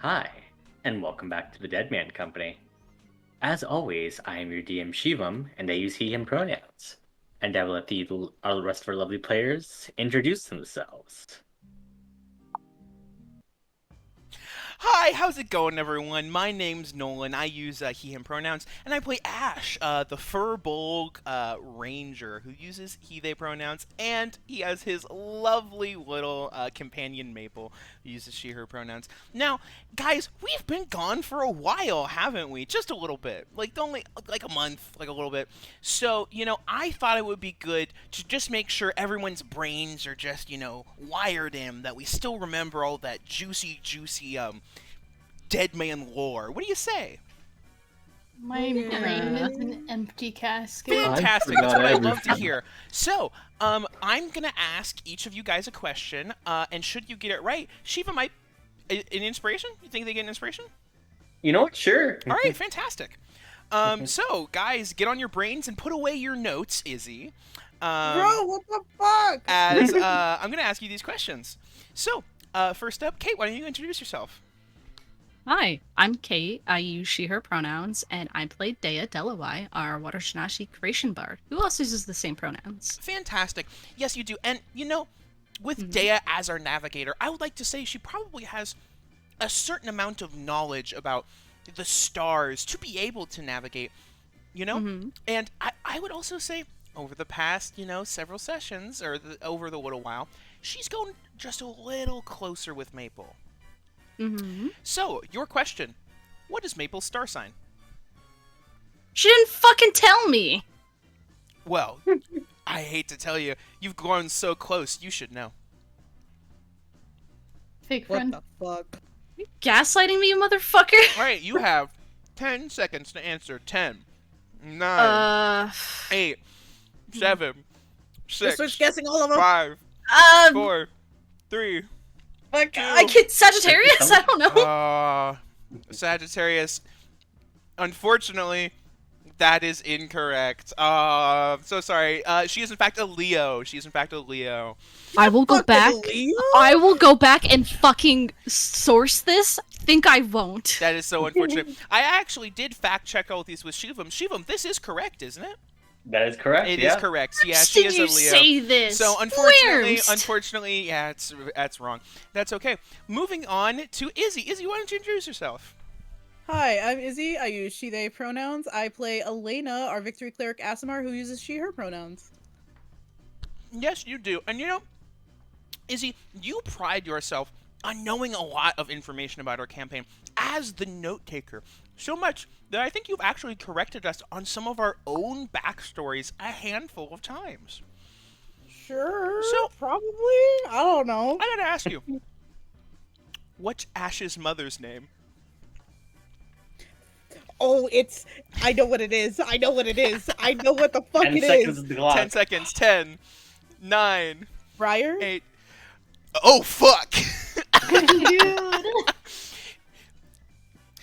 Hi, and welcome back to the Deadman Company. As always, I am your DM Shivam, and I use he/him pronouns. And I will let the rest of our lovely players introduce themselves. Hi, how's it going, everyone? My name's Nolan. I use he/him pronouns, and I play Ash, the Furbolg ranger who uses he/they pronouns, and he has his lovely little companion Maple who uses she/her pronouns. Now, guys, we've been gone for a while, haven't we? Just a little bit, only like a month, like a little bit. So, I thought it would be good to just make sure everyone's brains are just, wired in, that we still remember all that juicy Deadman lore. What do you say? My brain is an empty casket. Fantastic. That's what I love to hear. So, I'm going to ask each of you guys a question, and should you get it right, Shiva might... An inspiration? You think they get an inspiration? You know what? Sure. All right, fantastic. So, guys, get on your brains and put away your notes, Izzy. Bro, what the fuck? As I'm going to ask you these questions. So, first up, Kate, why don't you introduce yourself? Hi, I'm Kate. I use she/her pronouns, and I play Dea Delawai, our Water Shinashi creation bard, who also uses the same pronouns. Fantastic. Yes, you do. And, with Dea as our navigator, I would like to say she probably has a certain amount of knowledge about the stars to be able to navigate, And I would also say, over the past, several sessions, or over the little while, she's going just a little closer with Maple. So, your question. What is Maple's star sign? She didn't fucking tell me! Well, I hate to tell you, you've grown so close, you should know. Fake friend. What the fuck? You gaslighting me, you motherfucker? Alright, you have 10 seconds to answer. 10, 9, 8, 7, 6, Just guessing all of them. 5, 4, 3, Fuck. I get Sagittarius? I don't know. Sagittarius. Unfortunately, that is incorrect. So sorry. She is in fact a Leo. I will go back. I will go back and fucking source this. Think I won't. That is so unfortunate. I actually did fact check all these with Shivam. Shivam, this is correct, isn't it? That is correct. It is correct. Yeah, she is a Leo. Say this? So unfortunately, yeah, that's wrong. That's okay. Moving on to Izzy. Izzy, why don't you introduce yourself? Hi, I'm Izzy. I use she/they pronouns. I play Elena, our victory cleric Asimar, who uses she/her pronouns. Yes, you do. And Izzy, you pride yourself on knowing a lot of information about our campaign as the note taker. So much that I think you've actually corrected us on some of our own backstories a handful of times. Sure. So probably. I don't know. I gotta ask you, what's Ash's mother's name? Oh, I know what it is. I know what the fuck 10 it seconds is. of the clock. 10 seconds. 10, 9, Briar? 8. Oh, fuck! Dude.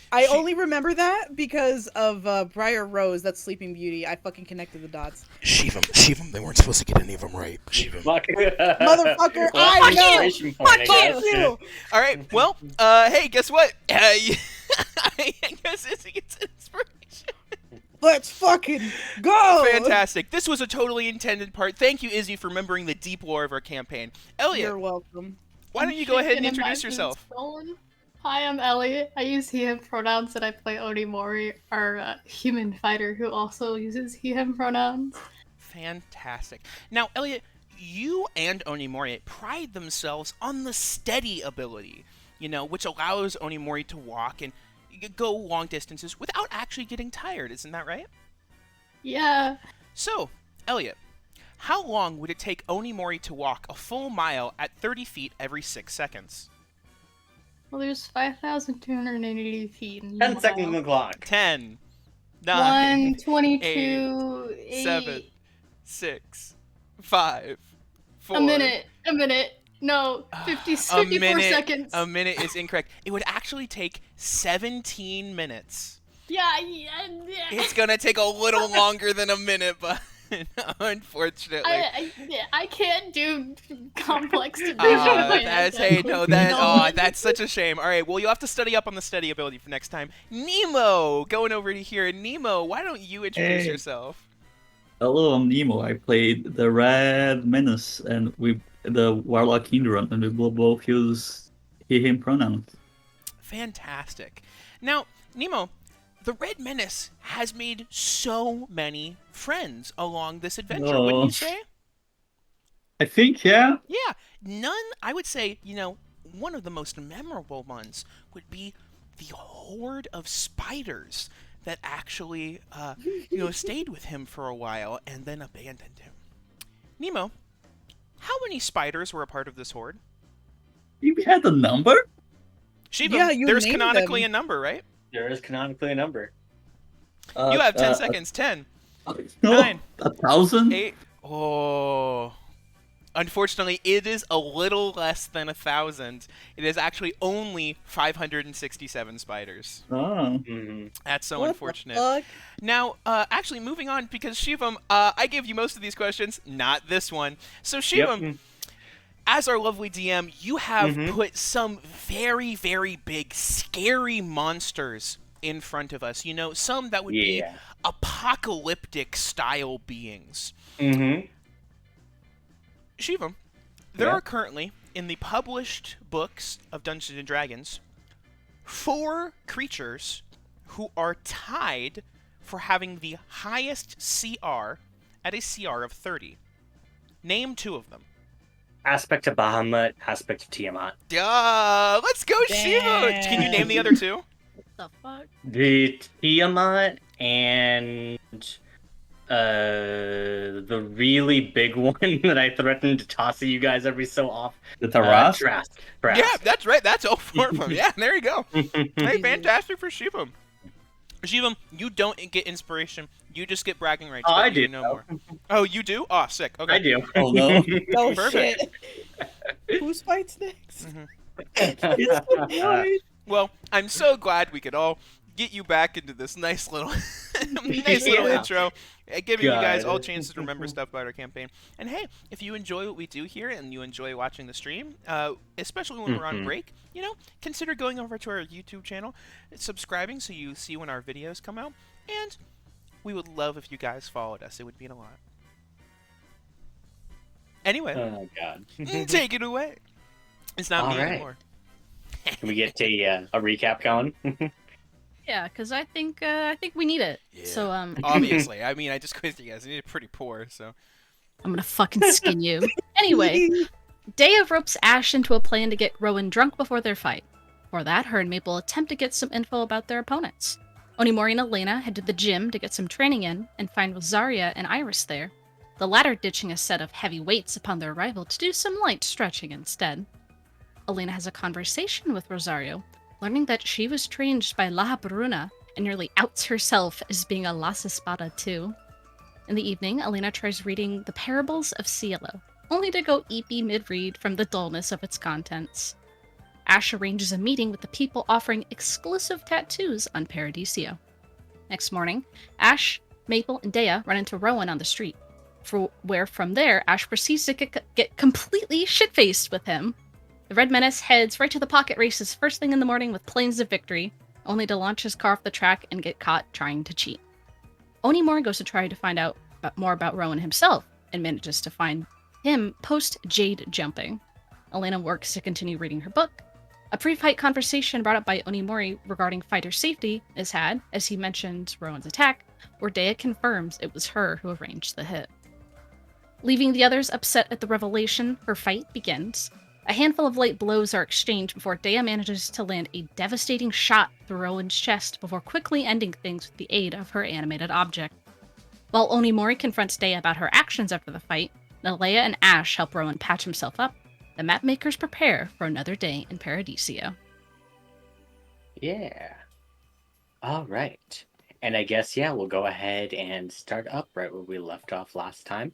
I only remember that because of Briar Rose, that's Sleeping Beauty. I fucking connected the dots. Shivam, they weren't supposed to get any of them right. Shivam. Motherfucker, Well, I know! inspiration point, I guess. You! Alright, well, hey, guess what? I guess Izzy gets inspiration. Let's fucking go! Fantastic. This was a totally intended part. Thank you, Izzy, for remembering the deep lore of our campaign. Elliot, You're welcome. why don't you go ahead and introduce yourself? Hi, I'm Elliot. I use he/him pronouns, and I play Onimori, our human fighter who also uses he/him pronouns. Fantastic. Now, Elliot, you and Onimori pride themselves on the steady ability, which allows Onimori to walk and go long distances without actually getting tired. Isn't that right? Yeah. So, Elliot, how long would it take Onimori to walk a full mile at 30 feet every 6 seconds? Well, there's 5,280 feet in 10 seconds on the clock. 10, 9, 122, 7, 8. 6, 5, 4. A minute. No, A 54 minute, seconds. A minute is incorrect. It would actually take 17 minutes. Yeah. It's gonna take a little longer than a minute, but unfortunately. I can't do complex division. with my hands. That's such a shame. All right, well, you'll have to study up on the study ability for next time. Nemo, going over to here. Nemo, why don't you introduce Hey. yourself? Hello, I'm Nemo. I played the Red Menace and the Warlock Hindran, and we both use he/him pronouns. Fantastic. Now, Nemo, the Red Menace has made so many friends along this adventure, wouldn't you say? I think, yeah. Yeah, none, I would say, one of the most memorable ones would be the horde of spiders that actually, stayed with him for a while and then abandoned him. Nemo, how many spiders were a part of this horde? You had the number? Shiva, Yeah, you there's named canonically them. a number, right? There is canonically a number. You have 10 seconds. 10, No, 9, 1,000? 8. Oh. Unfortunately, it is a little less than 1,000. It is actually only 567 spiders. Oh. Mhm. That's so What unfortunate. the fuck? Now, actually, moving on, because Shivam, I gave you most of these questions, not this one. So, Shivam, Yep. as our lovely DM, you have Mhm. put some very, very big, scary monsters in front of us. Some that would be Yeah. apocalyptic style beings. Mm-hmm. Shivam, there Yeah? are currently, in the published books of Dungeons & Dragons, 4 creatures who are tied for having the highest CR at a CR of 30. Name 2 of them. Aspect of Bahamut, aspect of Tiamat. Let's go, Shiva! Can you name the other 2? The fuck? The Tiamat and the really big one that I threatened to toss at you guys every so often. The Taras? Trask. Yeah, that's right. That's all 4 of them. Yeah, there you go. Hey, Jesus. fantastic for Shivam. Shivam, you don't get inspiration. You just get bragging rights. Oh, but I you do. know more. Oh, you do? Oh, sick. Okay. I do. Oh, no. Oh Perfect. shit. Who fights next? It's the boy. Well, I'm so glad we could all get you back into this nice little, Yeah. intro, giving you guys God. all chances to remember stuff about our campaign. And hey, if you enjoy what we do here and you enjoy watching the stream, especially when we're on Mhm. break, consider going over to our YouTube channel, subscribing so you see when our videos come out, and we would love if you guys followed us. It would mean a lot. Anyway, Oh God. take it away. It's not All me right. anymore. Can we get a recap going? Yeah, because I think we need it. So Obviously, I mean, I just quizzed you guys. You did pretty poor, so. I'm gonna fucking skin you. Anyway, Dea ropes Ash into a plan to get Rowan drunk before their fight. For that, her and Maple attempt to get some info about their opponents. Onimori and Elena head to the gym to get some training in and find Rosaria and Iris there, the latter ditching a set of heavy weights upon their arrival to do some light stretching instead. Elena has a conversation with Rosario, learning that she was trained by La Bruna and nearly outs herself as being a Las Espada too. In the evening, Elena tries reading The Perils of Cielo, only to go eepy mid-read from the dullness of its contents. Ash arranges a meeting with the people offering exclusive tattoos on Paradiso. Next morning, Ash, Maple, and Dea run into Rowan on the street, where from there, Ash proceeds to get completely shit-faced with him. The Red Menace heads right to the pocket races first thing in the morning with planes of victory, only to launch his car off the track and get caught trying to cheat. Onimori goes to try to find out more about Rowan himself, and manages to find him post-Jade jumping. Elena works to continue reading her book. A pre-fight conversation brought up by Onimori regarding fighter safety is had, as he mentions Rowan's attack, where Dea confirms it was her who arranged the hit. Leaving the others upset at the revelation, her fight begins. A handful of light blows are exchanged before Dea manages to land a devastating shot through Rowan's chest before quickly ending things with the aid of her animated object. While Onimori confronts Dea about her actions after the fight, Nalea and Ash help Rowan patch himself up. The mapmakers prepare for another day in Paradiso. Yeah. All right. And I guess, yeah, we'll go ahead and start up right where we left off last time.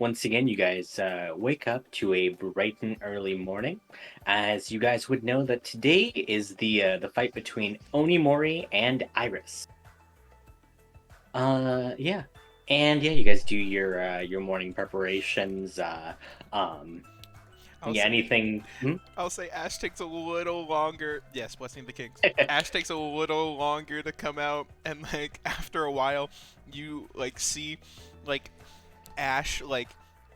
Once again, you guys wake up to a bright and early morning. As you guys would know that today is the fight between Onimori and Iris. Yeah. And yeah, you guys do your morning preparations. I'll Yeah, say, anything. I'll say Ash takes a little longer. Yes, blessing the kings. Ash takes a little longer to come out, and like after a while, you like see like Ash like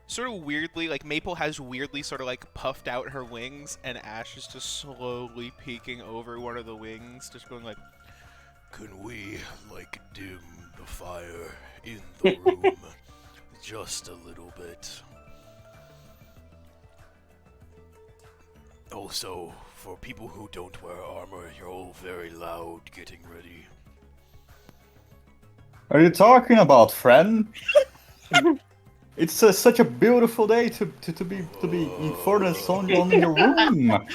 sort of weirdly like Maple has weirdly sort of like puffed out her wings, and Ash is just slowly peeking over one of the wings, just going like, "Can we like dim the fire in the room just a little bit?" Also, for people who don't wear armor, you're all very loud getting ready. Are you talking about, friend? It's such a beautiful day to be in furnace on in your room.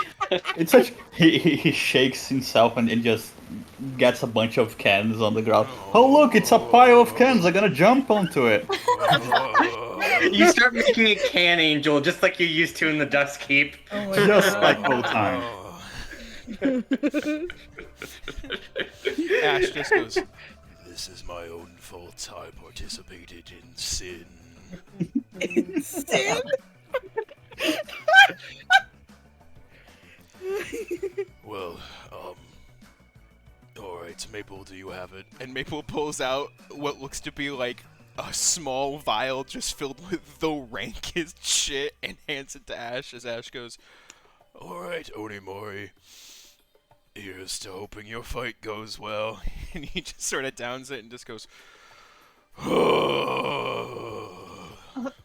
It's such. He shakes himself and just gets a bunch of cans on the ground. Oh look, it's a pile of cans. I'm gonna jump onto it. You start making a can angel just like you used to in the Dust Keep. Oh my Just God. like old time. Ash just goes, "This is my own fault. I participated in sin." Sin? Well, alright, Maple, do you have it? And Maple pulls out what looks to be like a small vial just filled with the rankest shit and hands it to Ash as Ash goes, "Alright, Onimori, here's to hoping your fight goes well." And he just sort of downs it and just goes,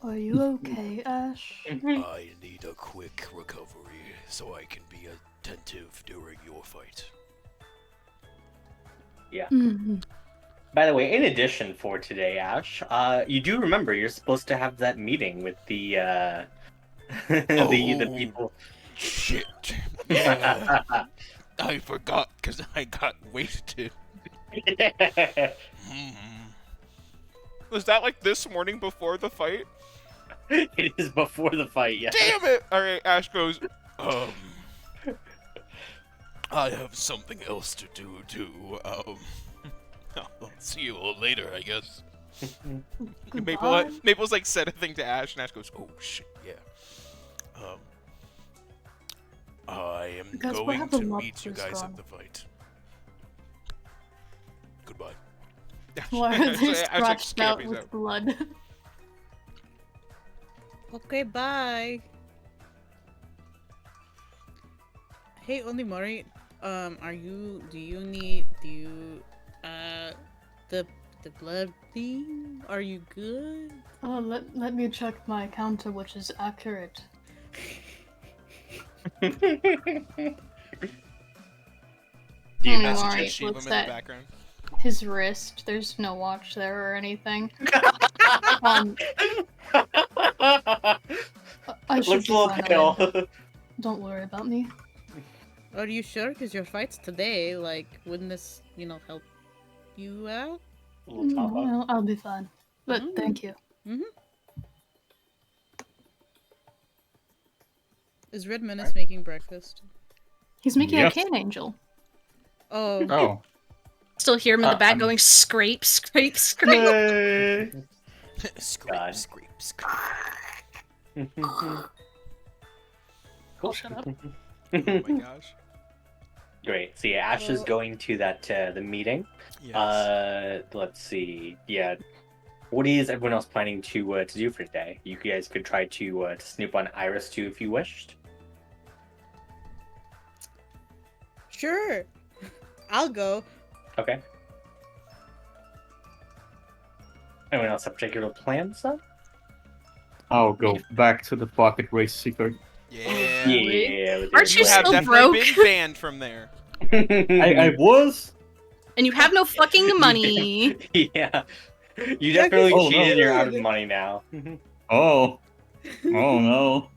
Are you okay, Ash? "I need a quick recovery so I can be attentive during your fight." Yeah. Mm-hmm. By the way, in addition for today, Ash, you do remember you're supposed to have that meeting with the the people. Shit. Yeah, I forgot because I got wasted. Was that like this morning before the fight? It is before the fight, yeah. Damn it! Alright, Ash goes, I have something else to do too. I'll see you all later, I guess. Goodbye. Maple's like said a thing to Ash, and Ash goes, "Oh shit, yeah." I am Guys, what going to happened meet you guys at last the fight. Goodbye. Why are they Ash, like, scratched out scampies with blood? Okay, bye. Hey, Onimori, the blood thing? Are you good? Let me check my counter, which is accurate. Do You Hmm, message alright, Shivam in what's the that? background. His wrist, there's no watch there or anything. I should Looks be a little fine, pale. Olivia. Don't worry about me. Are you sure? Because your fight's today. Like, wouldn't this, help you out? A little top up. No, I'll be fine. But thank you. Is Red Menace making breakfast? He's making Yes. a cane angel. Oh. Oh. Still hear him in the back I'm- going scrape, scrape, scrape. Yay. Scrape, God. scrape, scrape. Cool. Shut up. Oh my gosh. Great. So yeah, Ash is going to that the meeting. Yes. Let's see. Yeah. What is everyone else planning to do for today? You guys could try to snoop on Iris too if you wished. Sure. I'll go. Okay. Anyone else have particular plans, though? I'll go back to the pocket race secret. Yeah. Yeah. Aren't You you have still definitely broke? been banned from there. I was. And you have no fucking money. Yeah. You Yeah, 'cause definitely Oh, cheated no. and you're out of money now. Oh. Oh no.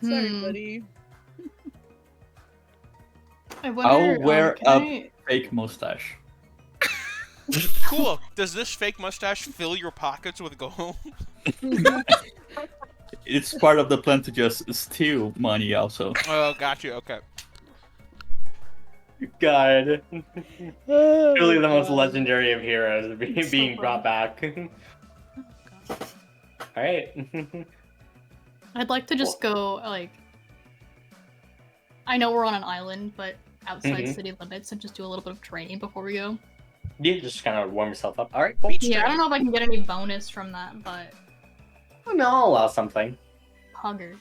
Sorry, Hmm. buddy. I wonder. I'll wear can a I? fake mustache. Cool. Does this fake mustache fill your pockets with gold? It's part of the plan to just steal money also. Oh, got you. Okay. God. Oh, Truly the most God. legendary of heroes It's so being brought funny. back. Alright. I'd like to just go like. I know we're on an island, but outside Mhm. city limits, and just do a little bit of training before we go. You just kind of warm yourself up. Alright, cool. Beach Yeah, I training. don't know if I can get any bonus from that, but No, I'll allow something. huggers.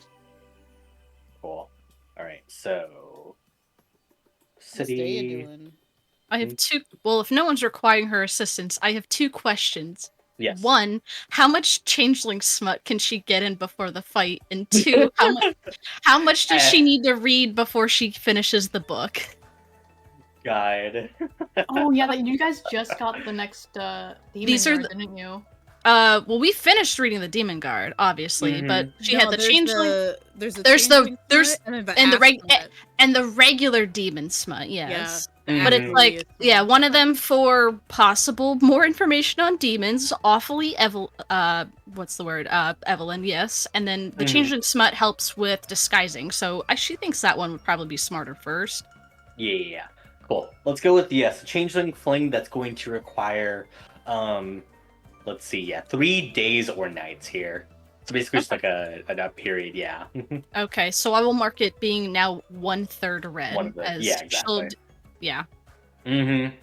Cool. Alright, so. What's Daya City. doing? I have two. Well, if no one's requiring her assistance, I have two questions. Yes. One, how much changeling smut can she get in before the fight? And two, how much does she need to read before she finishes the book? Guide. Oh yeah, you guys just got the next Demon These are Guard, the- didn't you? Well, we finished reading the Demon Guard, obviously, Mhm. but she No, had the there's changeling There's there's changeling there's- smut, and then the and the ass smut. and the regular demon smut, yes. Yeah. But Mhm. it's like, yeah, one of them for possible more information on demons, awfully what's the word? Evelyn, yes. And then the Mhm. changeling smut helps with disguising, so she thinks that one would probably be smarter first. Yeah. Cool. Let's go with yes. Changeling fling that's going to require let's see, 3 days or nights here. So basically just like a period, yeah. Okay, so I will mark it being now 1/3 red. One of the- as yeah, she'll exactly. yeah. Mm-hmm.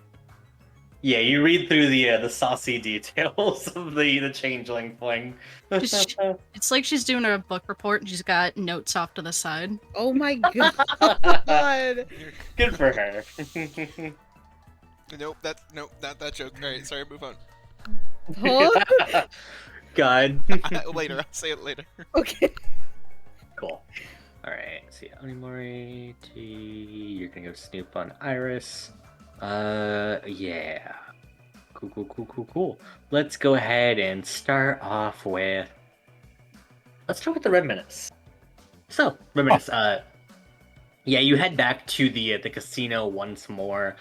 Yeah, you read through the saucy details of the changeling fling. It's like she's doing a book report and she's got notes off to the side. Oh my god. Good for her. Nope, not that joke. Alright, sorry, move on. Huh? God. Later, I'll say it later. Okay. Cool. Alright, let's see. Onimori, T. You're gonna go snoop on Iris. Yeah. Cool. Let's go ahead and start off with. Let's start with the Red Menace. So, Red Menace, yeah, you head back to the casino once more.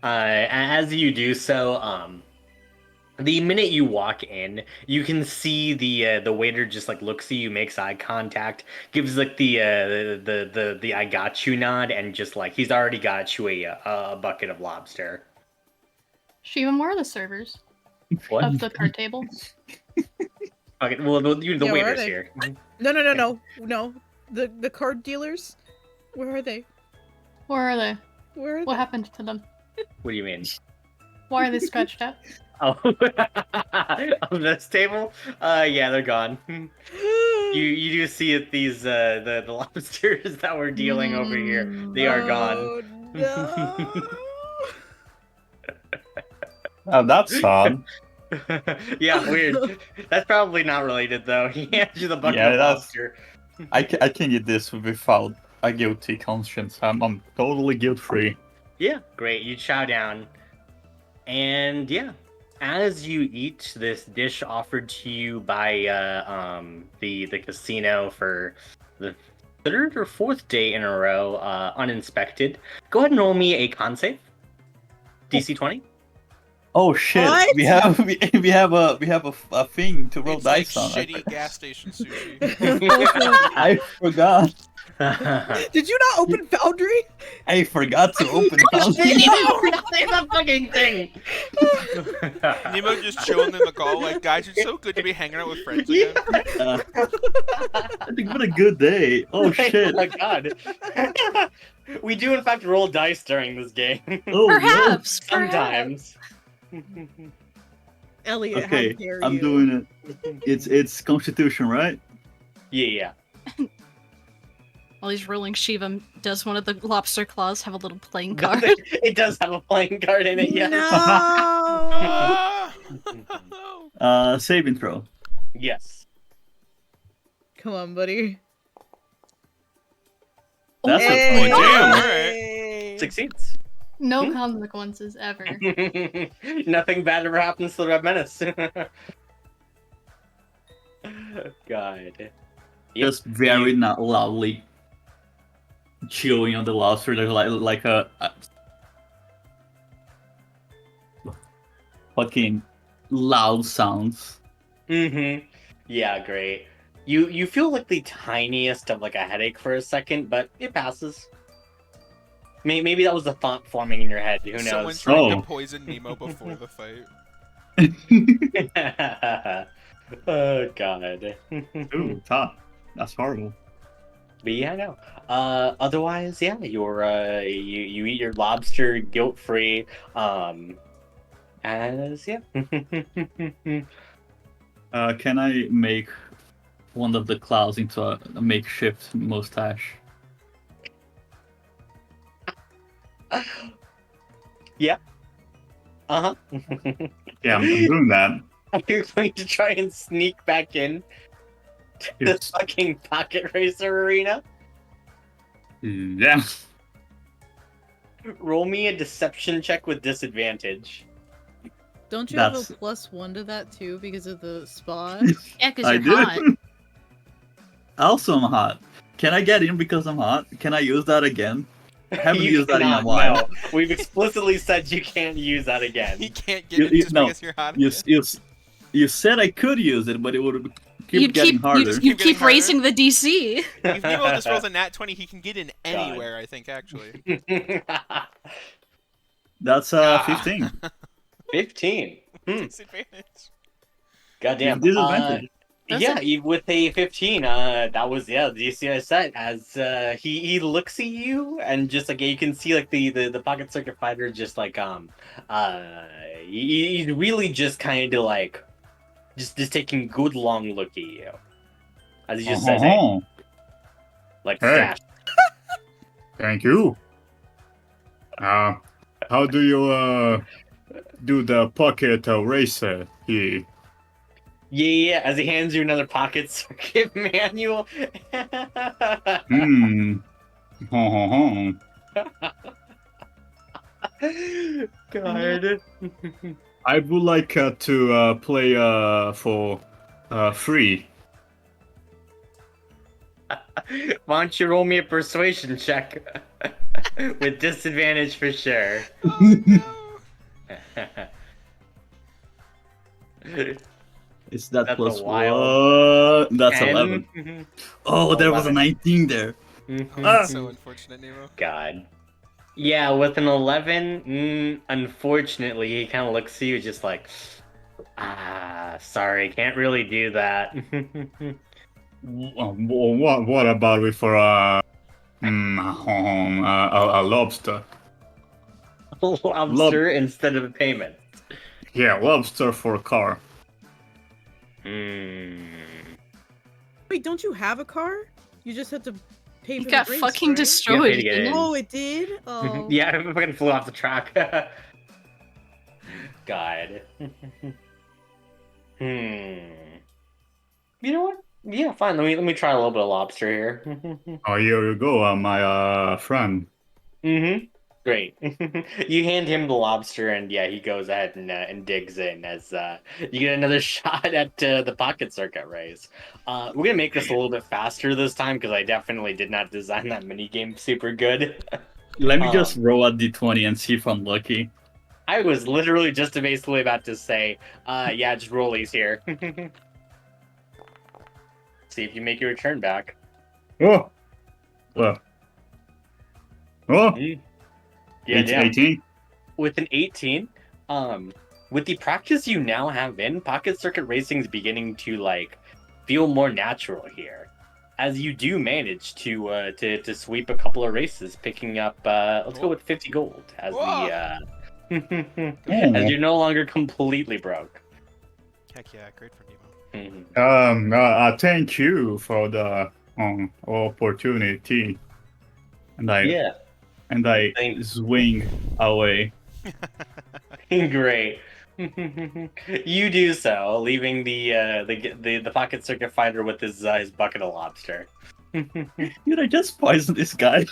As you do so, the minute you walk in, you can see the waiter just like looks at you, makes eye contact, gives like the I got you nod, and just like he's already got you a bucket of lobster. Shivam, where are the servers What? of the card table? Okay, well the Yeah, where are waiter's they? here. No. The card dealers. Where are they? Where are they? Where are What happened to them? What do you mean? Why are they scratched out? Oh, on this table? Yeah, they're gone. they? You do see it. These the lobsters that we're dealing over here. They are gone. Oh, no. Oh, that's sad. Yeah, weird. That's probably not related though. He hands you the bucket Yeah, of that's- lobster. I can get this without a guilty conscience. I'm totally guilt free. Yeah, great. You chow down, and yeah, as you eat this dish offered to you by the casino for the third or fourth day in a row, uninspected. Go ahead and roll me a con save. DC 20. Oh shit! What? We have a thing to roll It's like dice on. shitty gas station sushi. I forgot. Did you not open Foundry? I forgot to open Foundry. Say the fucking thing. Nemo just chilling in the call, like, guys, it's so good to be hanging out with friends again. What a good day! Oh shit! Oh my god. We do in fact roll dice during this game. Oh, no. Perhaps. Sometimes. Elliot, Okay, how dare I'm you? doing it. It's Constitution, right? Yeah. While he's rolling, Shivam, does one of the lobster claws have a little playing card? It does have a playing card in it, yes. No. Saving throw. Yes. Come on, buddy. That's Hey! a Oh, damn, all Hey! Succeeds. No Hmm? consequences ever. Nothing bad ever happens to the Red Menace. God. Yep. Just very not loudly chewing on the lobster. There's like a fucking loud sounds. Mm-hmm. Yeah, great. You feel like the tiniest of like a headache for a second, but it passes. Maybe that was the thought forming in your head. Who Someone knows? tried Oh. to poison Nemo before the fight. Oh God. Ooh, tough. That's horrible. But yeah, no. Otherwise, yeah, you eat your lobster guilt free. As yeah. Can I make one of the clouds into a makeshift mustache? Yeah. Uh huh. Yeah, I'm doing that. You're going to try and sneak back in to the It's- fucking pocket racer arena. Yeah. Roll me a deception check with disadvantage. Don't you have That's- a +1 to that too because of the spa? Yeah, because I you're did. hot. Also, I'm hot. Can I get in because I'm hot? Can I use that again? I haven't You used that in a cannot, while. no. We've explicitly said you can't use that He again. can't get it just no, because you're hot. you said I could use it, but it would keep You'd getting keep, harder. you'd, Keep you'd getting keep harder. raising the DC. If Nemo just rolls a nat 20, he can get in anywhere, I think, actually. That's Ah. 15. 15. Disadvantage. Goddamn. With disadvantage. Yeah, with a 15, that was the DCI set as he looks at you and just like you can see like the pocket circuit fighter just like he's really just kind of like just taking good long look at you as he just says, hey, like Hey. stash. Thank you. How do you do the pocket racer here? Yeah, as he hands you another pocket circuit manual. Hmm. God. I would like to play for free. Why don't you roll me a persuasion check with disadvantage for sure. Oh, no. Is that That's plus a wild one? That's 10? 11. Oh, there was a 11. 19 there. Oh, Ah. that's so unfortunate, Nemo. God. Yeah, with an 11, unfortunately, he kind of looks at you just like, sorry, can't really do that. What about we for a lobster? Lobster instead of a payment. Yeah, lobster for a car. Wait, don't you have a car? You just have to pay He for got the race, fucking right? destroyed. Yeah, didn't he? Oh, it did? Oh. Yeah, it fucking flew off the track. God. You know what? Yeah, fine. Let me try a little bit of lobster here. Oh, here you go, my friend. Great. You hand him the lobster, and yeah, he goes ahead and digs in as you get another shot at the pocket circuit race. We're gonna make this a little bit faster this time because I definitely did not design that mini game super good. Let me just roll a d20 and see if I'm lucky. I was literally just basically about to say, yeah, just roll these here. See if you make your return back. Oh! Well. Oh! Yeah, It's yeah. 18? With an 18, with the practice you now have in, pocket circuit racing is beginning to like feel more natural here, as you do manage to sweep a couple of races, picking up let's go with 50 gold as Whoa. as you're no longer completely broke. Heck yeah, great for Nemo. Thank you for the opportunity, and Yeah, I thank swing away. great. You do so, leaving the pocket circuit fighter with his bucket of lobster. Did I just poison this guy?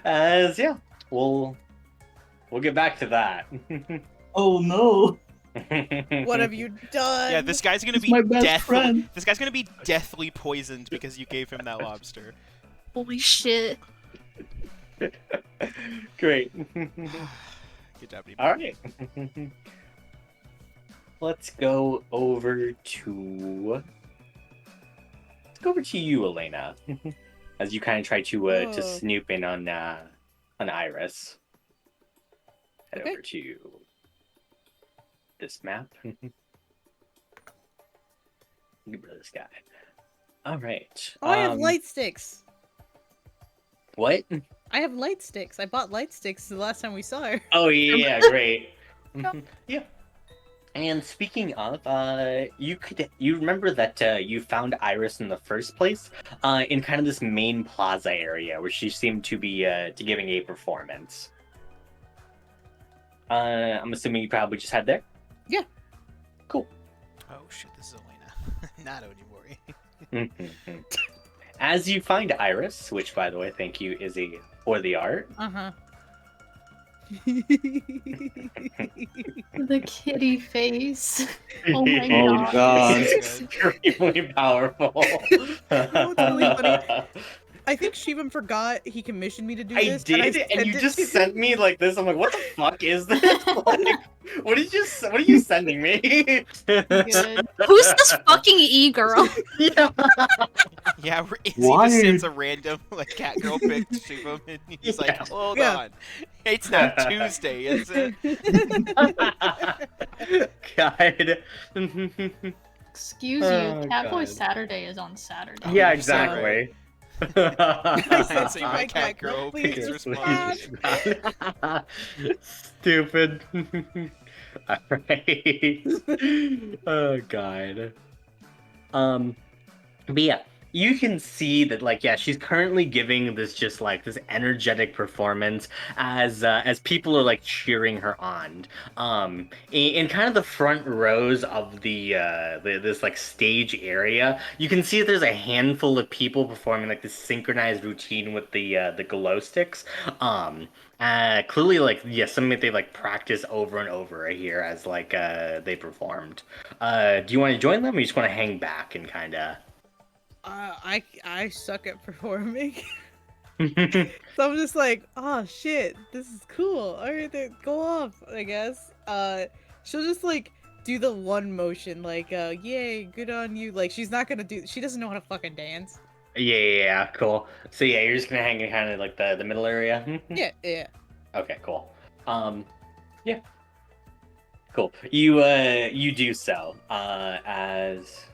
As yeah, we'll get back to that. Oh no! What have you done? Yeah, this guy's gonna He's be my best deathly. friend. This guy's gonna be deathly poisoned because you gave him that lobster. Holy shit. Great. Good job, Deep. All right. Let's go over to you, Elena, as you kind of try to Oh. snoop in on Iris. Head Okay. over to this map. Give me this guy. All right. Oh, I have light sticks. What? I have light sticks. I bought light sticks the last time we saw her. Oh yeah, great. Yeah. And speaking of, you remember that you found Iris in the first place, in kind of this main plaza area where she seemed to be giving a performance. I'm assuming you probably just had there. Yeah. Cool. Oh shit, this is Elena. Not Onimori. As you find Iris, which by the way, thank you, is for the art. Uh-huh. The kitty face. Oh my Oh god. It's extremely powerful. know what's really funny? I think Shivam forgot he commissioned me to do I this. did, and sent you it just to sent me like this. I'm like, what the fuck is this? Like, what are you sending me? Good. Who's this fucking e-girl? Yeah. Yeah, Izzy Why just are sends you- a random cat girl pic to Shivam, and he's Yeah. like, "Hold Yeah. on, it's not Tuesday, is it?" God. Excuse Oh, you. Catboy God. Saturday is on Saturday. Oh, Yeah, you're so exactly. I said say my cat girl, please please respond. Stupid. Alright. Oh god. But yeah, you can see that, like, yeah, she's currently giving this just like this energetic performance as people are like cheering her on. In kind of the front rows of this like stage area, you can see that there's a handful of people performing like this synchronized routine with the glow sticks. Clearly, like, yeah, something that they like practice over and over here as like they performed. Do you want to join them, or you just want to hang back and kind of? I suck at performing. So I'm just like, oh shit, this is cool. Alright, then go off, I guess. She'll just like do the one motion, like, yay, good on you. Like, she doesn't know how to fucking dance. Yeah, cool. So yeah, you're just gonna hang in kind of like the middle area. Yeah. Okay, cool. Yeah, cool. You do so as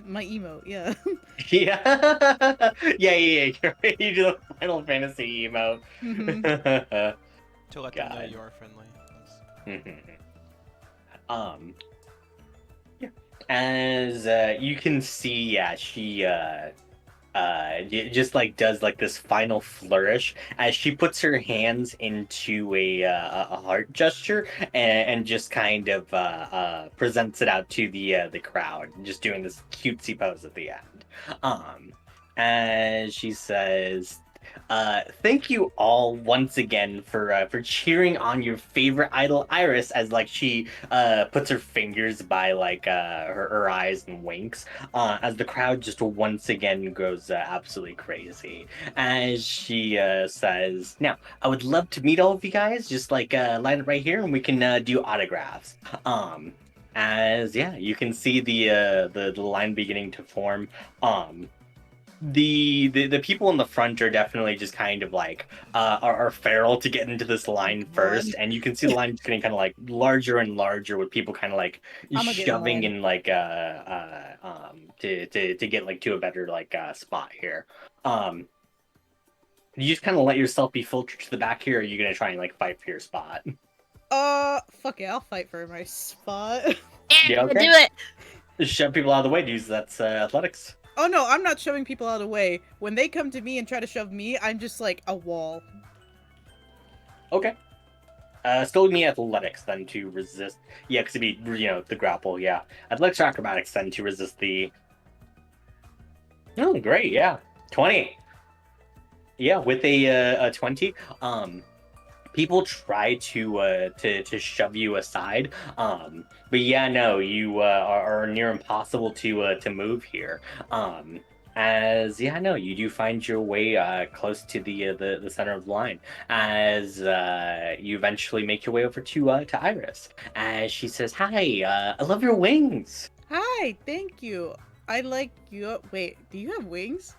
My emote, yeah. yeah yeah. You do the Final Fantasy emote. Mhm. To let them know God. you are friendly. Yeah. As you can see, yeah, she just like does like this final flourish as she puts her hands into a heart gesture and just kind of presents it out to the crowd, just doing this cutesy pose at the end. As she says, thank you all once again for cheering on your favorite idol Iris, as like she puts her fingers by like her eyes and winks, as the crowd just once again goes absolutely crazy. As she says, now I would love to meet all of you guys, just like line up right here and we can do autographs. As yeah, you can see the line beginning to form. The people in the front are definitely just kind of like are feral to get into this line first, and you can see the line just getting kind of like larger and larger with people kind of like I'ma get in shoving line. in like to get like to a better like spot here. You just kind of let yourself be filtered to the back here, or are you gonna try and like fight for your spot? Fuck yeah, I'll fight for my spot. Yeah, okay. Do it. Shove people out of the way, dudes. That's athletics. Oh no, I'm not shoving people out of the way. When they come to me and try to shove me, I'm just like a wall. Okay. Still me athletics then to resist. Yeah, because it'd be, the grapple, yeah. Athletics or acrobatics then to resist the... Oh, great, yeah. 20. Yeah, with a 20, people try to shove you aside, but yeah, no, you are near impossible to move here. As yeah, no, you do find your way close to the center of the line. As you eventually make your way over to Iris, as she says, "Hi, I love your wings." Hi, thank you. I like you. Wait, do you have wings?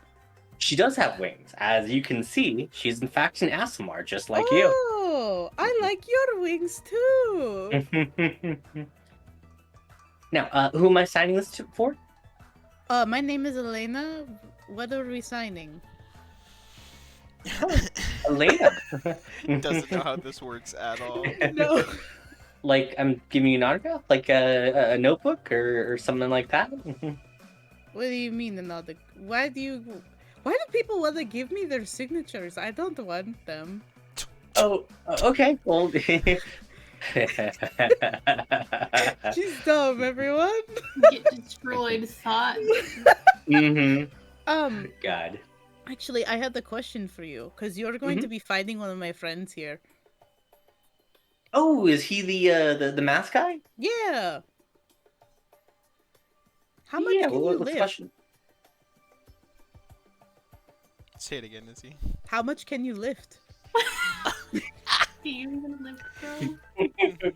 She does have wings, as you can see. She's in fact an Asimar, just like you. Oh, I like your wings too. Now, who am I signing this for? My name is Elena. What are we signing? Elena. Doesn't know how this works at all. No. Like I'm giving you an autograph, like a notebook or something like that. What do you mean another? Why do people want to give me their signatures? I don't want them. Oh, okay. Well, She's dumb, everyone. Get destroyed, thought. God. Actually, I had a question for you because you're going to be fighting one of my friends here. Oh, is he the mask guy? Yeah. How much can you what's the lift? question? Say it again, Izzy. How much can you lift? Do you even live, bro?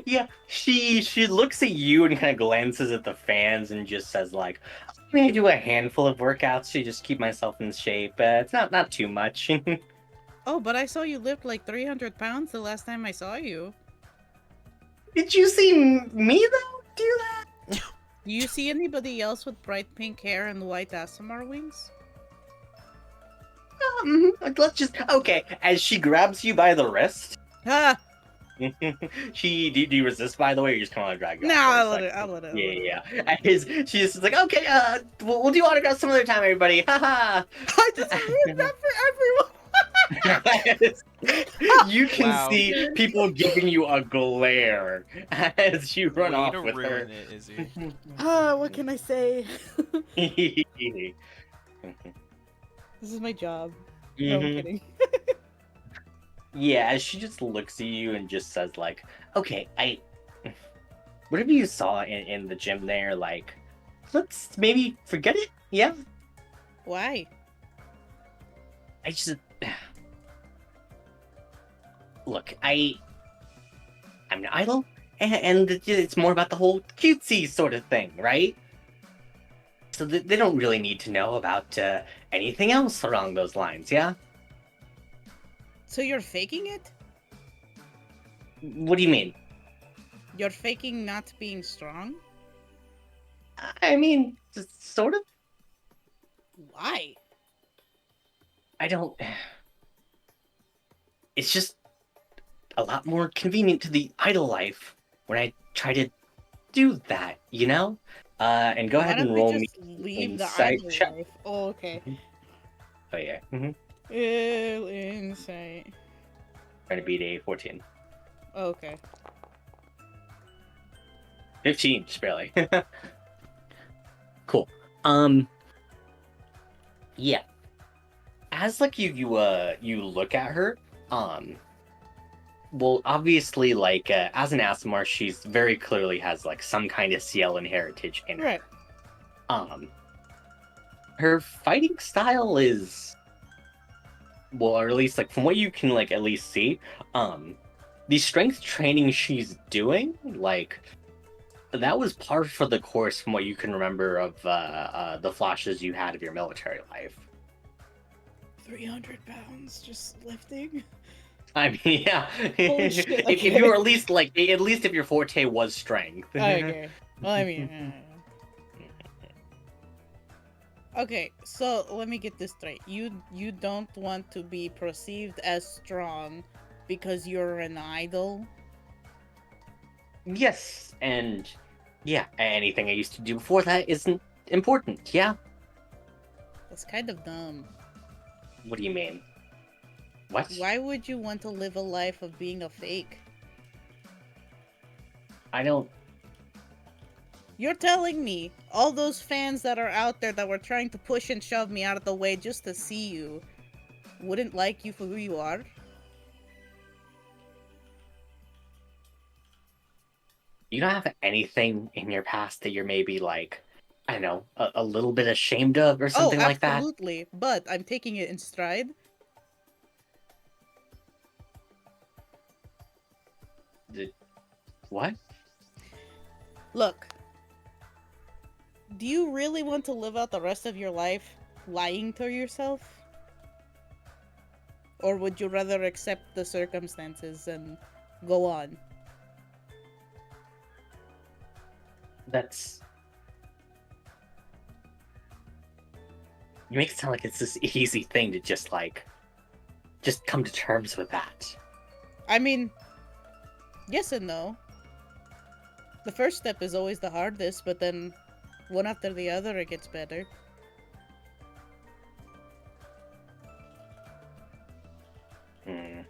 Yeah, she looks at you and kind of glances at the fans and just says like, "I'm gonna do a handful of workouts to just keep myself in shape. It's not too much." Oh, but I saw you lift like 300 pounds the last time I saw you. Did you see me though do that? Do you see anybody else with bright pink hair and white Asimar wings? Let's just okay. As she grabs you by the wrist, Ah! do you resist? By the way, or you just kind of drag you No, off for a I'll let second? it. Yeah. She's just like, okay, we'll do autographs some other time, everybody. Haha. I just ruined that for everyone. You can Wow. see people giving you a glare as you run Way off to with her. ruin it, Izzy. What can I say? This is my job. No, I'm kidding. Yeah, as she just looks at you and just says like, okay, whatever you saw in the gym there, like, let's maybe forget it. Yeah. Why? I just look. I'm an idol, and it's more about the whole cutesy sort of thing, right? So they don't really need to know about anything else along those lines. Yeah. So you're faking it? What do you mean? You're faking not being strong? I mean, sort of. Why? I don't. It's just a lot more convenient to the idle life when I try to do that, you know? And go ahead and roll me. Leave the insight idle check. life. Oh, okay. Oh yeah. Insight. Trying to beat a 14. Okay. 15, just barely. Cool. Yeah. As like you look at her, well, obviously, like as an Asimar, she's very clearly has like some kind of Cielan heritage in her. Right. Her fighting style is, well, or at least like from what you can like at least see, the strength training she's doing, like that was par for the course from what you can remember of the flashes you had of your military life. 300 pounds just lifting? I mean, yeah. Holy shit, If you were at least like, at least if your forte was strength. Okay. Well, I mean... Okay, so let me get this straight. You don't want to be perceived as strong because you're an idol? Yes, and yeah, anything I used to do before that isn't important, yeah? That's kind of dumb. What do you mean? What? Why would you want to live a life of being a fake? I don't. You're telling me all those fans that are out there that were trying to push and shove me out of the way just to see you wouldn't like you for who you are? You don't have anything in your past that you're maybe like, I don't know, a little bit ashamed of or something Oh, like that? absolutely. But I'm taking it in stride. What? Look, do you really want to live out the rest of your life lying to yourself? Or would you rather accept the circumstances and go on? That's. You make it sound like it's this easy thing to just like. Just come to terms with that. I mean, yes and no. The first step is always the hardest, but then one after the other it gets better. Hmm.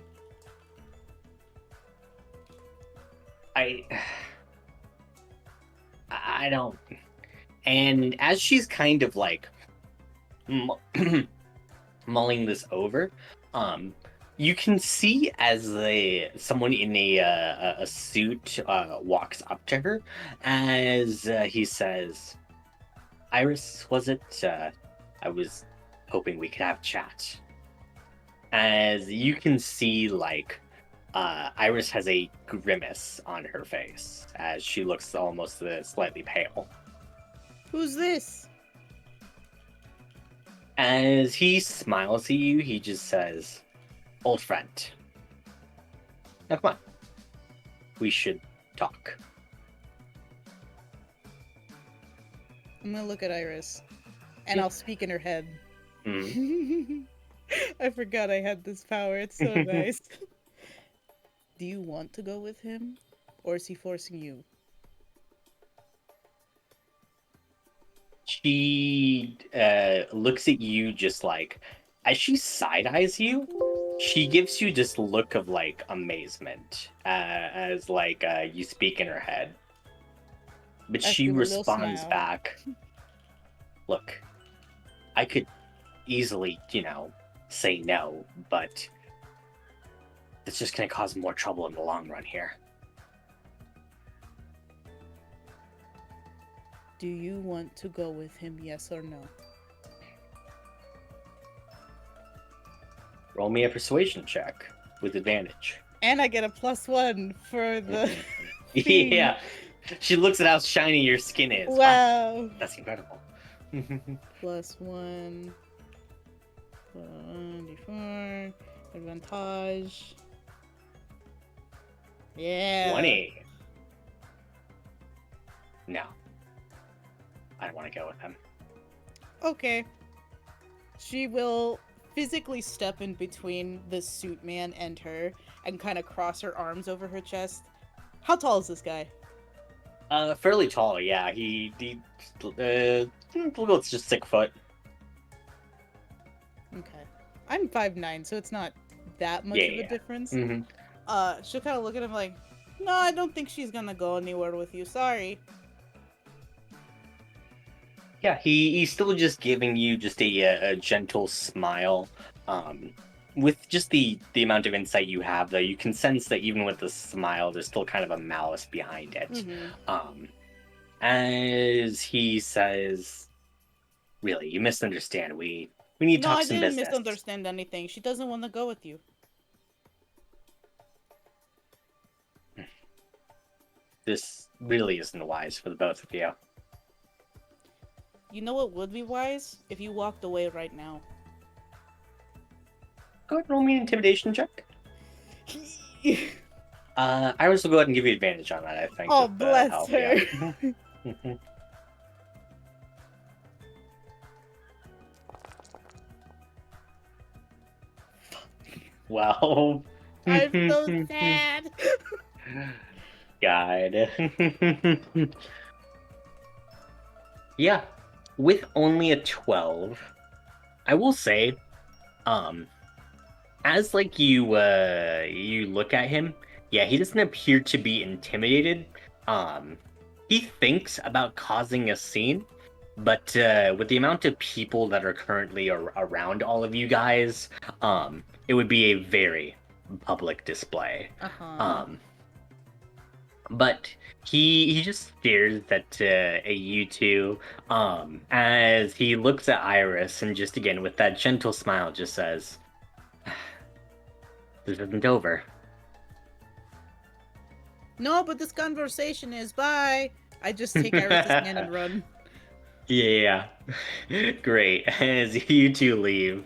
I. I don't. And as she's kind of like mulling this over, you can see as someone in a suit walks up to her, as he says, "Iris, was it? I was hoping we could have a chat." As you can see, like Iris has a grimace on her face as she looks almost slightly pale. Who's this? As he smiles at you, he just says, "Old friend. Now come on. We should talk." I'm gonna look at Iris, and I'll speak in her head. Mm. I forgot I had this power. It's so nice. Do you want to go with him, or is he forcing you? She looks at you just like, as she side eyes you, she gives you this look of like amazement as like you speak in her head. But I she give a little responds smile. back, "Look, I could easily, say no, but it's just going to cause more trouble in the long run here." Do you want to go with him, yes or no? Roll me a persuasion check with advantage. And I get a +1 for the theme. Yeah. She looks at how shiny your skin is. Wow. That's incredible. +1. 1d4. Advantage. Yeah. 20. No. I don't want to go with him. Okay. She will physically step in between the suit man and her and kind of cross her arms over her chest. How tall is this guy? Fairly tall, yeah. It's just 6 foot. Okay. I'm 5'9", so it's not that much of a difference. Mm-hmm. She'll kind of look at him like, no, I don't think she's gonna go anywhere with you. Sorry. Yeah, he's still just giving you just a gentle smile. With just the amount of insight you have, though, you can sense that even with the smile, there's still kind of a malice behind it. Mm-hmm. As he says, "Really, you misunderstand. We need to No, talk I some didn't business." misunderstand anything. She doesn't want to go with you. This really isn't wise for the both of you. You know what would be wise? If you walked away right now. Go ahead and roll me an intimidation check. Iris will go ahead and give you advantage on that, I think. Oh, with the bless help, her. yeah. Well. I'm so sad. God. Yeah, with only a 12, I will say, um, as like you look at him, yeah, he doesn't appear to be intimidated. Um, he thinks about causing a scene, but with the amount of people that are currently around all of you guys, it would be a very public display. Uh-huh. Um, but he just stares at you two, as he looks at Iris and just again with that gentle smile just says, "This isn't over." No, but this conversation is bye. I just take Iris' hand and run. Yeah, great. As you two leave.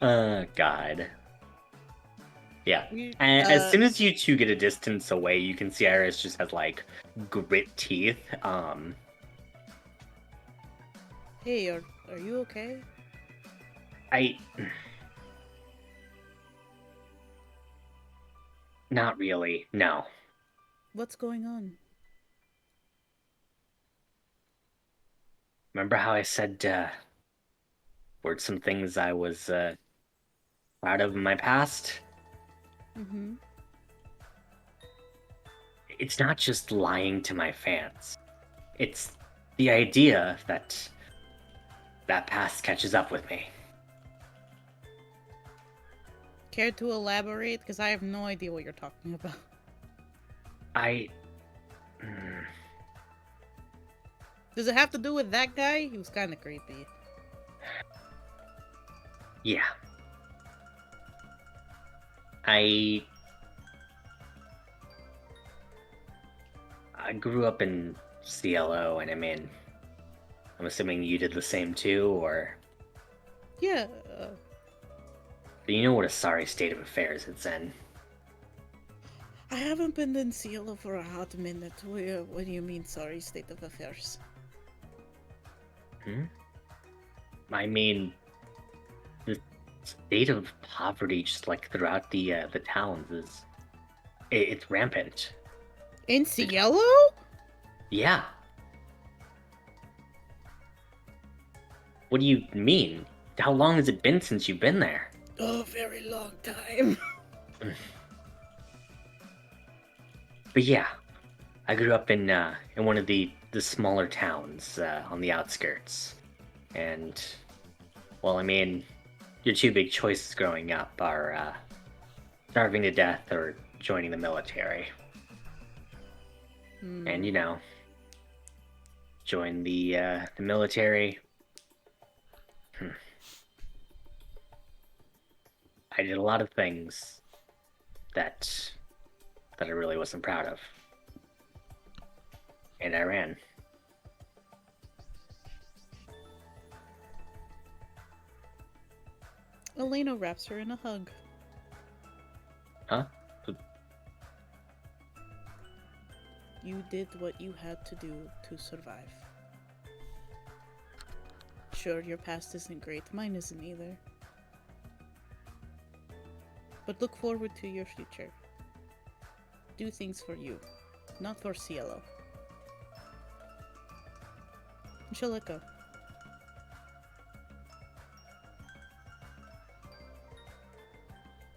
God. Yeah. And as soon as you two get a distance away, you can see Iris just has like grit teeth. Hey, are you okay? I not really. No. What's going on? Remember how I said were some things I was proud of in my past? Mm-hmm. It's not just lying to my fans. It's the idea that that past catches up with me. Care to elaborate? Because I have no idea what you're talking about. I Does it have to do with that guy? He was kind of creepy. yeah. I grew up in CLO, and I mean, I'm assuming you did the same too, or Yeah. you know what a sorry state of affairs it's in. I haven't been in Cielo for a hot minute. What do you mean, sorry, state of affairs? I mean, the state of poverty, just like throughout the towns, is it's rampant. In Cielo? Yeah. What do you mean? How long has it been since you've been there? Oh, very long time. But yeah, I grew up in one of the smaller towns on the outskirts, and well, I mean, your two big choices growing up are starving to death or joining the military. And you know, join the military. I did a lot of things that I really wasn't proud of, and I ran. Elena wraps her in a hug. Huh? You did what you had to do to survive. Sure, your past isn't great. Mine isn't either. But look forward to your future. Do things for you, not for Cielo. And she'll let go.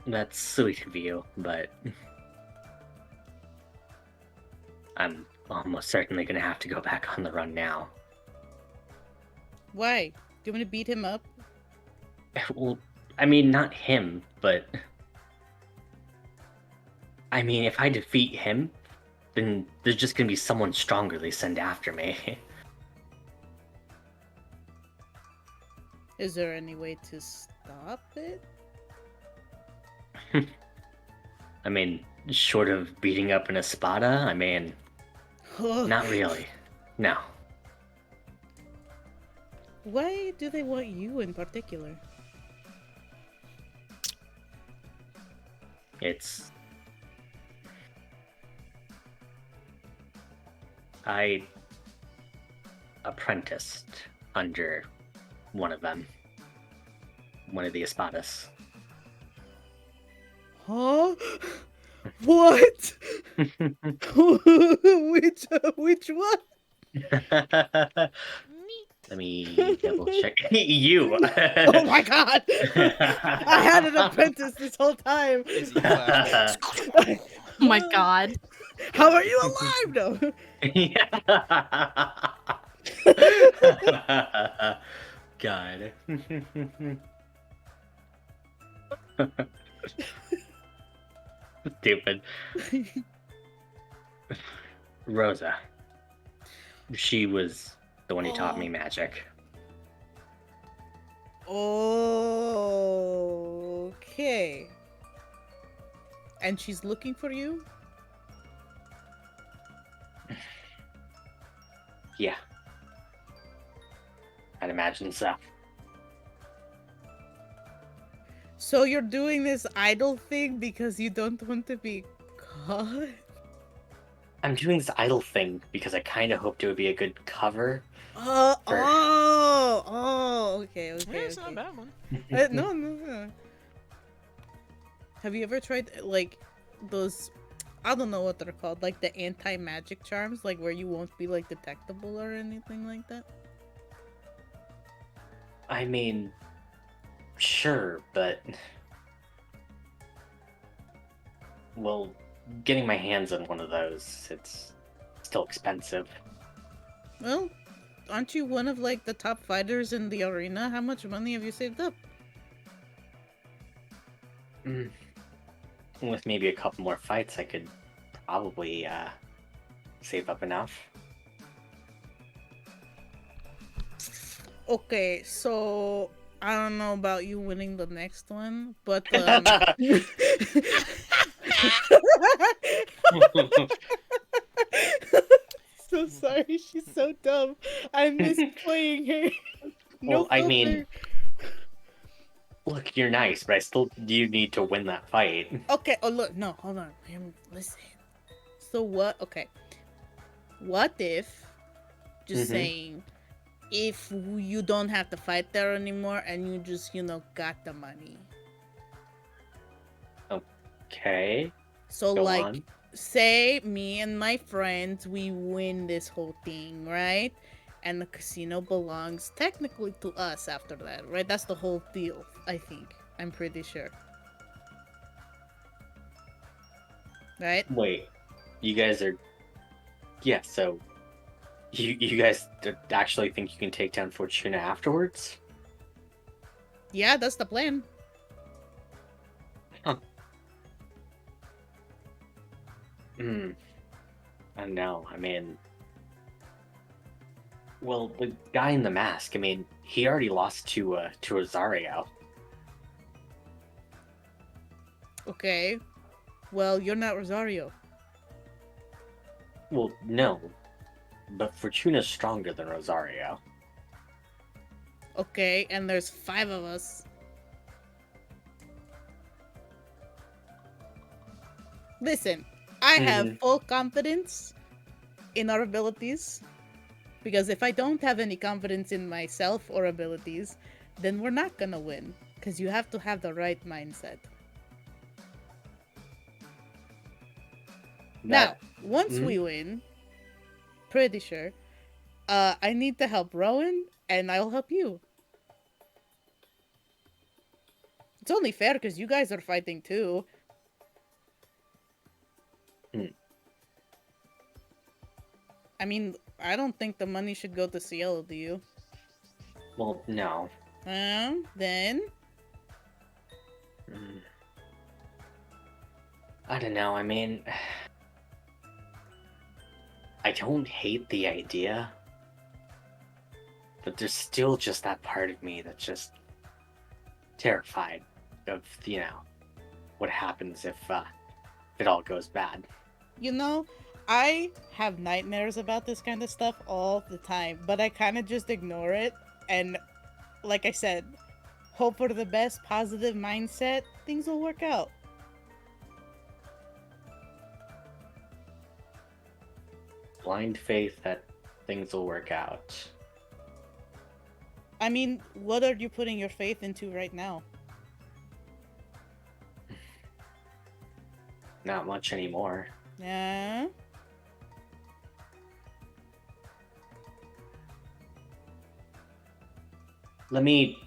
That's sweet of you, but I'm almost certainly gonna have to go back on the run now. Why? Do you want me to beat him up? Well, I mean, not him, but I mean, if I defeat him, then there's just gonna be someone stronger they send after me. Is there any way to stop it? I mean, short of beating up an Espada, I mean, not really. No. Why do they want you in particular? It's... I apprenticed under one of them. One of the Espadas. Huh? What? which one? Let me double check. You. Oh my god! I had an apprentice this whole time. Is you flash. Oh my god. How are you alive though? God. Stupid. Rosa. She was the one who taught me magic. Okay. And she's looking for you? Yeah. I'd imagine so. So you're doing this idle thing because you don't want to be caught? I'm doing this idle thing because I kind of hoped it would be a good cover. Okay, Yeah, it's not a bad one. no. Have you ever tried, like, those, I don't know what they're called, like the anti-magic charms, like where you won't be, like, detectable or anything like that? I mean, sure, but... Well, getting my hands on one of those, it's still expensive. Well, aren't you one of, like, the top fighters in the arena? How much money have you saved up? With maybe a couple more fights, I could probably save up enough. Okay, so I don't know about you winning the next one, but so sorry, she's so dumb. I miss playing her. Well, I mean, look, you're nice, but I still do need to win that fight. Okay, oh look, no, hold on. Listen. So what? Okay. What if, just saying, if you don't have to fight there anymore and you just, got the money? Okay. So, Go like, on. say me and my friends, we win this whole thing, right? And the casino belongs technically to us after that, right? That's the whole deal, I think. I'm pretty sure. Right? Wait, you guys are... Yeah, so... You guys actually think you can take down Fortuna afterwards? Yeah, that's the plan. Huh. I don't know, I mean... Well, the guy in the mask, I mean, he already lost to Rosario. Okay. Well, you're not Rosario. Well, no. But Fortuna's stronger than Rosario. Okay, and there's 5 of us. Listen, I have full confidence in our abilities. Because if I don't have any confidence in myself or abilities, then we're not gonna win. Because you have to have the right mindset. Now, once we win, pretty sure, I need to help Rowan, and I'll help you. It's only fair because you guys are fighting too. I mean, I don't think the money should go to Cielo, do you? Well, no. Then? I don't know, I mean... I don't hate the idea. But there's still just that part of me that's just... terrified of, what happens if it all goes bad. I have nightmares about this kind of stuff all the time, but I kind of just ignore it. And like I said, hope for the best, positive mindset, things will work out. Blind faith that things will work out. I mean, what are you putting your faith into right now? Not much anymore. Yeah. Let me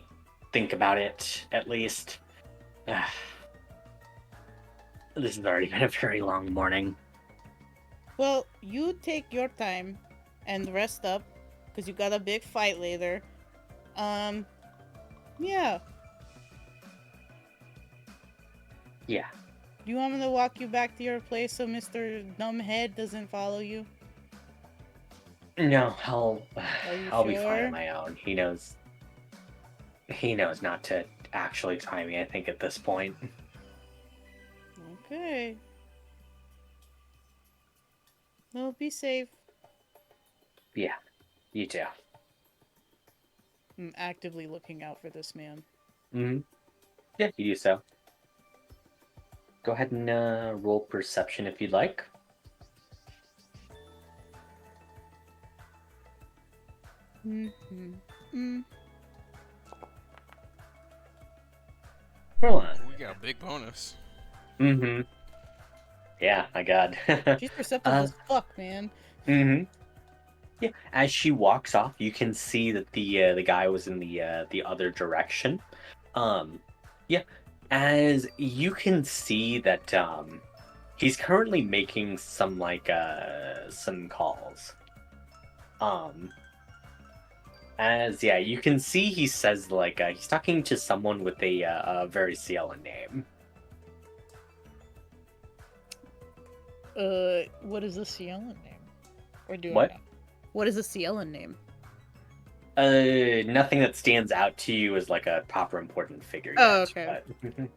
think about it, at least. This has already been a very long morning. Well, you take your time and rest up, because you got a big fight later. Yeah. Yeah. Do you want me to walk you back to your place so Mr. Dumbhead doesn't follow you? No, Are you I'll be fine sure? on my own. He knows not to actually tie me, I think, at this point. Okay. Well, be safe. Yeah, you too. I'm actively looking out for this man. Mm-hmm. Yeah, you do so. Go ahead and roll perception if you'd like. Roll on. We got a big bonus. Mm-hmm. Yeah, my God. She's perceptive as fuck, man. Mm-hmm. Yeah, as she walks off, you can see that the guy was in the other direction. Yeah, as you can see that he's currently making some some calls. As yeah, you can see he says he's talking to someone with a very Ciela name. What is a Cielan name? Or do What? I know? What is a Cielan name? Nothing that stands out to you as like a proper important figure Oh, yet. okay.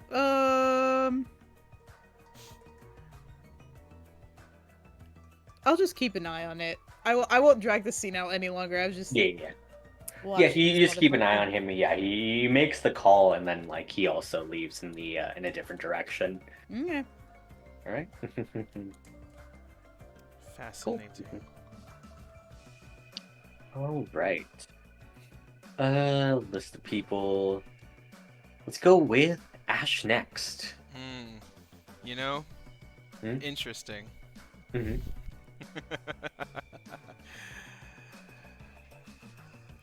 But... I'll just keep an eye on it. I won't drag the scene out any longer. I was just yeah. Yeah, you just keep an eye on him. Yeah, he makes the call and then he also leaves in in a different direction. Okay. All right. Fascinating. All right. List of people. Let's go with Ash next. You know, Hmm? interesting. Mm-hmm.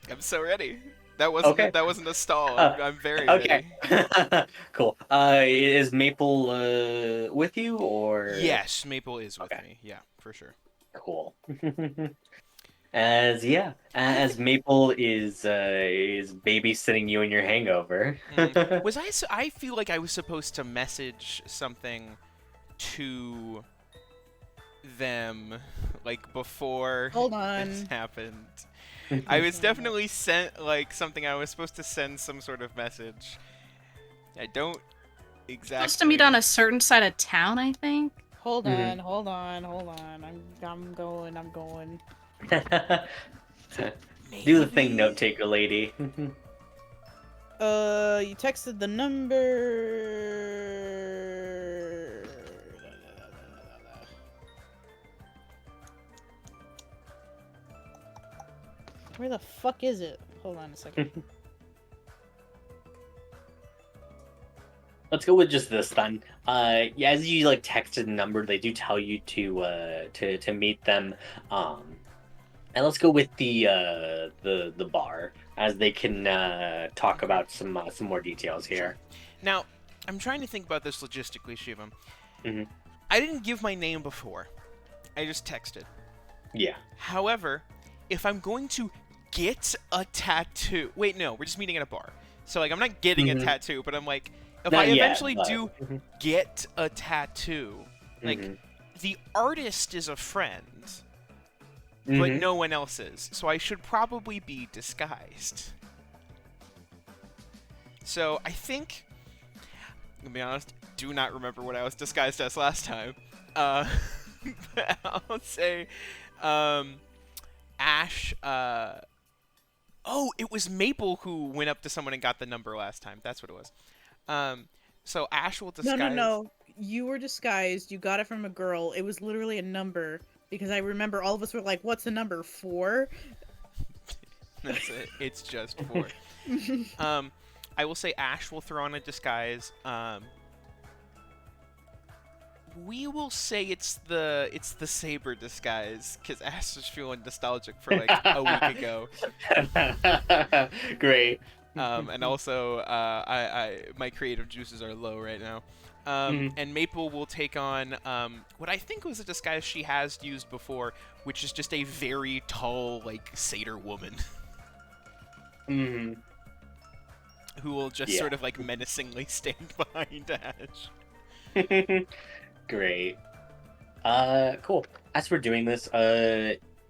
I'm so ready. That wasn't a stall. I'm very okay. ready. Cool. Is Maple with you or? Yes, Maple is with Okay. me. Yeah, for sure. Cool. As Maple is babysitting you in your hangover. Was I feel like I was supposed to message something to them like before Hold on. this happened. I was definitely sent something. I was supposed to send some sort of message. I don't exactly. Supposed to meet on a certain side of town, I think. Hold Mhm. on, hold on, hold on. I'm going. Do the thing, note taker lady. You texted the number. Where the fuck is it? Hold on a second. Let's go with just this then. Yeah, as you texted the number, they do tell you to meet them. And let's go with the bar as they can talk about some more details here. Now, I'm trying to think about this logistically, Shivam. Mhm. I didn't give my name before. I just texted. Yeah. However, if I'm going to get a tattoo, wait, no, we're just meeting at a bar. So I'm not getting a tattoo, but I'm like, if Not I yet, eventually but- do get a tattoo, Mhm. the artist is a friend, but Mhm. no one else is. So I should probably be disguised. So I think, to be honest, do not remember what I was disguised as last time. But I'll say, Ash. Oh, it was Maple who went up to someone and got the number last time. That's what it was. So Ash will disguise. No. You were disguised. You got it from a girl. It was literally a number because I remember all of us were like, "What's the number 4?" That's it. It's just 4. I will say Ash will throw on a disguise. We will say it's the saber disguise because Ash is feeling nostalgic for like a week ago. Great. And also, my creative juices are low right now. And Maple will take on what I think was a disguise she has used before, which is just a very tall, like, satyr woman. Mm-hmm. Who will just Yeah. sort of, like, menacingly stand behind Ash. Great. Cool. As we're doing this,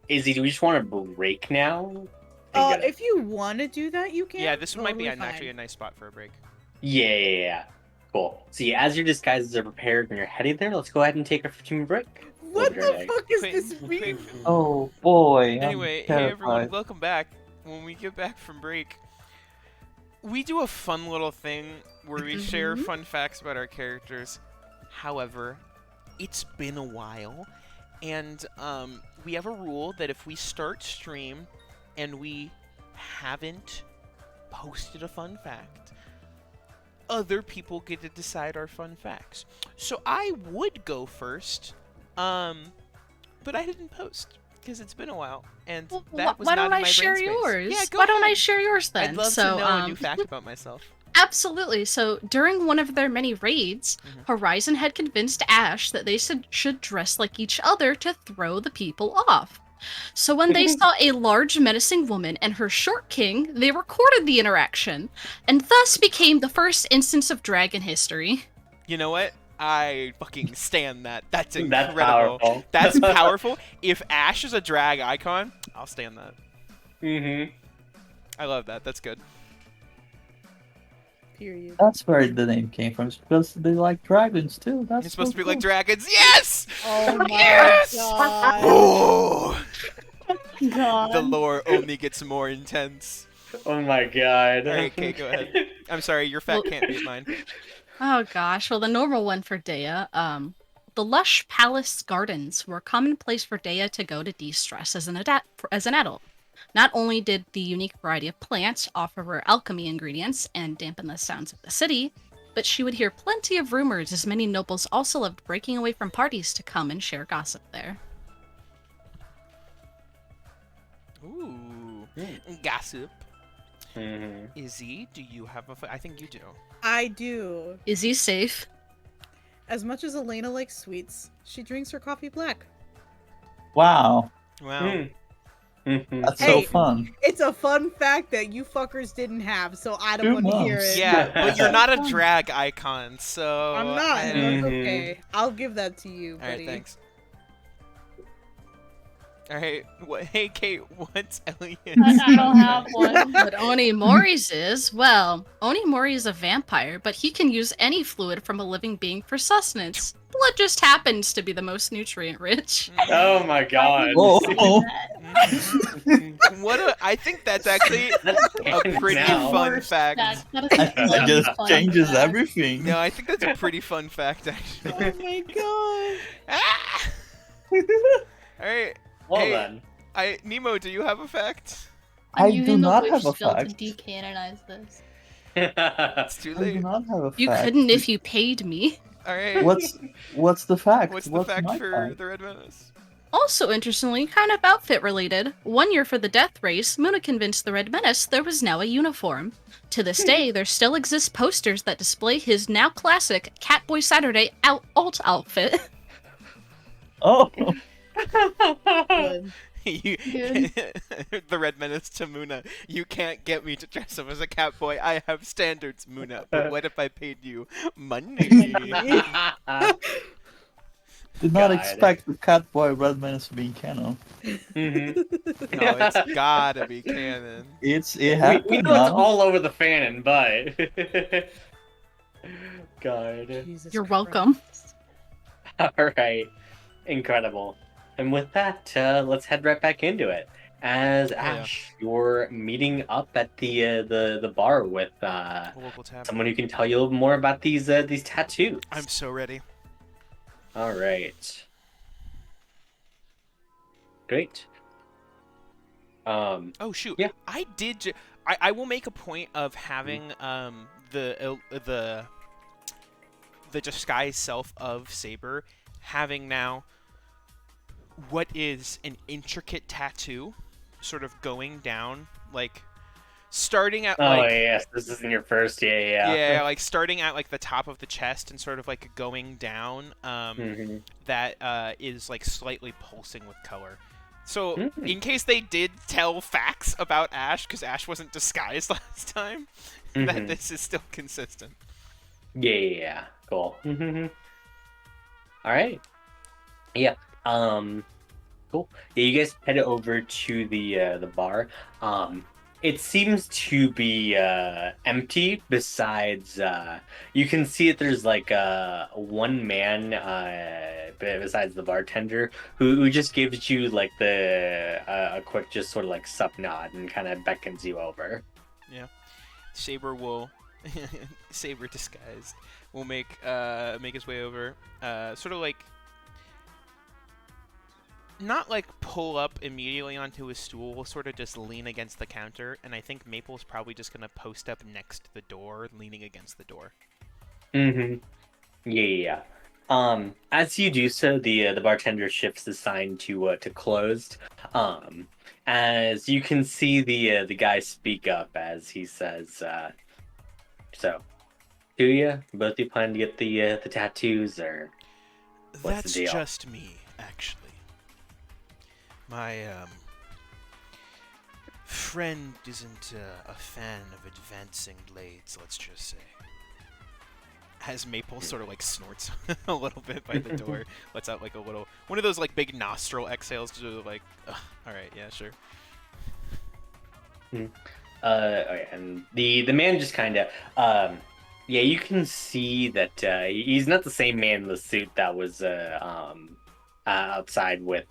Izzy, do we just want to break now? If you want to do that, you can. Yeah, this might be Totally actually a fine. nice spot for a break. Yeah. Cool. So yeah, as your disguises are prepared and you're heading there, let's go ahead and take a 15-minute break. What We'll be right the back. fuck is Quick- this quick- mean? Oh boy. I'm Anyway, hey everyone, terrified. welcome back. When we get back from break, we do a fun little thing where we share fun facts about our characters. However, it's been a while, and we have a rule that if we start stream and we haven't posted a fun fact, other people get to decide our fun facts. So I would go first, but I didn't post because it's been a while, and that was why not don't in I my share brain space. yours? Yeah, go Why don't I ahead. share yours then? I'd love so, to know a new fact about myself. Absolutely. So during one of their many raids, Horizon had convinced Ash that they should dress like each other to throw the people off. So when they saw a large menacing woman and her short king, they recorded the interaction, and thus became the first instance of drag in history. You know what? I fucking stand that. That's That's incredible. powerful. That's powerful. If Ash is a drag icon, I'll stand that. Mm-hmm. I love that. That's good. Period. That's where the name came from. It's because they like dragons too. That's It's supposed so to be like cool. dragons. Yes! Oh my Yes! god. Oh! God. The lore only gets more intense. Oh my god. Alright, Kate, go ahead. I'm sorry, your fact can't beat mine. Oh gosh, well the normal one for Dea, the lush palace gardens were a common place for Dea to go to de-stress as an adult. Not only did the unique variety of plants offer her alchemy ingredients and dampen the sounds of the city, but she would hear plenty of rumors as many nobles also loved breaking away from parties to come and share gossip there. Ooh. Gossip. Mm-hmm. Izzy, do you have a I think you do. I do. Is he safe? As much as Elena likes sweets, she drinks her coffee black. Wow, Wow. Mm-hmm. that's Hey. so fun. It's a fun fact that you fuckers didn't have, so I don't Two want to hear months. it. Yeah, but you're not a drag icon, so I'm not. I and don't- That's Mhm. okay. I'll give that to you, buddy. Alright, thanks. Alright, hey Kate, what's Elliot's? I don't have one. But Onimori's is, well, Onimori is a vampire, but he can use any fluid from a living being for sustenance. Blood just happens to be the most nutrient rich. Oh my god. Oh, I think that's actually That's a canon pretty now. fun Worst fact. That is that just fun changes fact. everything. No, I think that's a pretty fun fact, actually. Oh my god. Ah! Alright, Well Hey. then. Nemo, do you have a fact? I'm I do using the not witch have a spell fact. to decanonize this. It's too I do late. not have a You fact. couldn't if you paid me. Alright, What's the fact? what's the fact my for fact? the Red Menace? Also, interestingly, kind of outfit related, 1 year for the Death Race, Muna convinced the Red Menace there was now a uniform. To this day, there still exist posters that display his now classic Catboy Saturday alt outfit. Oh, Good. You, the Red Menace to Muna. You can't get me to dress up as a Catboy. I have standards, Muna. But what if I paid you money? did not God. expect the Catboy Red Menace to be in canon. Mhm. No, it's gotta be canon. It We happened know it's now. all over the fanon, but God. Jesus You're Christ. welcome. Alright. Incredible. And with that, let's head right back into it. As yeah. Ash, you're meeting up at the bar with Local tab. someone who can tell you a little more about these tattoos. I'm so ready. All right. Great. Oh shoot! Yeah. I did. I will make a point of having the the disguised self of Saber having now what is an intricate tattoo sort of going down, like starting at Oh like yes, this is in your first. Yeah, yeah, like starting at like the top of the chest and sort of like going down. hmm That is like slightly pulsing with color. So Mm. in case they did tell facts about Ash, because Ash wasn't disguised last time, that this is still consistent. Yeah. Cool. All right. Yeah. Cool. Yeah, you guys head over to the bar. It seems to be empty. Besides, you can see that there's like one man besides the bartender who just gives you like the a quick just sort of like sup nod and kind of beckons you over. Yeah, Saber will Saber disguised will make his way over, sort of like not like pull up immediately onto his stool, will sort of just lean against the counter, and I think Maple's probably just gonna post up next to the door, leaning against the door. Mm-hmm. Yeah. As you do so, the bartender shifts the sign to closed. As you can see the guy speak up as he says, "So, do you both you plan to get the tattoos or what's That's the deal?" just me, actually. My friend isn't a fan of advancing blades, let's just say. As Maple sort of like snorts a little bit by the door, lets out like a little one of those like big nostril exhales to like, all right, yeah, sure. Okay, and the man just kind of yeah, you can see that he's not the same man in the suit that was outside with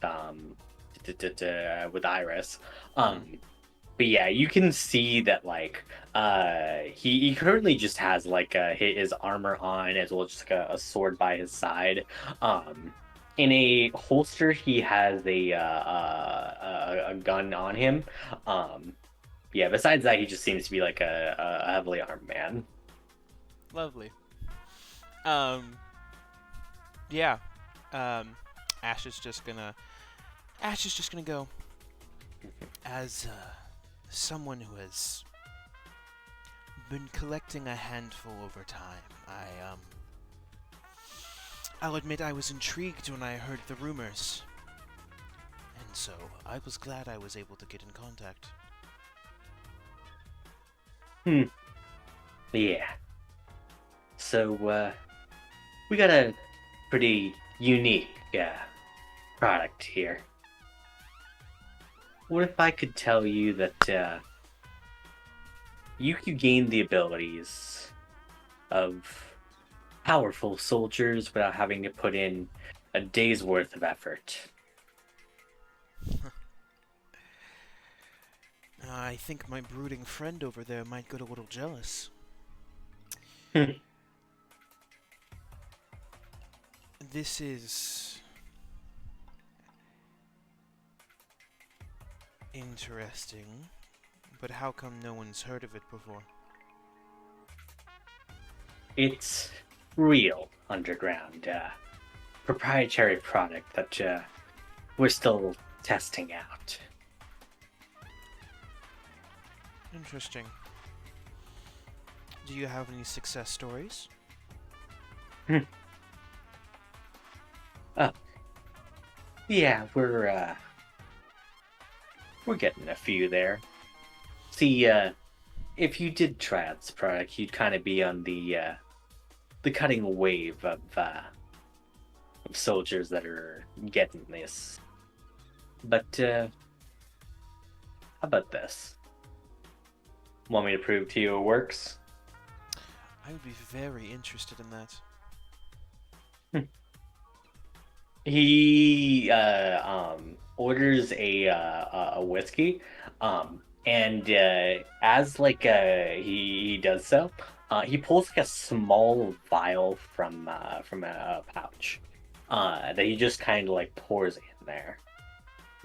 Iris. But yeah, you can see that like he currently just has like his armor on as well as just like a sword by his side. In a holster, he has a gun on him. Yeah, besides that, he just seems to be like a heavily armed man. Lovely. Yeah. Ash is just gonna go. As someone who has been collecting a handful over time, I'll admit I was intrigued when I heard the rumors. And so I was glad I was able to get in contact. Yeah. So we got a pretty unique product here. What if I could tell you that you could gain the abilities of powerful soldiers without having to put in a day's worth of effort? I think my brooding friend over there might get a little jealous. This is interesting, but how come no one's heard of it before? It's real underground, proprietary product that we're still testing out. Interesting. Do you have any success stories? Yeah, we're getting a few there. See, if you did try out this product, you'd kind of be on the cutting wave of soldiers that are getting this. But how about this? Want me to prove to you it works? I would be very interested in that. He orders a whiskey, and as like he does so, he pulls like a small vial from a pouch that he just kind of like pours in there.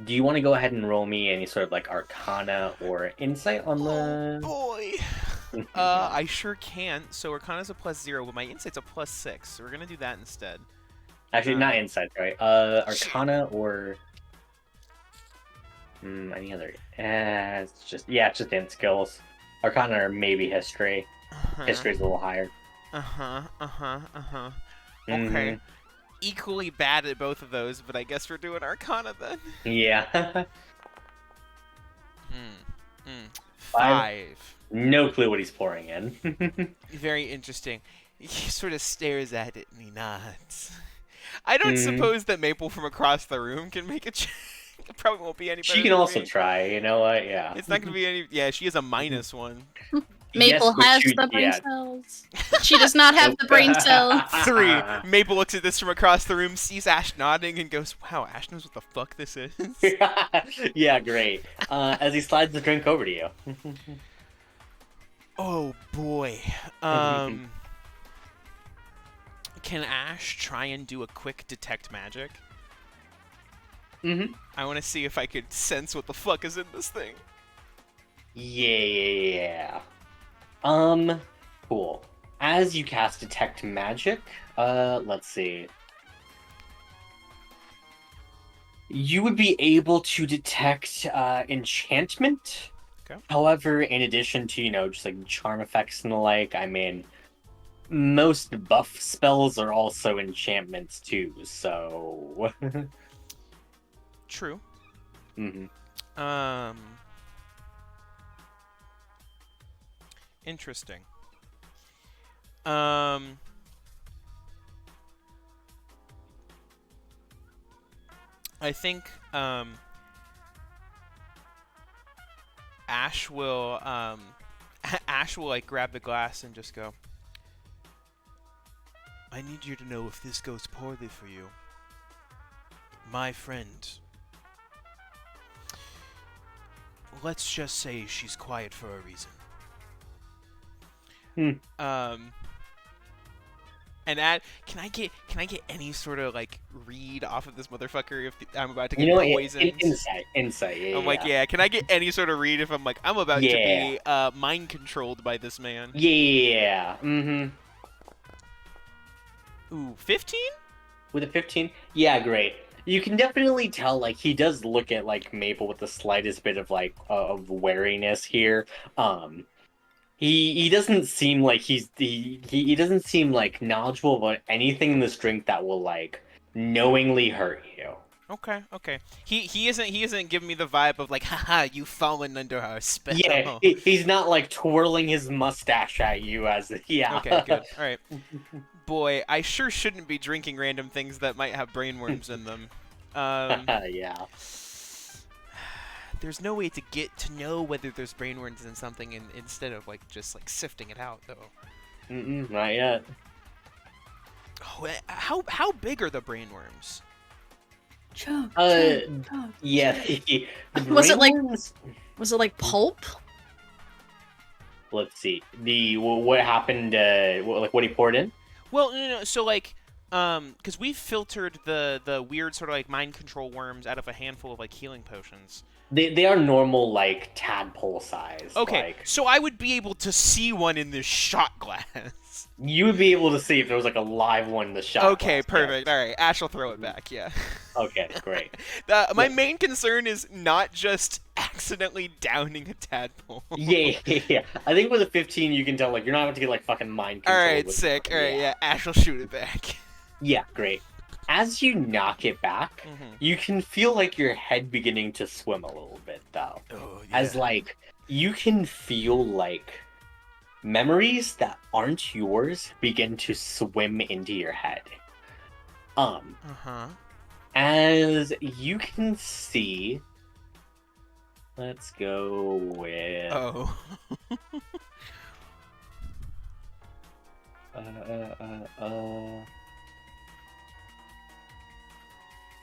Do you want to go ahead and roll me any sort of like Arcana or Insight on the? Oh boy! I sure can't. So Arcana's a +0, but my Insight's a +6. So we're gonna do that instead. Actually, not insight, right? Arcana or any other. It's just in skills. Arcana or maybe history. History's a little higher. Okay. Equally bad at both of those, but I guess we're doing Arcana then. Yeah. 5. No clue what he's pouring in. Very interesting. He sort of stares at it and he nods. I don't suppose that Maple from across the room can make a check. It probably won't be any better She can than also me. try, you know what? Yeah. It's not going to be any... Yeah, she has a -1. Maple Yes, has but the brain cells. She does not have the brain cell. 3. Maple looks at this from across the room, sees Ash nodding, and goes, wow, Ash knows what the fuck this is. Yeah, great. As he slides the drink over to you. Oh, boy. Can Ash try and do a quick detect magic? I want to see if I could sense what the fuck is in this thing. Yeah. Cool. As you cast detect magic, let's see. You would be able to detect enchantment. Okay. However, in addition to, just like charm effects and the like, I mean, most buff spells are also enchantments too, so True. Interesting. I think Ash will Ash will like grab the glass and just go, I need you to know if this goes poorly for you, my friend. Let's just say she's quiet for a reason. And can I get any sort of like read off of this motherfucker if I'm about to get poisoned? Insight. Yeah, I'm like, yeah. Can I get any sort of read if I'm like I'm about to be mind controlled by this man? Yeah. Ooh, 15? With a 15? Yeah, great. You can definitely tell, like, he does look at, like, Maple with the slightest bit of, like, of wariness here. He doesn't seem like he doesn't seem, like, knowledgeable about anything in this drink that will, like, knowingly hurt you. Okay. He isn't giving me the vibe of like, haha, you've fallen under our spell. Yeah, he's not, like, twirling his mustache at you as, yeah. Okay, good. All right. Boy, I sure shouldn't be drinking random things that might have brainworms in them. Yeah. There's no way to get to know whether there's brainworms in something instead of like just like sifting it out though. Not yet. Oh, how big are the brainworms? Chug, yeah. Was it like pulp? Let's see. What happened? What he poured in? Well, no. So like, because we filtered the weird sort of like mind control worms out of a handful of like healing potions. They are normal, like, tadpole size. Okay, like, so I would be able to see one in this shot glass. You would be able to see if there was, like, a live one in the shot Okay, glass. perfect. All right, Ash will throw it back, yeah. Okay, great. My main concern is not just accidentally downing a tadpole. Yeah. I think with a 15, you can tell, like, you're not about to get, like, fucking mind control. Alright, sick. Alright, yeah, Ash will shoot it back. Yeah, great. As you knock it back, you can feel, like, your head beginning to swim a little bit, though. Oh, yeah. As, like, you can feel, like, memories that aren't yours begin to swim into your head. As you can see, let's go with... Oh.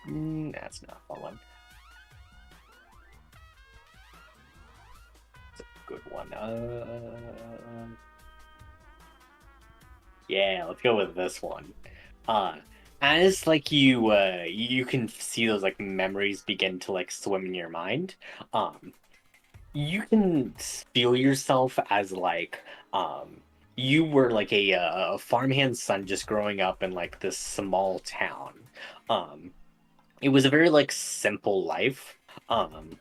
That's not a fun one. It's a good one. Yeah, let's go with this one. As like you can see those like memories begin to like swim in your mind. You can feel yourself as like You were like a farmhand's son just growing up in like this small town. It was a very like simple life. Um,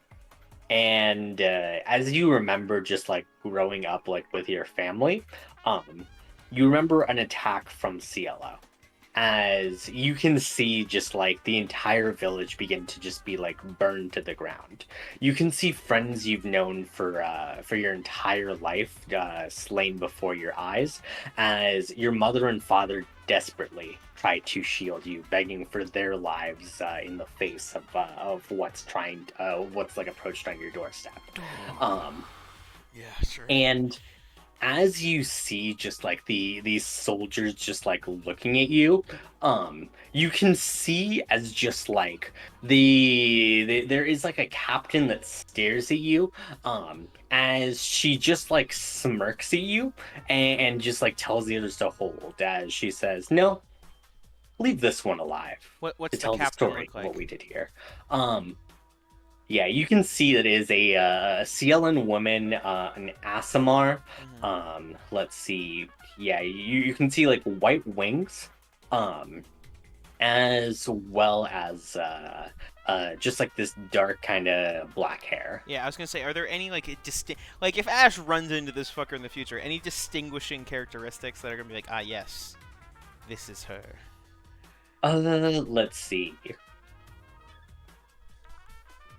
and as you remember, just like growing up like with your family, you remember an attack from CLO. As you can see just like the entire village begin to just be like burned to the ground. You can see friends you've known for your entire life slain before your eyes, as your mother and father desperately try to shield you, begging for their lives in the face of what's like approached on your doorstep. Yeah, sure. And as you see just like these soldiers just like looking at you, you can see as just like there is like a captain that stares at you, as she just like smirks at you and just like tells the others to hold, as she says, no, leave this one alive What's to the tell the captain story look of like? what we did here. Yeah, you can see that it is a CLN woman, an Asimar. Let's see. Yeah, you can see like white wings, as well as just like this dark kind of black hair. Yeah, I was gonna say, are there any like like if Ash runs into this fucker in the future, any distinguishing characteristics that are gonna be like, ah, yes, this is her? Let's see.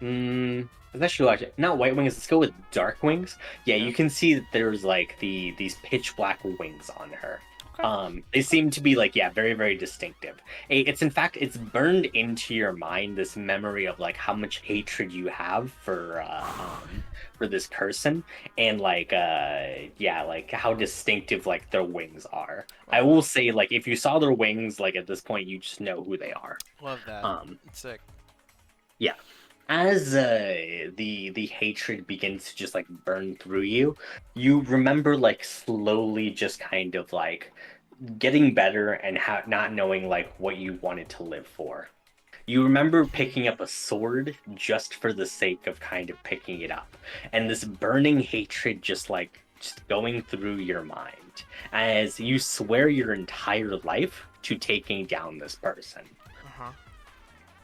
It's actually like not white wings. Let's go with dark wings. Yeah, Yeah. you can see that there's like these pitch black wings on her. Okay. They seem to be like, yeah, very very distinctive. It's in fact it's burned into your mind, this memory of like how much hatred you have for this person, and like yeah, like how distinctive like their wings are. I will say, like, if you saw their wings, like at this point you just know who they are. Love that. It's sick. Yeah. As the hatred begins to just like burn through you, you remember like slowly just kind of like getting better and not knowing like what you wanted to live for. You remember picking up a sword just for the sake of kind of picking it up, and this burning hatred just going through your mind as you swear your entire life to taking down this person.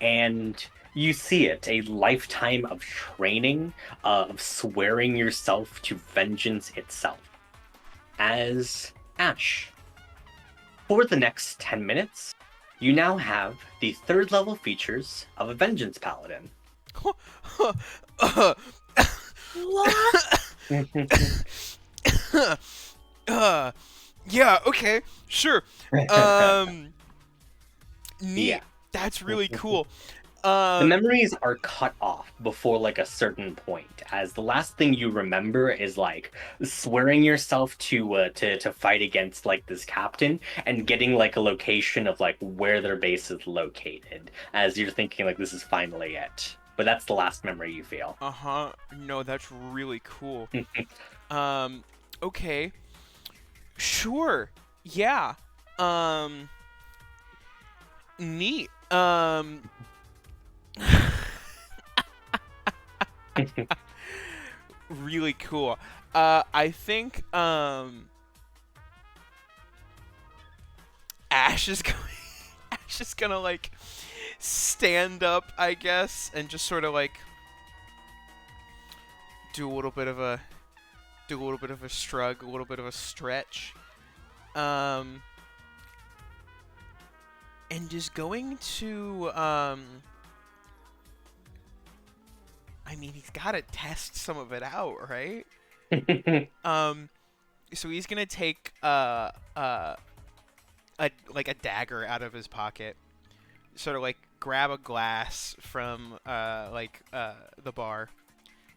And you see it, a lifetime of training, of swearing yourself to vengeance itself. As Ash, for the next 10 minutes, you now have the 3rd level features of a Vengeance Paladin. Yeah, okay, sure. Neat. Yeah. That's really cool. The memories are cut off before like a certain point, as the last thing you remember is like swearing yourself to fight against like this captain and getting like a location of like where their base is located, as you're thinking like this is finally it. But that's the last memory you feel. No, that's really cool. Okay. Sure. Yeah. Neat. Really cool. I think Ash is going Ash is gonna like stand up, I guess, and just sort of like do a little bit of a shrug, a little bit of a stretch. And just going to I mean, he's got to test some of it out, right? So he's gonna take a dagger out of his pocket, sort of like grab a glass from the bar,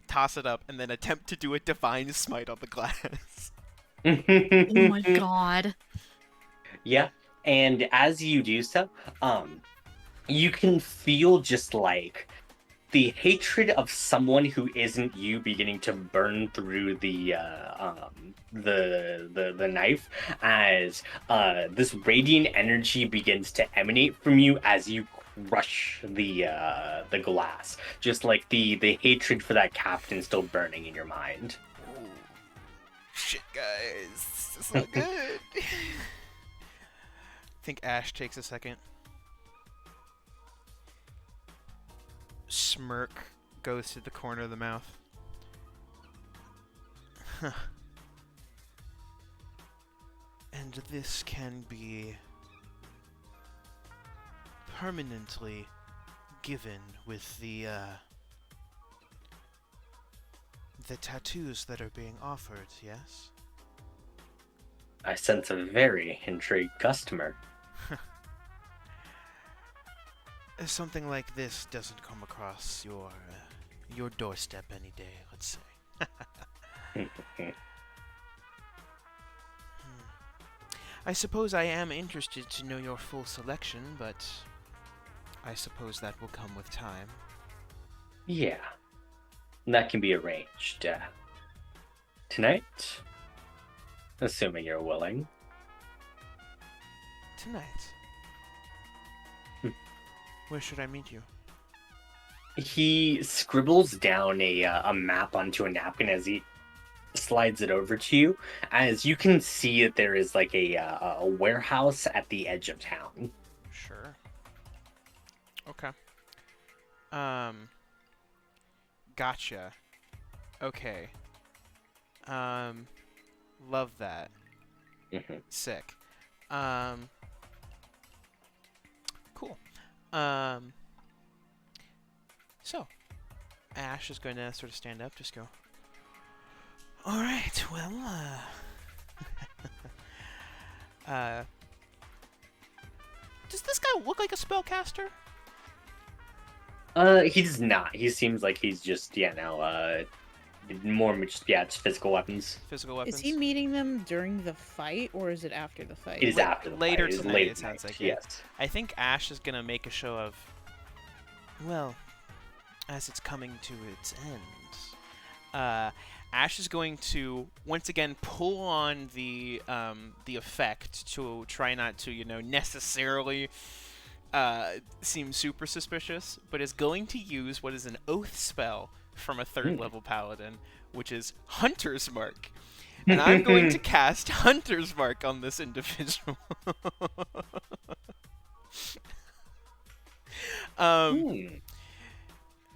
toss it up, and then attempt to do a divine smite on the glass. Oh my god. Yeah, and as you do so, you can feel just like the hatred of someone who isn't you beginning to burn through the knife, as this radiant energy begins to emanate from you as you crush the glass. Just like the hatred for that captain still burning in your mind. Shit, guys. It's not good. I think Ash takes a second. Smirk goes to the corner of the mouth. Huh. And this can be permanently given with the tattoos that are being offered, yes? I sense a very intrigued customer. Something like this doesn't come across your doorstep any day, let's say. I suppose I am interested to know your full selection, but I suppose that will come with time. Yeah, that can be arranged. Tonight? Assuming you're willing. Tonight. Where should I meet you? He scribbles down a map onto a napkin as he slides it over to you. As you can see that there is like a warehouse at the edge of town. Sure. Okay. Gotcha. Okay. Love that. Mm-hmm. Sick. Cool. So, Ash is going to sort of stand up, just go, alright, well, does this guy look like a spellcaster? He does not. He seems like he's just, more just, it's physical weapons. Physical weapons? Is he meeting them during the fight, or is it after the fight? It is after the later fight. It is tonight, late it sounds like. yes. I think Ash is going to make a show of, well, as it's coming to its end. Ash is going to once again pull on the effect to try not to, necessarily seem super suspicious, but is going to use what is an oath spell from a 3rd level paladin, which is Hunter's Mark. And I'm going to cast Hunter's Mark on this individual.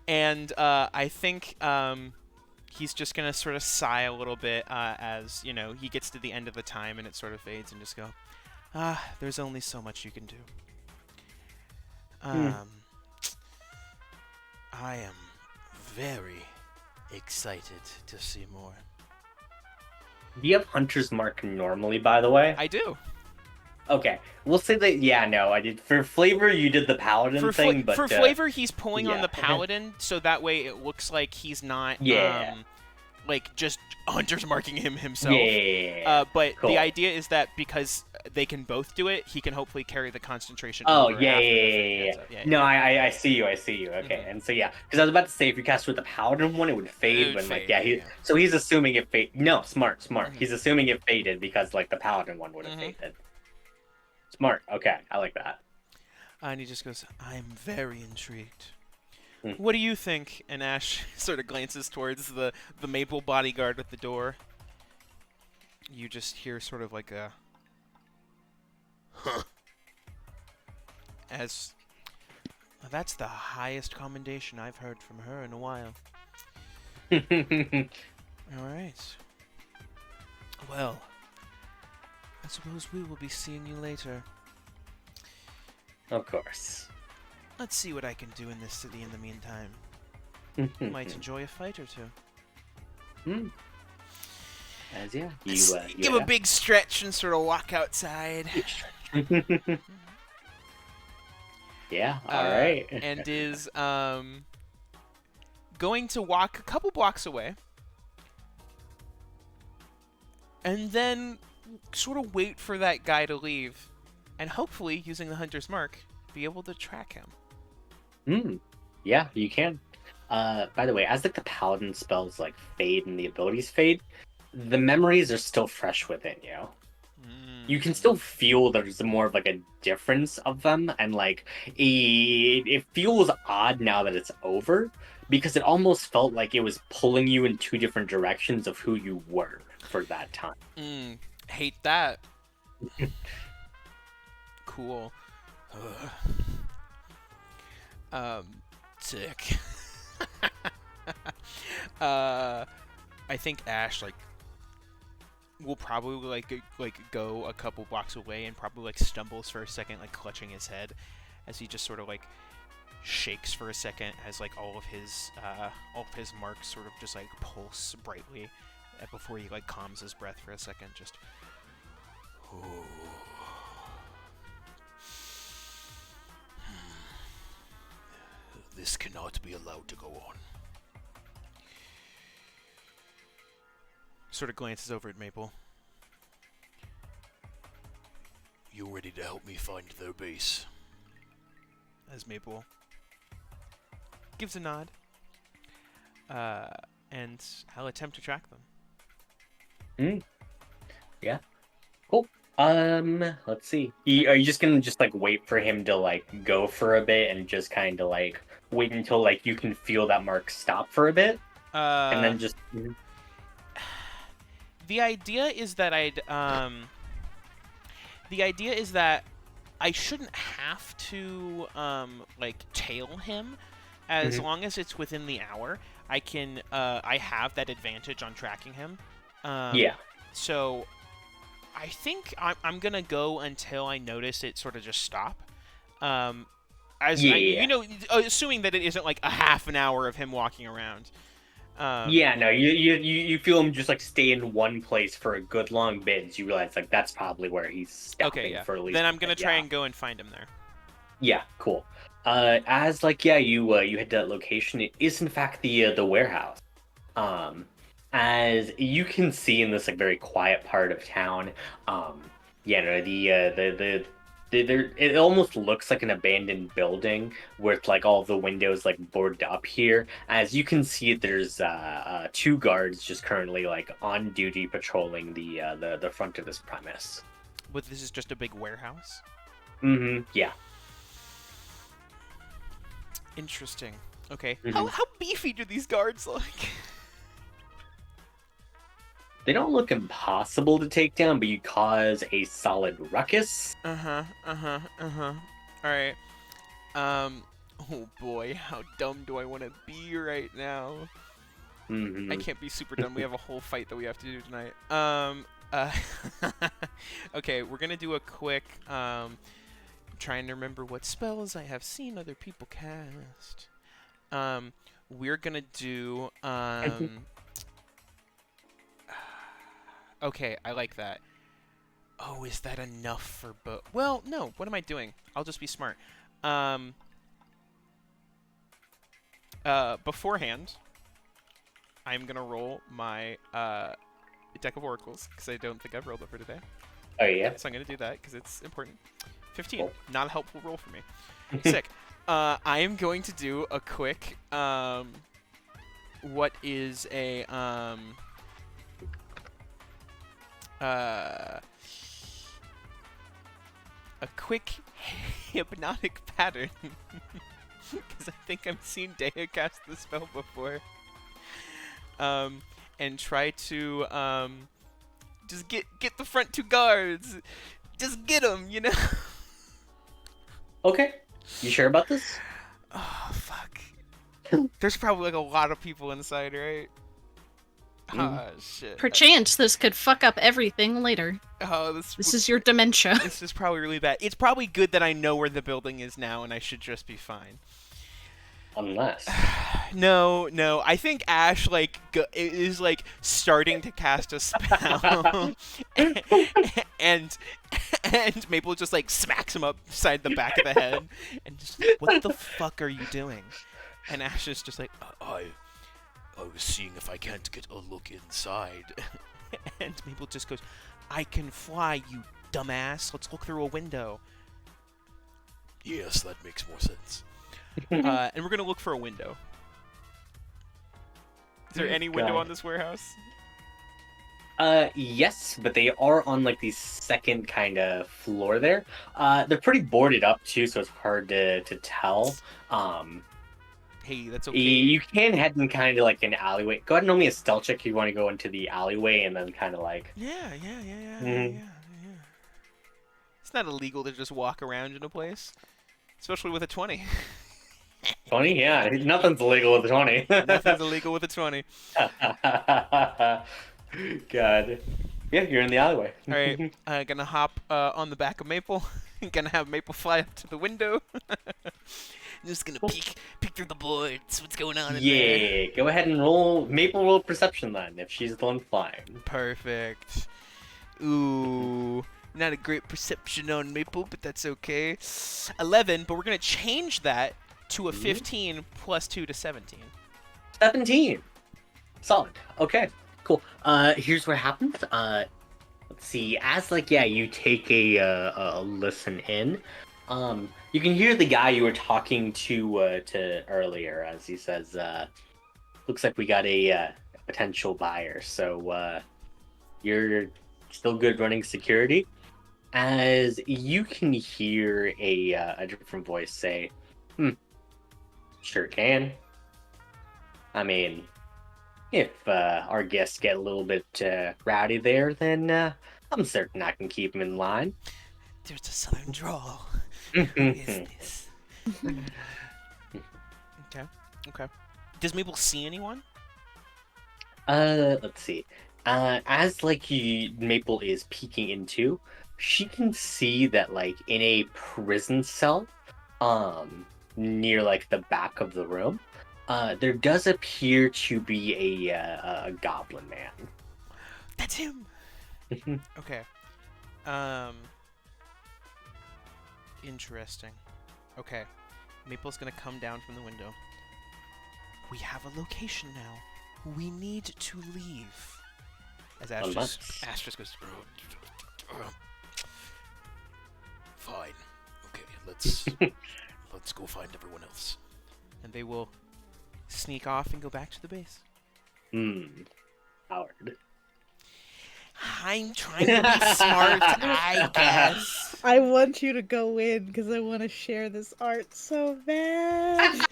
And I think he's just going to sort of sigh a little bit as, he gets to the end of the time and it sort of fades and just go, there's only so much you can do. I am very excited to see more. Do you have Hunter's Mark normally, by the way? I do. Okay, we'll say that. I did for flavor. You did the paladin thing, but for flavor, he's pulling on the paladin, so that way it looks like he's not, just Hunter's marking him himself. Yeah. But cool. the idea is that because they can both do it, he can hopefully carry the concentration. Oh over yeah. No, I see you. Okay, and so because I was about to say if you cast with the paladin one, it would fade. But so he's assuming it faded. No, smart. He's assuming it faded because like the paladin one would have faded. Smart. Okay, I like that. And he just goes, I'm very intrigued. What do you think? And Ash sort of glances towards the maple bodyguard at the door. You just hear sort of like a... As... That's the highest commendation I've heard from her in a while. Alright. Well... I suppose we will be seeing you later. Of course. Let's see what I can do in this city in the meantime. Might enjoy a fight or two. As you give a big stretch and sort of walk outside. Yeah, alright. And is going to walk a couple blocks away. And then sort of wait for that guy to leave, and hopefully, using the Hunter's Mark, be able to track him. Yeah, you can. By the way, as like the paladin spells like fade and the abilities fade, the memories are still fresh within you. You can still feel there's more of like a difference of them, and like it feels odd now that it's over because it almost felt like it was pulling you in two different directions of who you were. for that time. Hate that. Cool. Sick. I think Ash will probably go a couple blocks away and probably stumbles for a second, clutching his head as he just sort of shakes for a second as all of his marks sort of just pulse brightly before he calms his breath for a second. Just this cannot be allowed to go on. Sort of glances over at Maple. You ready to help me find their base? As Maple gives a nod. And I'll attempt to track them. Yeah. Cool. Let's see. Are you just gonna wait for him to go for a bit and just kind of wait until you can feel that mark stop for a bit, and then just. The idea is that I shouldn't have to tail him as long as it's within the hour. I can I have that advantage on tracking him. Yeah. So I think I'm gonna go until I notice it sort of just stop. Assuming that it isn't a half an hour of him walking around. No, you feel him just stay in one place for a good long bit, and you realize that's probably where he's stopping for at least. Then I'm gonna try and go and find him there. Yeah, cool. As you head to that location, it is in fact the warehouse. As you can see in this very quiet part of town, it almost looks like an abandoned building with all the windows boarded up here. As you can see, there's 2 guards just currently on duty patrolling the front of this premise. But this is just a big warehouse? Yeah. Interesting. Okay. How beefy do these guards look? They don't look impossible to take down, but you cause a solid ruckus. Alright. Oh boy, how dumb do I want to be right now? I can't be super dumb. We have a whole fight that we have to do tonight. Okay, we're gonna do a quick, trying to remember what spells I have seen other people cast. We're gonna do, okay, I like that. Oh, is that enough for both? Well, no. What am I doing? I'll just be smart. Beforehand, I'm gonna roll my deck of oracles because I don't think I've rolled it for today. Oh yeah. So I'm gonna do that because it's important. 15. Cool. Not a helpful roll for me. Sick. I am going to do a quick what is a quick hypnotic pattern because I think I've seen Dea cast the spell before. And try to just get the front 2 guards. Just get them, you know. Okay. You sure about this? Oh fuck. There's probably a lot of people inside, right? Ah, shit. Perchance this could fuck up everything later. Oh, this is your dementia. This is probably really bad. It's probably good that I know where the building is now, and I should just be fine. Unless. No. I think Ash is starting to cast a spell, and Maple just smacks him upside the back of the head, and just what the fuck are you doing? And Ash is just I was seeing if I can't get a look inside. And Maple just goes, I can fly, you dumbass. Let's look through a window. Yes, that makes more sense. And we're going to look for a window. Is there any window on this warehouse? Yes, but they are on the second kind of floor there. They're pretty boarded up too, so it's hard to tell. hey, that's okay. You can head in kind of like an alleyway. Go ahead and roll me a stealth check if you want to go into the alleyway and then kind of like. Yeah. Mhm. It's not illegal to just walk around in a place, especially with a 20. 20? Yeah, nothing's illegal with a 20. Nothing's illegal with a 20. God. Yeah, you're in the alleyway. All right, gonna hop on the back of Maple. Gonna have Maple fly up to the window. Just gonna peek through the boards. What's going on in there? Yeah, go ahead and roll perception then, if she's the one flying. Perfect. Ooh, not a great perception on Maple, but that's okay. 11, but we're gonna change that to a 15 plus 2 to 17. 17. Solid. Okay, cool. Here's what happens. Let's see. As like, yeah, you take a listen in. You can hear the guy you were talking to earlier as he says, "Looks like we got a potential buyer. So you're still good running security." As you can hear a different voice say, "Sure can. I mean, if our guests get a little bit rowdy there, then I'm certain I can keep them in line." There's a southern drawl. Who is this? Okay. Does Maple see anyone? Let's see. As like Maple is peeking into, she can see that like in a prison cell, near like the back of the room, there does appear to be a goblin man. That's him. Okay. Interesting. Okay. Maple's gonna come down from the window. We have a location now. We need to leave. As Ash just goes. Fine. Okay, let's go find everyone else. And they will sneak off and go back to the base. Howard. I'm trying to be smart, I guess. I want you to go in because I want to share this art so bad.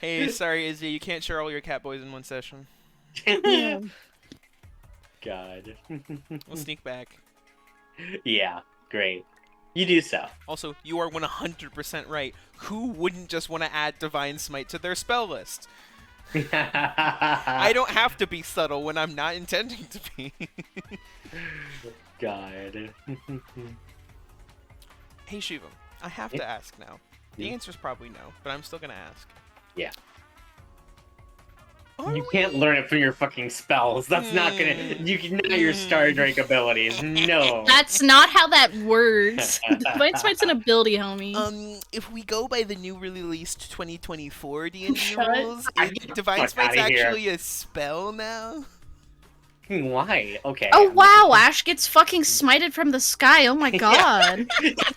Hey, sorry, Izzy, you can't share all your cat boys in one session. God. We'll sneak back. Yeah, great. You do so. Also, you are 100% right. Who wouldn't just want to add Divine Smite to their spell list? I don't have to be subtle when I'm not intending to be. God. Hey, Shivam, I have to ask now. The answer's probably no, but I'm still gonna ask. Yeah. You can't learn it from your fucking spells. That's not gonna. You can not your Star Drake abilities. No. That's not how that works. Divine Smite's an ability, homie. If we go by the new released 2024 D&D Shut rules, Divine Smite's actually a spell now. Why? Okay. Oh wow, Ash gets fucking smited from the sky. Oh my god.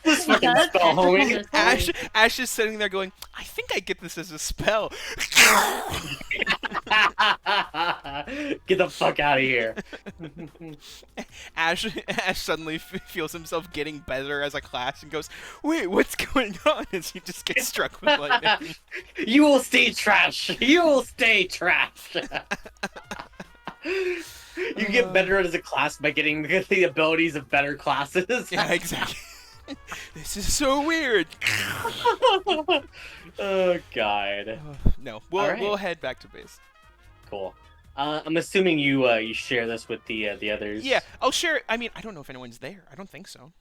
This fucking spell, homie. Ash is sitting there going, I think I get this as a spell. Get the fuck out of here. Ash suddenly feels himself getting better as a class and goes, wait, what's going on? As he just gets struck with lightning. You will stay trash. You will stay trash. You get better as a class by getting the abilities of better classes. Yeah, exactly. This is so weird. Oh god. No, we'll head back to base. Cool. I'm assuming you share this with the others. Yeah, I'll share it. I mean, I don't know if anyone's there. I don't think so.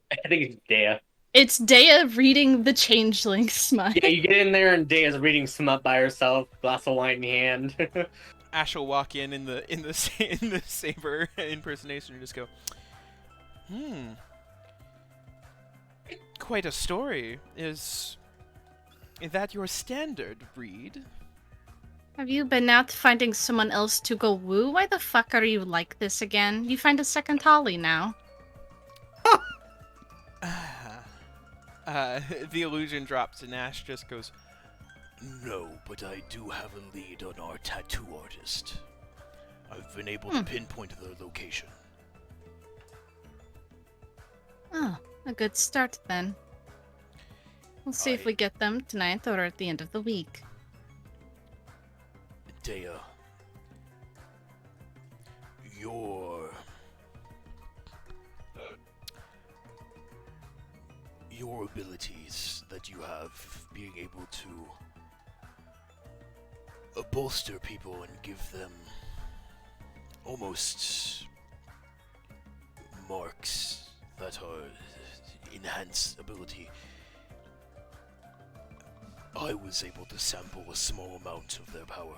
I think it's Dea. It's Dea reading the Changeling smite. Yeah, you get in there and Dea's reading smut by herself, glass of wine in hand. Ash will walk in the saber impersonation and just go, quite a story. Is that your standard read? Have you been out finding someone else to go woo? Why the fuck are you like this again? You find a second Holly now. The illusion drops and Ash just goes, no, but I do have a lead on our tattoo artist. I've been able to pinpoint their location. Oh, a good start then. We'll see if we get them tonight or at the end of the week. Dea, your abilities that you have, being able to bolster people and give them almost marks that are enhance ability. I was able to sample a small amount of their power.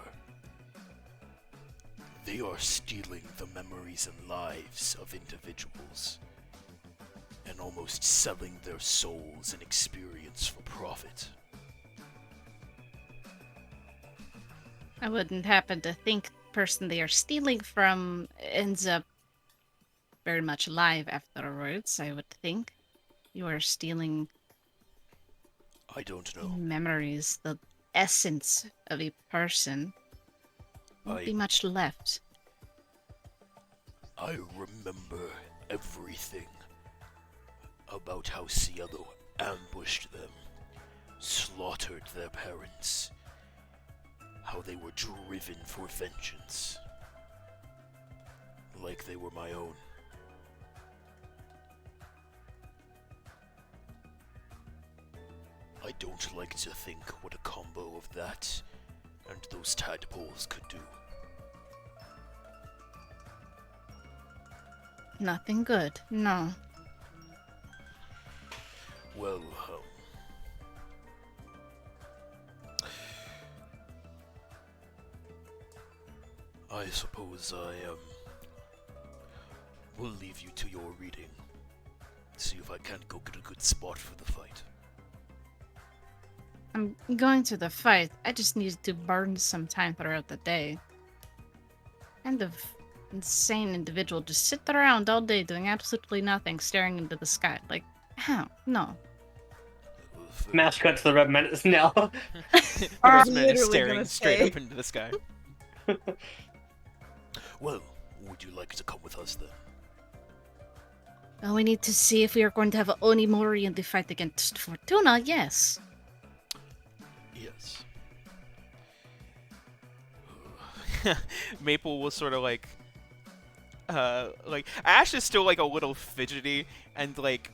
They are stealing the memories and lives of individuals and almost selling their souls and experience for profit. I wouldn't happen to think the person they are stealing from ends up very much alive afterwards, I would think. You are stealing I don't know. memories, the essence of a person. Won't be much left. I remember everything about how Cielo ambushed them, slaughtered their parents, how they were driven for vengeance, like they were my own. I don't like to think what a combo of that and those tadpoles could do. Nothing good, no. Well, I suppose I will leave you to your reading. See if I can't go get a good spot for the fight. I'm going to the fight. I just need to burn some time throughout the day. Kind of insane individual just sit around all day doing absolutely nothing, staring into the sky. Like, how? No. Smash cut to the Red Menace now. Red literally Menace staring gonna straight say. up into the sky. Well, would you like to come with us then? Well, we need to see if we are going to have Onimori in the fight against Fortuna, yes. Yes. Maple was sort of like Ash is still like a little fidgety, and like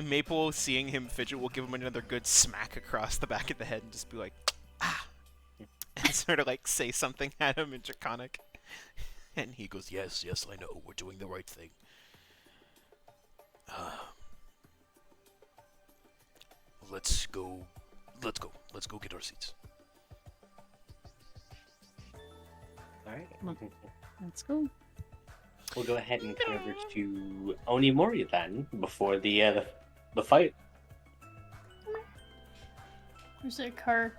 Maple seeing him fidget will give him another good smack across the back of the head and just be like, ah, and sort of like say something at him in Draconic. And he goes, yes, I know, we're doing the right thing. Let's go get our seats. Alright. Let's go. We'll go ahead and come over to Onimori then, before the fight. There's a car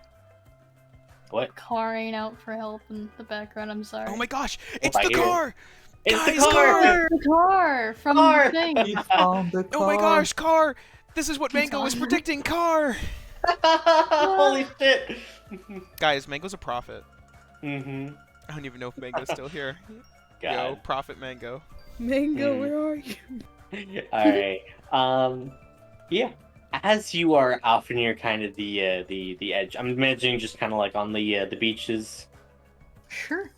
What? crying out for help in the background. I'm sorry. Oh my gosh, it's I the hear it. car! It's Guys, the car! The car from Car! the thing. We found the Oh my car. gosh, car! This is what Mango was on. predicting, car! Holy shit! Guys, Mango's a prophet. Mm-hmm. I don't even know if Mango's still here. Yo, God. prophet Mango. Mango, Hmm. where are you? Alright. Yeah. As you are off near kind of the edge, I'm imagining just kind of like on the beaches. Sure.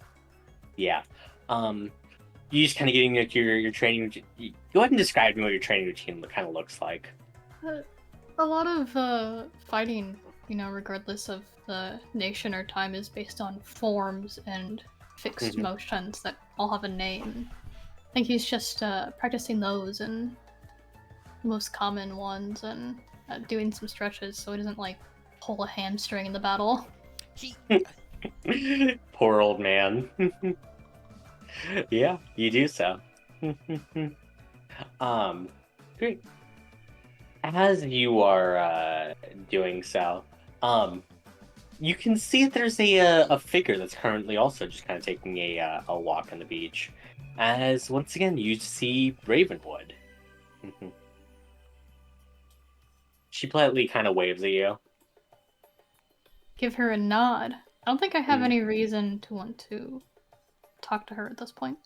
Yeah. You just kind of getting like your training routine. Go ahead and describe to me what your training routine kind of looks like. A lot of fighting, regardless of the nation or time, is based on forms and fixed Mhm. motions that all have a name. I think he's just practicing those and the most common ones and doing some stretches so he doesn't like pull a hamstring in the battle. He Poor old man. Yeah, you do so. Great. As you are doing so, you can see there's a figure that's currently also just kind of taking a walk on the beach. As once again you see Ravenwood. She politely kind of waves at you. Give her a nod. I don't think I have Mm. any reason to want to talk to her at this point.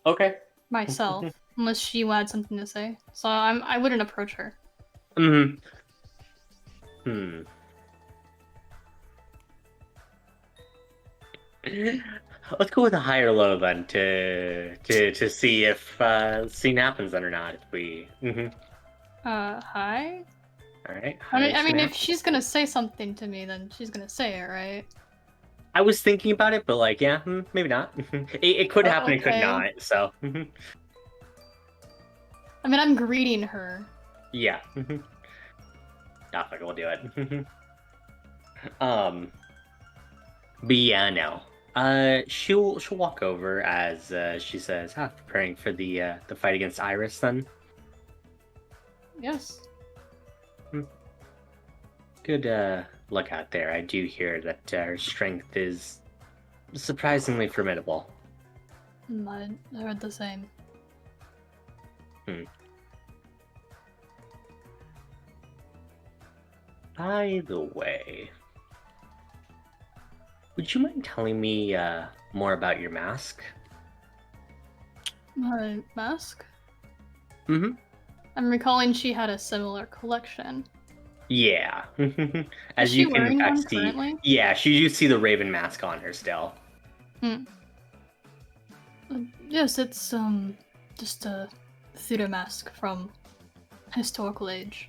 Okay. Myself. Unless she had something to say. So I wouldn't approach her. Let's go with a high or low then to see if scene happens then or not. If we, Hi? all right, I high mean, scene if happens. she's gonna say something to me, then she's gonna say it, right? I was thinking about it, but like, yeah, maybe not. It could happen, it could Okay. not. So, I mean, I'm greeting her. yeah. Ah, fuck it, we'll do it. Um, but yeah, no. She'll walk over as she says, preparing for the fight against Iris. Then, Yes. good look out there. I do hear that her strength is surprisingly formidable. I heard the same. By the way, would you mind telling me more about your mask? My mask? Mm-hmm. I'm recalling she had a similar collection. Yeah. Is As she you can in wearing fact one see, currently? yeah, you see the Raven mask on her still. Yes, it's just a theater mask from historical age.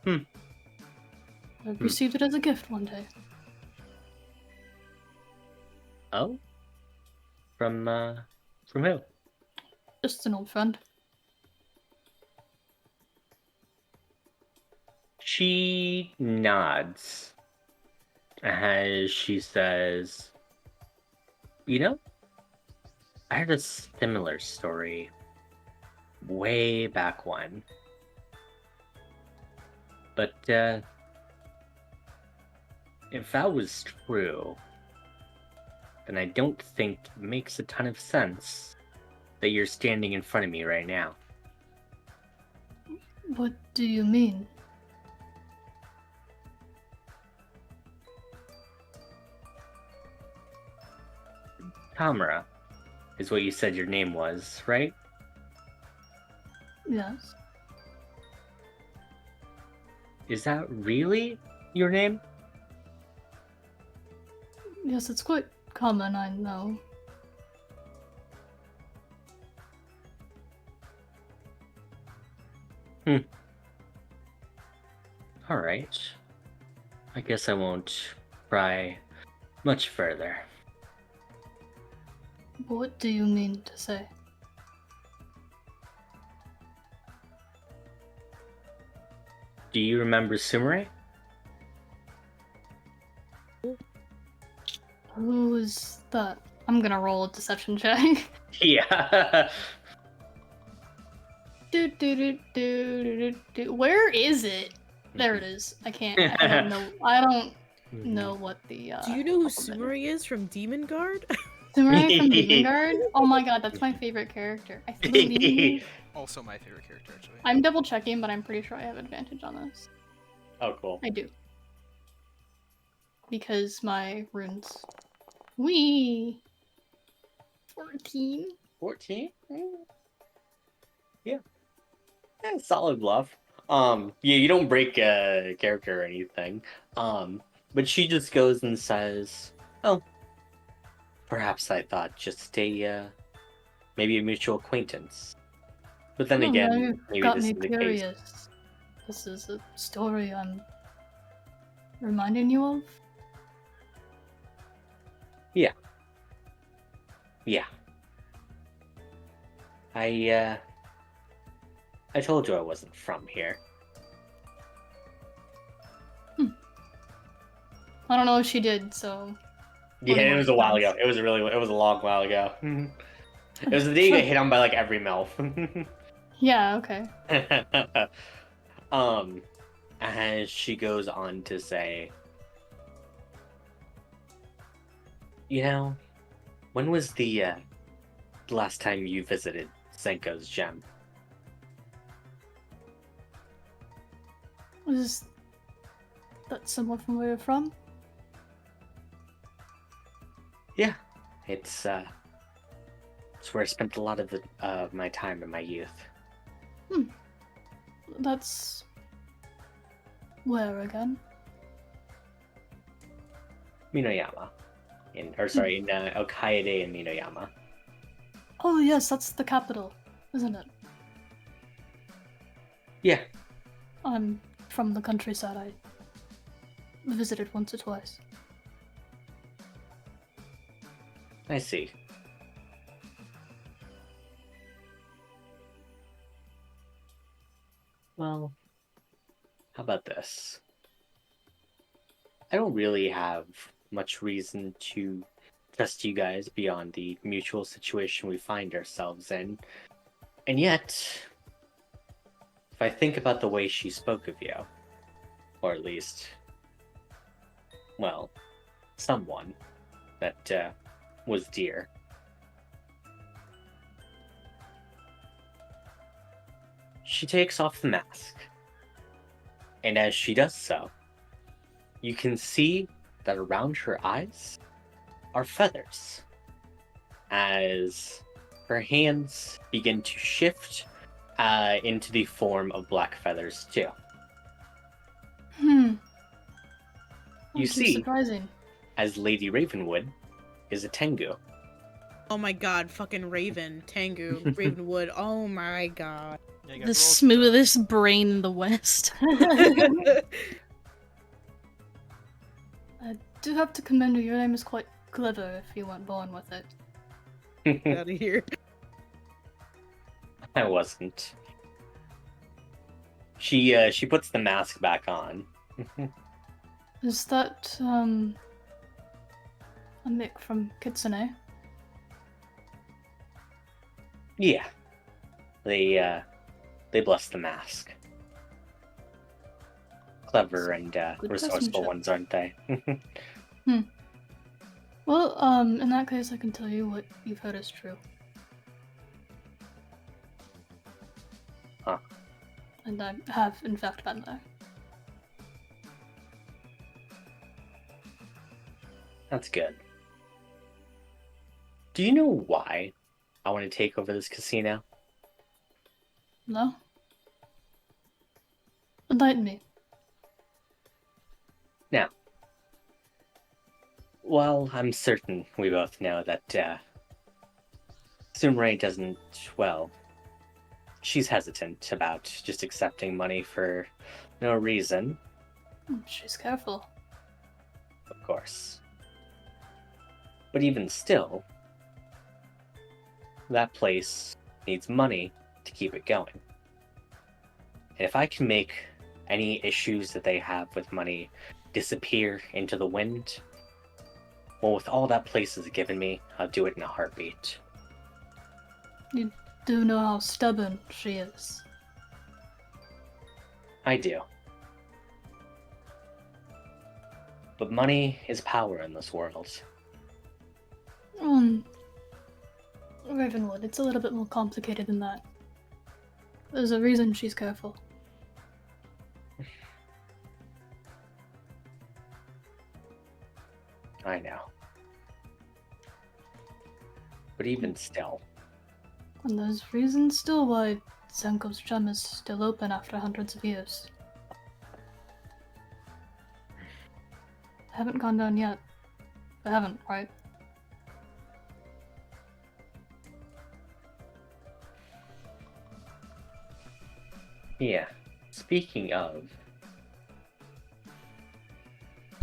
I received it as a gift one day. Oh? From who? Just an old friend. She nods as she says, you know, I heard a similar story way back when. But if that was true, then I don't think it makes a ton of sense that you're standing in front of me right now. What do you mean? Tamara is what you said your name was, right? Yes. Is that really your name? Yes, it's quite common, I know. Alright. I guess I won't pry much further. What do you mean to say? Do you remember Sumire? Who is that? I'm gonna roll a deception check. Yeah. Where is it? There it is. I can't. I don't know. I don't know what the. Do you know who alphabet Sumeri is from Demon Guard? Sumire from Demon Guard? Oh my god, that's my favorite character. I believe. Also my favorite character, actually. I'm double checking, but I'm pretty sure I have advantage on this. Oh, cool. I do. Because my runes. Wee! 14. 14? Yeah. Solid bluff. Yeah, you don't break a character or anything. But she just goes and says, "Oh, perhaps I thought just a maybe a mutual acquaintance." But then Oh, now again, you've maybe got this me is the case. curious. This is a story I'm reminding you of? Yeah. I told you I wasn't from here. I don't know if she did, so. Yeah, it was a while ago. It was a long while ago. It was the day you got hit on by like every MILF. Yeah, okay. As she goes on to say, you know, when was the last time you visited Senko's gem? Was that somewhere from where you're from? Yeah, it's where I spent a lot of my time in my youth. That's. Where again? Minoyama. In Okaede and Minoyama. Oh yes, that's the capital, isn't it? Yeah. I'm from the countryside. I visited once or twice. I see. Well, how about this? I don't really have much reason to trust you guys beyond the mutual situation we find ourselves in. And yet, if I think about the way she spoke of you, or at least, well, someone that was dear. She takes off the mask. And as she does so, you can see that around her eyes are feathers. As her hands begin to shift into the form of black feathers, too. You Not too see, surprising. as Lady Ravenwood is a Tengu. Oh my god, fucking Raven, Tengu, Ravenwood. Oh my god. Yeah, you got The rolled, smoothest brain in the West. I do have to commend you. Your name is quite clever if you weren't born with it. Get out of here. I wasn't. She puts the mask back on. Is that a Mick from Kitsune? Yeah. They bless the mask. Clever and Good resourceful craftsmanship. ones, aren't they? Well, in that case, I can tell you what you've heard is true. Huh. And I have, in fact, been there. That's good. Do you know why I want to take over this casino? No? Enlighten me. Now, well, I'm certain we both know that Sumray doesn't, well, she's hesitant about just accepting money for no reason, She's careful. of course. But even still, that place needs money to keep it going. And if I can make any issues that they have with money disappear into the wind, well, with all that place has given me, I'll do it in a heartbeat. You do know how stubborn she is. I do. But money is power in this world. Ravenwood, it's a little bit more complicated than that. There's a reason she's careful. I know. But even still, And there's reasons still why Senko's gem is still open after hundreds of years. I haven't gone down yet. I haven't, right? yeah. Speaking of,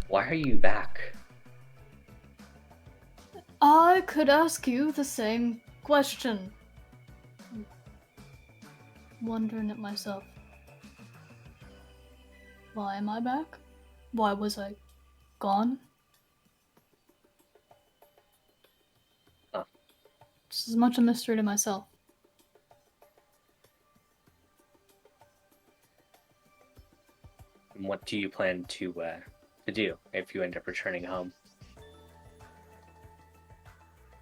why are you back? I could ask you the same question. I'm wondering it myself. Why am I back? Why was I gone? It's as much a mystery to myself. And what do you plan to do if you end up returning home?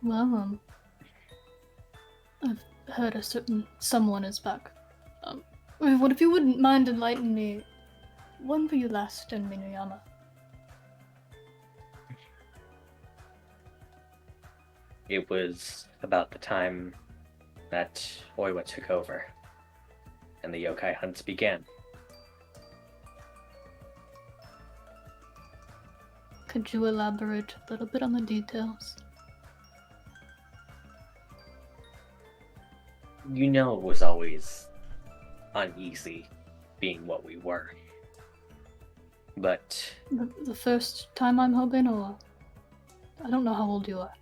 Well, I've heard a certain someone is back. What if you wouldn't mind enlightening me? When were you last in Minuyama? It was about the time that Oiwa took over, and the yokai hunts began. Could you elaborate a little bit on the details? You know, it was always uneasy being what we were. But The first time I'm hoping, or I don't know how old you are.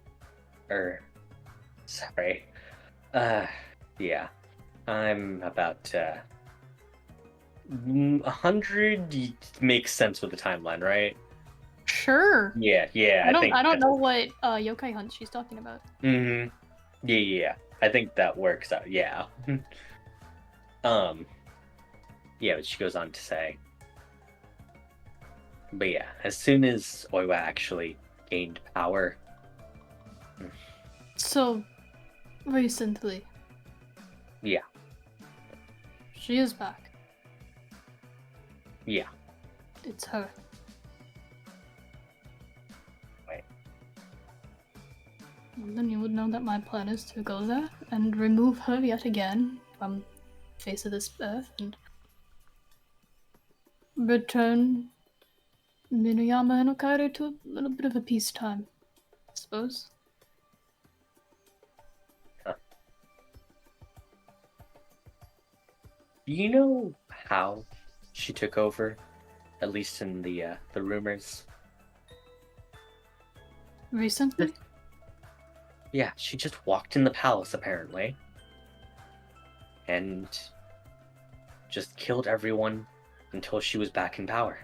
sorry. Yeah. I'm about 100 makes sense with the timeline, right? Sure. Yeah, I think don't that's- know what yokai hunt she's talking about. Mm-hmm. Yeah. I think that works out. Yeah. Yeah, but she goes on to say. But yeah, as soon as Oiwa actually gained power. So, recently. Yeah. She is back. Yeah. It's her. Wait. Well, then you would know that my plan is to go there and remove her yet again from the face of this earth and return Minuyama and Hokkaido to a little bit of a peacetime, I suppose. Do you know how she took over? At least in the rumors. Recently? Yeah, she just walked in the palace apparently. And just killed everyone until she was back in power.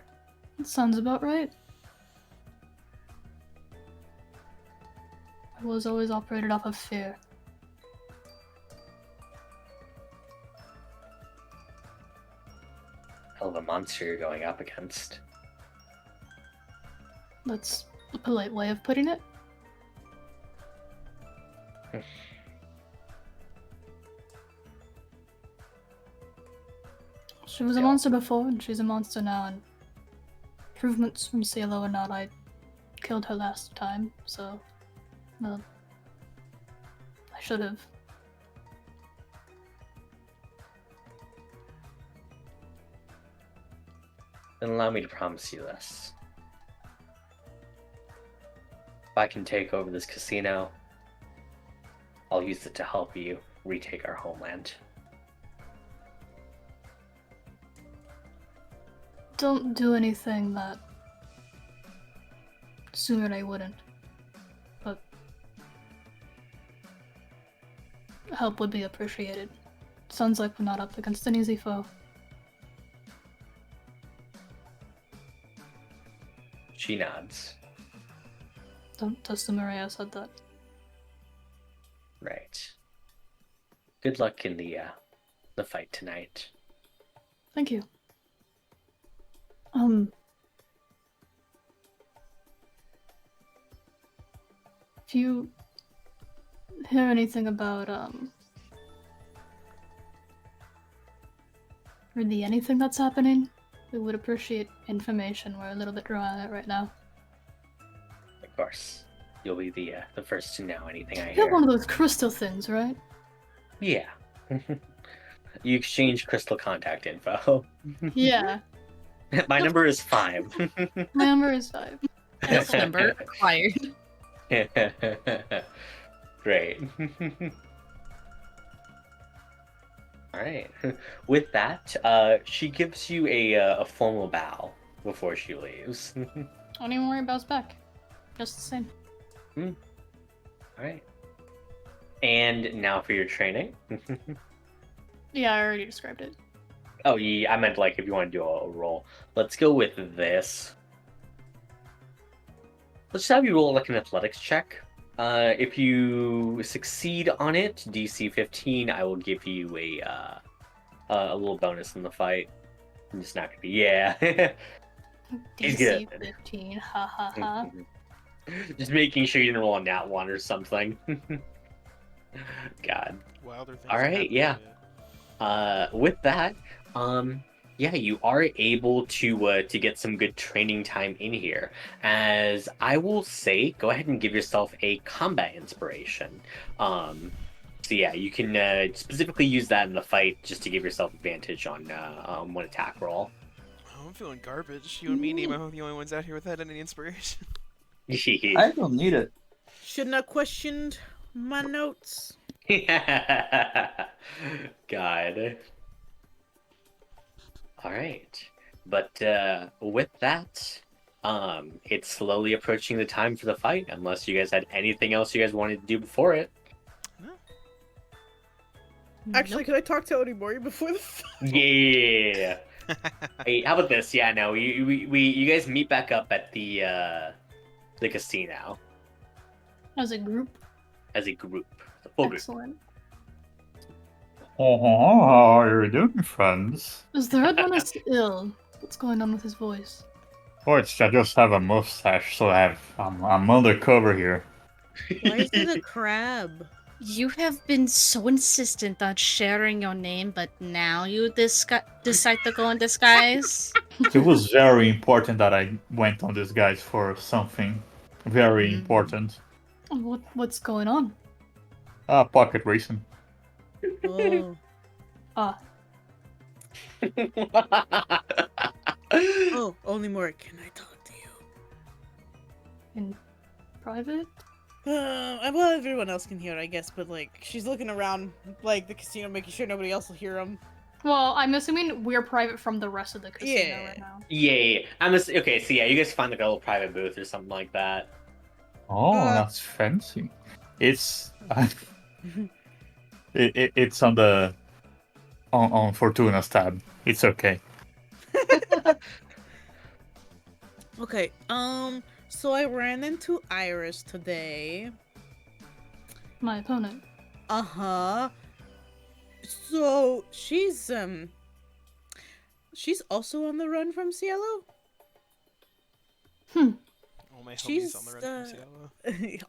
That sounds about right. I was always operated off of fear. Hell of a monster you're going up against. That's a polite way of putting it. She was a monster before, and she's a monster now, and improvements from Salo or not, I killed her last time, so... Well... I should have. Then allow me to promise you this. If I can take over this casino, I'll use it to help you retake our homeland. Don't do anything that... Sooner I wouldn't. But... help would be appreciated. Sounds like we're not up against an easy foe. She nods. Don't test the Maria said that. Right. Good luck in the fight tonight. Thank you. If you hear anything about, really anything that's happening, we would appreciate information. We're a little bit dry on it right now. Of course. You'll be the first to know anything I You have hear. one of those crystal things, right? Yeah. You exchange crystal contact info. Yeah. My number is 5. My number is 5. This number acquired. Great. All right. With that, she gives you a formal bow before she leaves. Don't even worry about us back. Just the same. All right. And now for your training. Yeah, I already described it. Oh, yeah, I meant like if you want to do a roll. Let's go with this. Let's just have you roll like an athletics check. If you succeed on it, DC 15, I will give you a little bonus in the fight. I'm just not gonna be He's DC good. 15, ha ha ha. Just making sure you didn't roll a nat 1 or something. God. Wilder things All have right, happened, yeah. With that, yeah, you are able to get some good training time in here. As I will say, go ahead and give yourself a combat inspiration. So yeah, you can specifically use that in the fight just to give yourself advantage on one attack roll. I'm feeling garbage. You and me, Nemo, are the only ones out here without any inspiration. I don't need it. Shouldn't have questioned my notes. God. All right. But with that, it's slowly approaching the time for the fight, unless you guys had anything else you guys wanted to do before it. Actually, can I talk to Onimori before the fight? Yeah. Hey, how about this? Yeah, no, you guys meet back up at the casino As a group. as a group, the full group. Excellent. Oh, how are you doing, friends? Is the red one ill? What's going on with his voice? Oh, I just have a mustache, so I'm undercover here. Why is it a crab? You have been so insistent on sharing your name, but now you decide to go in disguise? It was very important that I went on this guys for something very important. What's going on? Pocket racing. Oh. Ah, Oh, Onimori, can I talk to you? in private? Well, everyone else can hear, I guess, but like, she's looking around, like, the casino, making sure nobody else will hear them. Well, I'm assuming we're private from the rest of the casino Yeah. right now. Yeah. Okay, so yeah, you guys find like a little private booth or something like that. Oh, that's fancy. It's it's on the on Fortuna's tab. It's okay. Okay, so I ran into Iris today. My opponent. Uh-huh. So, she's also on the run from Cielo? All my homies She's, on the run from Cielo.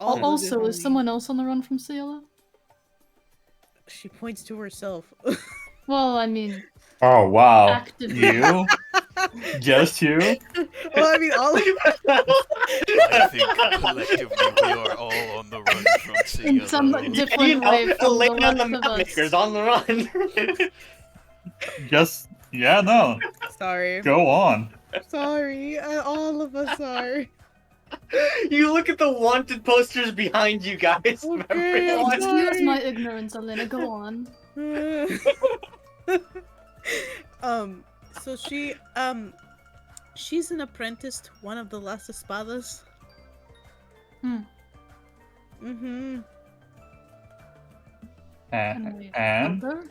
all of Also, the is someone else on the run from Cielo? She points to herself. Well, I mean, Oh wow, actively. you, just you. Well, I mean, all of I think collectively we are all on the run from Cielo. In some different way from the Elena and the rest of us. mapmakers on the run. Just no. Sorry. Go on. Sorry. All of us are. You look at the wanted posters behind you guys. from Okay, everyone. Excuse my ignorance, Elena. Go on. So she's an apprentice to one of the Las Espadas. Mm-hmm. Can we And help her?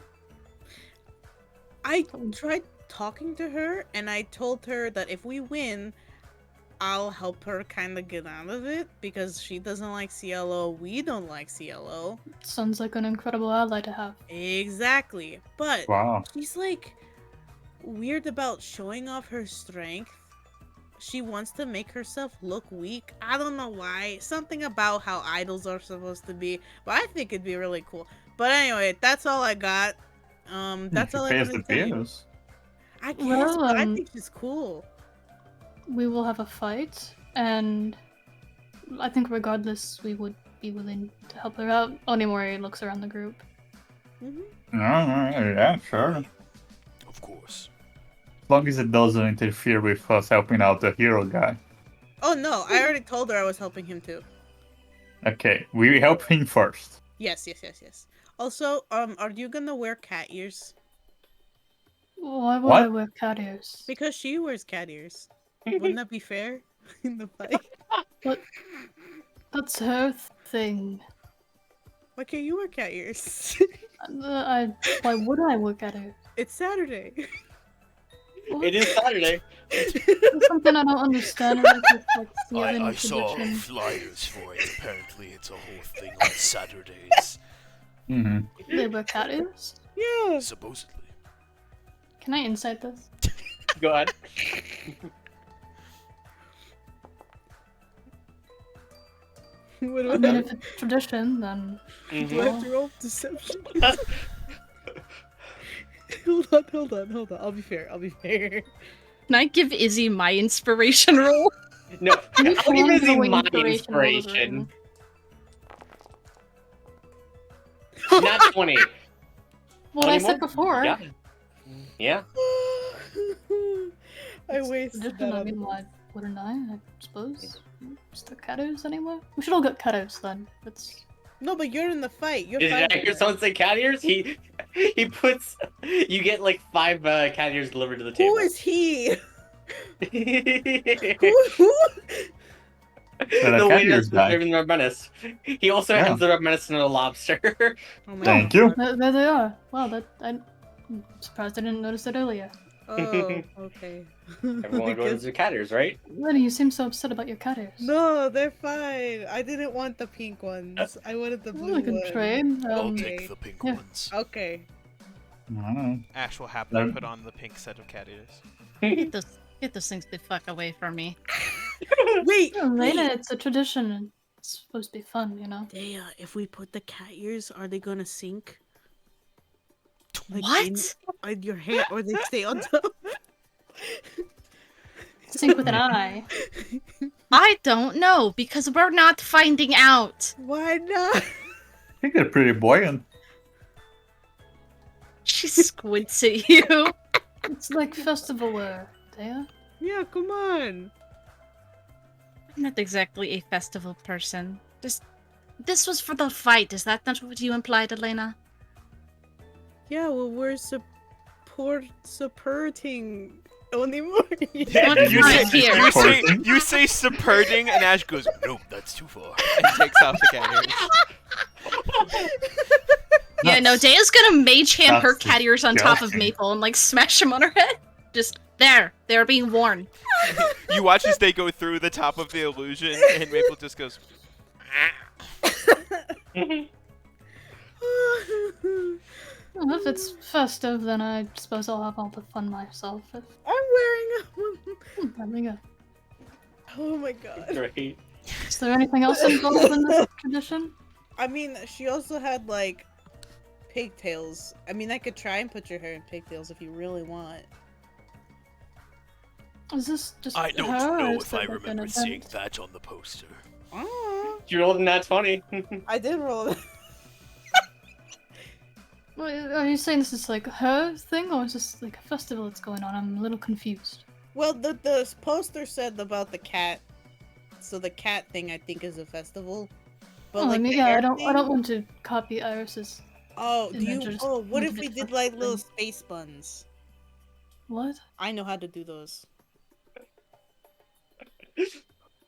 I tried talking to her, and I told her that if we win, I'll help her kind of get out of it, because she doesn't like Cielo, we don't like Cielo. Sounds like an incredible ally to have. Exactly. But wow. she's like weird about showing off her strength. She wants to make herself look weak. I don't know why. Something about how idols are supposed to be. But I think it'd be really cool. But anyway, that's all I got. That's all I pays the can tell you. bills. I guess, Well, but I think she's cool. We will have a fight, and I think regardless, we would be willing to help her out. Onimori looks around the group. Mm-hmm. Yeah, sure. Of course. As long as it doesn't interfere with us helping out the hero guy. Oh no, I already told her I was helping him too. Okay, we help him first. Yes. Also, are you gonna wear cat ears? Why would What? I wear cat ears? Because she wears cat ears. Wouldn't that be fair in the fight? But that's her thing. Why can't you wear cat ears? Why would I wear cat ears? It's Saturday. What? It is Saturday. There's something I don't understand. Like, stealing I saw position. flyers for it. Apparently it's a whole thing on Saturdays. Mm-hmm. They wear cat ears? Yeah. Supposedly. Can I insight this? Go ahead. What I about mean, if it's tradition, then do I have to roll deception? Hold on. I'll be fair. Can I give Izzy my inspiration roll? No, I'll give can Izzy throw my inspiration rolls inspiration. around. Not 20. What I Any said more? before. Yeah. Yeah. I It's wasted tradition, that I on mean, the- why wouldn't I suppose. Is there catters anywhere? We should all get catters then. That's No, but you're in the fight. You're Did I fighting. hear someone say cat ears? He puts. You get like 5 cat ears delivered to the table. Who is he? The Who? That cat waiter ears that's guy. serving the red menace. He also Yeah. hands the red menace and a lobster. Oh my Thank God. you. there they are. Wow, I'm surprised I didn't notice it earlier. Oh, okay. Everyone goes Because- to cat ears, right? Lenny, you seem so upset about your catters. No, they're fine. I didn't want the pink ones. I wanted the blue Well, I can ones. trade. I'll Okay. take the pink yeah. ones. Okay. I don't know. Ash will happily Um, put on the pink set of cat ears. Get those things the fuck away from me. Wait. Yeah, Lena, wait. it's a tradition. And it's supposed to be fun, you know. Dea, if we put the cat ears, are they gonna sink? Like What? in your hair, or they stay on top? Sync with an eye. I don't know because we're not finding out. Why not? I think they're pretty buoyant. She squints at you. It's like festival wear, Dea. Yeah, come on. I'm not exactly a festival person. This was for the fight. Is that not what you implied, Elena? Yeah, well, we're supporting Onimori. Don't You mind say, here. you say supporting, and Ash goes, nope, that's too far. And takes off the cat ears. Yeah, no, Daya's gonna mage hand her That's cat ears on top of disgusting. Maple and like smash them on her head. Just there, they're being worn. You watch as they go through the top of the illusion, and Maple just goes, Well, if it's festive, then I suppose I'll have all the fun myself. I'm wearing a. There we go. Oh my god. Great. Is there anything else involved in this tradition? I mean, she also had like pigtails. I mean, I could try and put your hair in pigtails if you really want. Is this just I her, don't or know is if there, I like, an remember event? seeing that on the poster. Oh, You rolled in that 20. I did roll it. Well, are you saying this is like her thing, or is this like a festival that's going on? I'm a little confused. Well, the poster said about the cat, so the cat thing I think is a festival. But Oh, I like, mean, the yeah, hair I don't thing- want to copy Iris's. Oh, do and then you? just Oh, what make if it we a did festival like little thing. space buns? What? I know how to do those.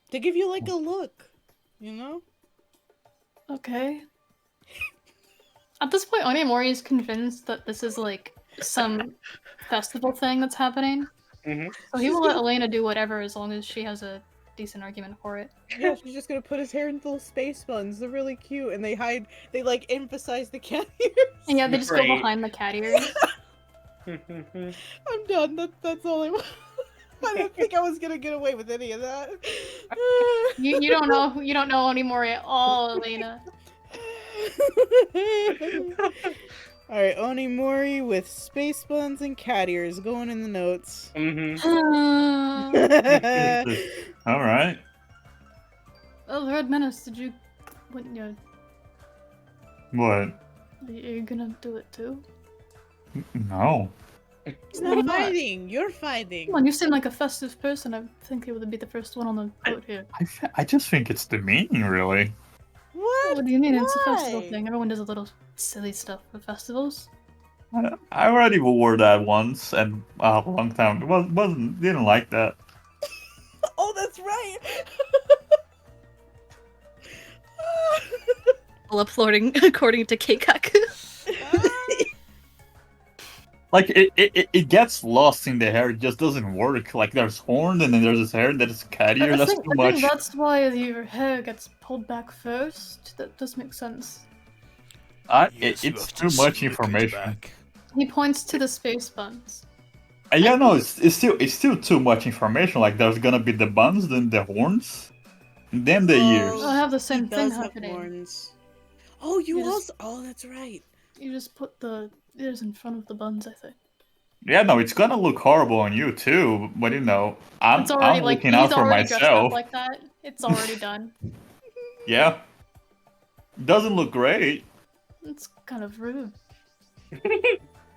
To give you like a look, you know? Okay. At this point, Onimori is convinced that this is like some festival thing that's happening. Mhm. So he will let Elena do whatever as long as she has a decent argument for it. Yeah, she's just gonna put his hair in little space buns. They're really cute, and they like emphasize the cat ears. And yeah, they just Great. go behind the cat ears. I'm done. That's all I want. I didn't think I was gonna get away with any of that. You don't know Onimori at all, Elena. Alright, Onimori with space buns and cat ears going in the notes. Mm-hmm. All right. Oh, the Red Menace, did you... What, you What? are you gonna do it too? No. It's not fighting. You're fighting. Come on, you seem like a festive person. I think you would be the first one on the boat here. I just think it's demeaning, really. What? What do you mean? It's a festival Why? thing. Everyone does a little silly stuff for festivals. I already wore that once and a long time. Didn't like that. Oh, that's right. Well, according to Keikaku. Like it gets lost in the hair. It just doesn't work. Like there's horn and then there's this hair that is cat ear. That's too I much. think that's why your hair gets pulled back first. That does make sense. It's too much information. He points to the space buns. Yeah, no, it's still too much information. Like there's gonna be the buns, then the horns, and then the ears. I have the same He thing does have happening. horns. Oh, you You just- also. Oh, that's right. You just put the ears in front of the buns, I think. Yeah, no, it's gonna look horrible on you too. But you know, I'm It's already like looking he's out for already dressed myself. up like that. It's already done. Yeah, doesn't look great. It's kind of rude.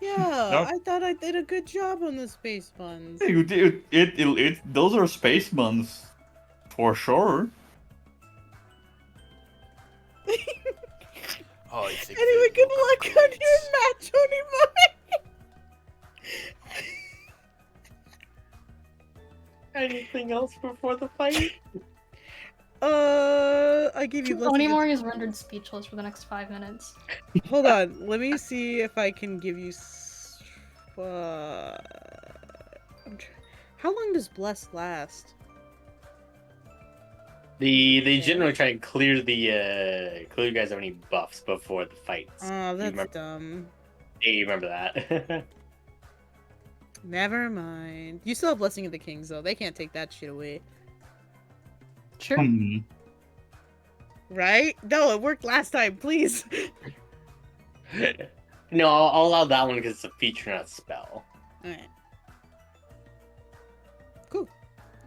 Yeah, I thought I did a good job on the space buns. Those are space buns, for sure. I think Anyway, they good look luck great. on your match, Onimori. Anything else before the fight? I gave you blessing. Onimori is rendered speechless for the next 5 minutes. Hold on, let me see if I can give you. How long does bless last? They generally try and clear you guys of any buffs before the fights. Oh, that's remember, dumb. you remember that? Never mind. You still have blessing of the kings though. They can't take that shit away. Sure. Right? No, it worked last time. Please. No, I'll allow that one because it's a feature, not a spell. Alright. Cool.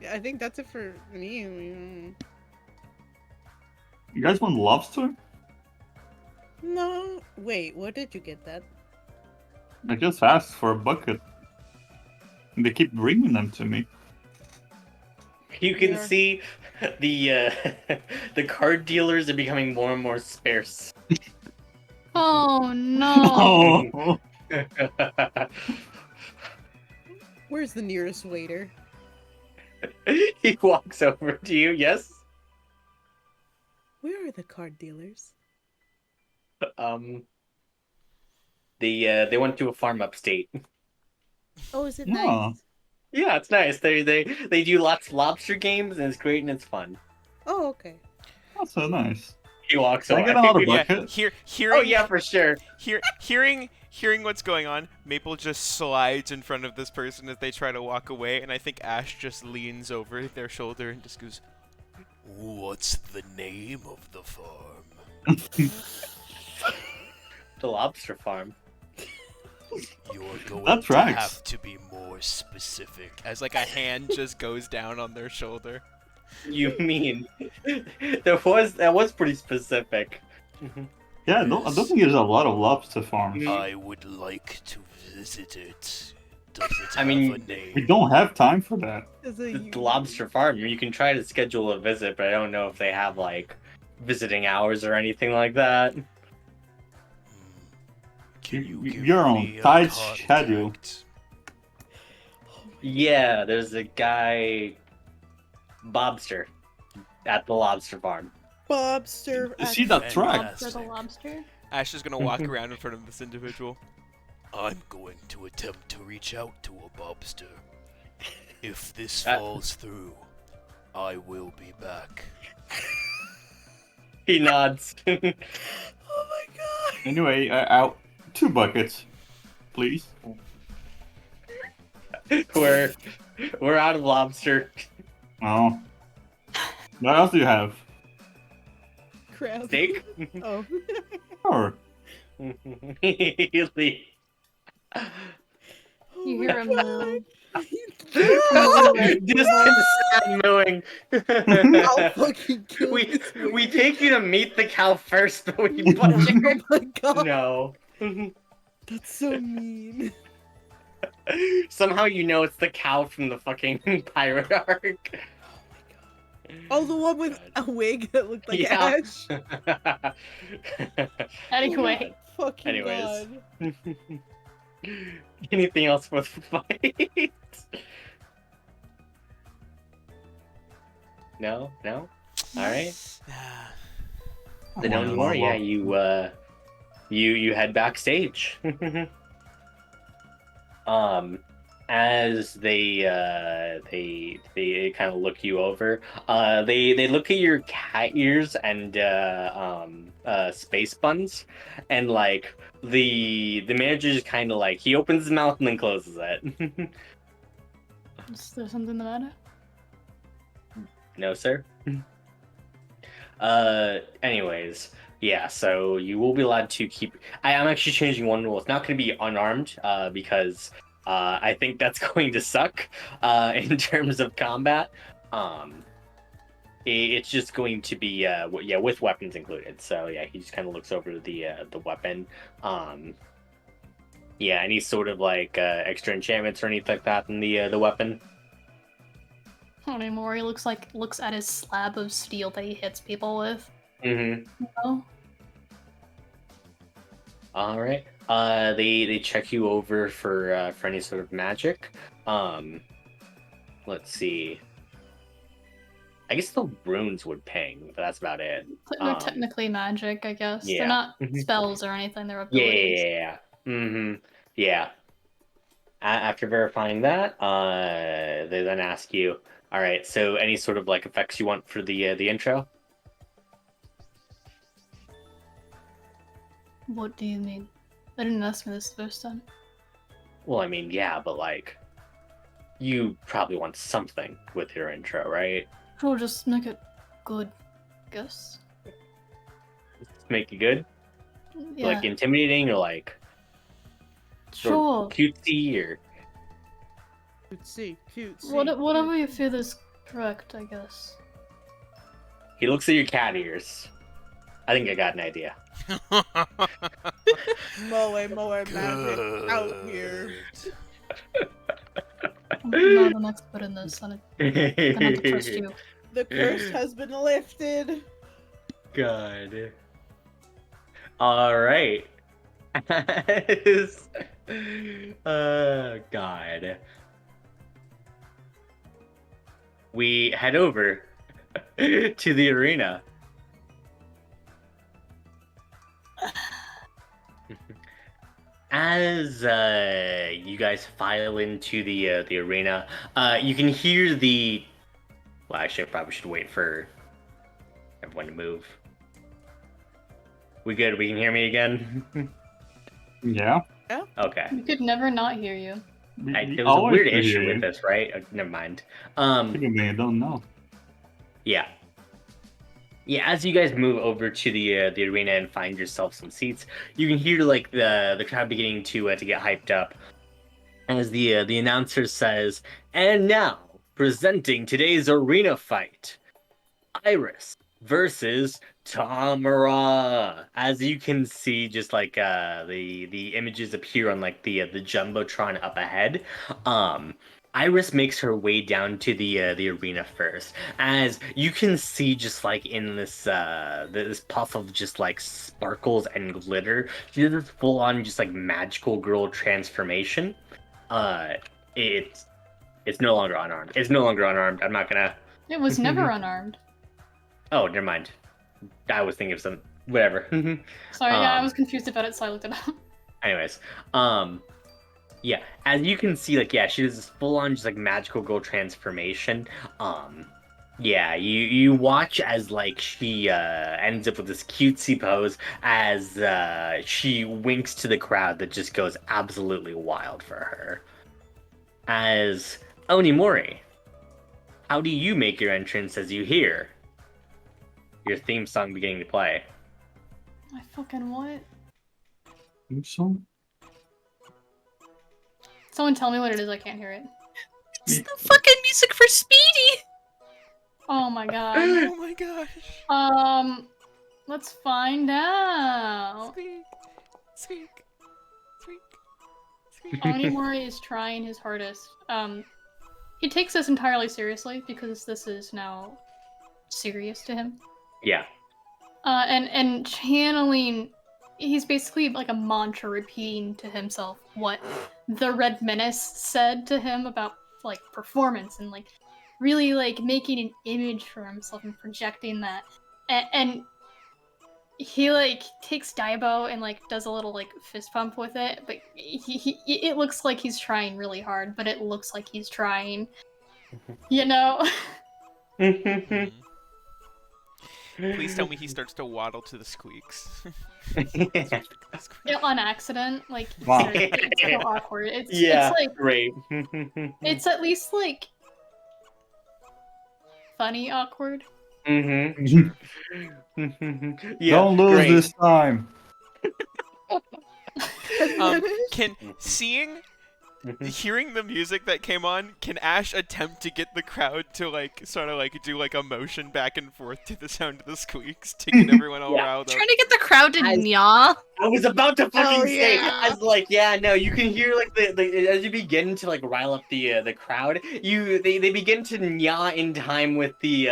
Yeah, I think that's it for me. You guys want lobster? No. Wait, where did you get that? I just asked for a bucket. And they keep bringing them to me. You can Yeah. see the the card dealers are becoming more and more sparse. Oh no. Oh, Where's the nearest waiter? He walks over to you. Yes. Where are the card dealers? They went to a farm upstate. Oh, is it Yeah. nice? Yeah, it's nice. They do lots of lobster games and it's great and it's fun. Oh, okay. that's so nice. He walks Can I away. get another Yeah, bucket? Oh yeah, for sure. Hearing what's going on, Maple just slides in front of this person as they try to walk away, and I think Ash just leans over their shoulder and just goes, "What's the name of the farm?" The lobster farm. You're going That to tracks. have to be more specific. As like a hand just goes down on their shoulder. You mean that was pretty specific. Yeah, I don't think there's a lot of lobster farms. I would like to visit it. Does it I mean, have a name? We don't have time for that. Is it The lobster farm. You can try to schedule a visit, but I don't know if they have like visiting hours or anything like that. Can you give You're on me a tight schedule. contact? Yeah, there's a guy, Bobster, at the lobster farm. Bobster? You see that track? Lobster the lobster? Ash is gonna walk around in front of this individual. I'm going to attempt to reach out to a Bobster. If this falls through, I will be back. He nods. Oh my god. Anyway, out 2 buckets, please. we're out of lobster. Oh. What else do you have? Crap. Steak. Oh. Sure. He leaves. You hear him Just sad mooing. I'll fucking kill we this we lady. take you to meet the cow first, but we punch Oh her. my god. No. That's so mean. Somehow you know it's the cow from the fucking pirate arc. Oh, the one with a wig that looked like Yeah. Ash. Anyway, Fucking Anyways. god. Anything else for the fight? No? All right. Then I don't wanna worry. Yeah, love- you head backstage. As they kind of look you over. They look at your cat ears and space buns, and like the manager just kind of like he opens his mouth and then closes it. is there something the matter? No, sir. Anyways, yeah, so you will be allowed to keep. I'm actually changing one rule. It's not going to be unarmed, because I think that's going to suck in terms of combat. It's just going to be with weapons included. So yeah, he just kind of looks over the weapon. Yeah, any sort of like extra enchantments or anything like that in the weapon? Anymore, he looks at his slab of steel that he hits people with. Mm-hmm. Oh, All right. They check you over for any sort of magic. Let's see. I guess the runes would ping, but that's about it. they're technically magic, I guess. They're Yeah. not Mhm. spells or anything. They're Yeah, abilities. yeah. Mm-hmm. Yeah. After verifying that, they then ask you, all right, so any sort of like effects you want for the intro? What do you mean? They didn't ask me this the first time. Well, I mean, yeah, but like, you probably want something with your intro, right? Sure, just make it good, I guess. Make it good, Yeah, like intimidating or like sure. cutesy or Cutesy, cutesy. Whatever you feel is correct, I guess. he looks at your cat ears. I think I got an idea. Moe magic out here. I'm not an expert in this, and I'm gonna have to trust you. The curse has been lifted. God. All right. God. We head over to the arena. As you guys file into the arena, you can hear the. Well, actually, I probably should wait for everyone to move. We good? We can hear me again? Yeah. Okay. We could never not hear you. There was a weird issue with this, right? Never mind. I don't know. Yeah. Yeah, as you guys move over to the arena and find yourself some seats, you can hear like the crowd beginning to get hyped up as the announcer says, "And now presenting today's arena fight, Iris versus Tamara." As you can see, just like the images appear on like the jumbotron up ahead. Iris makes her way down to the arena first, as you can see, just like in this puff of just like sparkles and glitter, she does this full on just like magical girl transformation. It's no longer unarmed. It's no longer unarmed. I'm not gonna. It was never unarmed. Oh, never mind. I was thinking of some whatever. Sorry, yeah, I was confused about it, so I looked it up. Anyways, yeah, as you can see, like, yeah, she does this full-on just like magical girl transformation. Yeah, you watch as like she ends up with this cutesy pose as she winks to the crowd that just goes absolutely wild for her. As Onimori, how do you make your entrance as you hear your theme song beginning to play? I fucking what? So? Someone tell me what it is, I can't hear it. It's the fucking music for Speedy! Oh my god. Oh my gosh. Let's find out. Squeak. Squeak. Onimori is trying his hardest. He takes this entirely seriously because this is now serious to him. Yeah. And channeling, he's basically like a mantra repeating to himself what the Red Menace said to him about like performance and like really like making an image for himself and projecting that. And he like takes Daibo and like does a little like fist pump with it, but it looks like he's trying really hard, but it looks like he's trying, you know. Please tell me he starts to waddle to the squeaks. Yeah, on accident, like Wow. it's so awkward. It's like great. it's at least like funny awkward. Yeah, Don't lose great. this time. Can seeing Hearing the music that came on, can Ash attempt to get the crowd to like sort of like do like a motion back and forth to the sound of the squeaks to get everyone all Yeah. riled up? Trying to get the crowd to As- nya. I was about to fucking Oh, say, yeah. as like, yeah, no, you can hear like the as you begin to like rile up the crowd, they begin to nya in time with the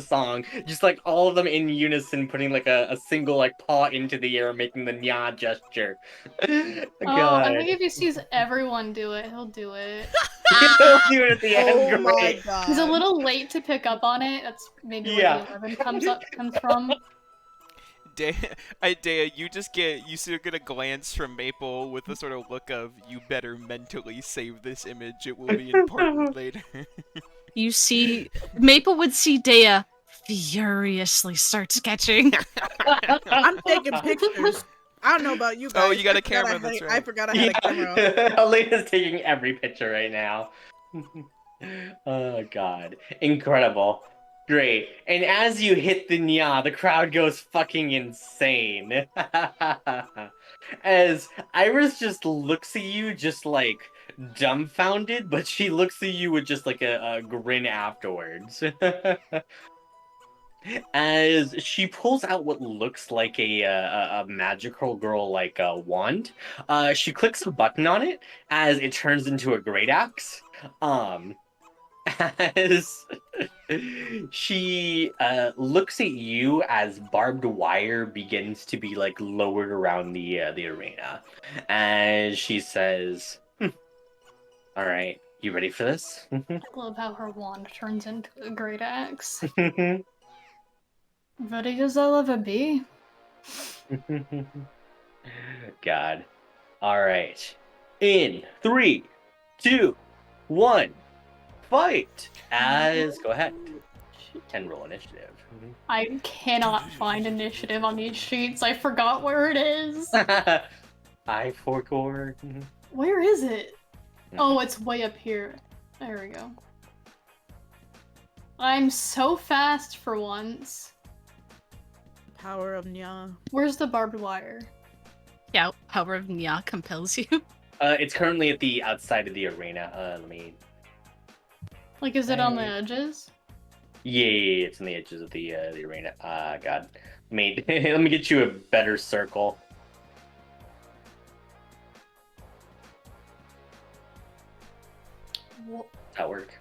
song, just like all of them in unison, putting like a single like paw into the air, making the nya gesture. Oh, God, I think if he sees everyone do it, he'll do it. he'll do it at the end. Oh my Great. god. He's a little late to pick up on it. That's maybe where Yeah. the 11 comes from. Dea, you still get a glance from Maple with a sort of look of you better mentally save this image. It will be important later. You see, Maple would see Dea furiously start sketching. I'm taking pictures. I don't know about you guys. Oh, you got a I forgot camera, I had that's I right. forgot I had a camera on. Elena's taking every picture right now. Oh god. Incredible. Great. And as you hit the nya, the crowd goes fucking insane. As Iris just looks at you just like dumbfounded, but she looks at you with just like a grin afterwards. As she pulls out what looks like a magical girl like a wand, she clicks a button on it as it turns into a great axe. As she looks at you as barbed wire begins to be like lowered around the arena, as she says, "All right, you ready for this?" I love how her wand turns into a great axe. Ready as I'll ever be. God. All right. In 3, 2, 1, fight! As go ahead and roll initiative. I cannot find initiative on these sheets. I forgot where it is. I forcord. Where is it? Oh, it's way up here. There we go. I'm so fast for once. Power of nya. Where's the barbed wire? Yeah, power of nya compels you. It's currently at the outside of the arena. Let me. Like, is it on the edges? Yeah, it's on the edges of the arena. God, let me let me get you a better circle. Well, Does that work?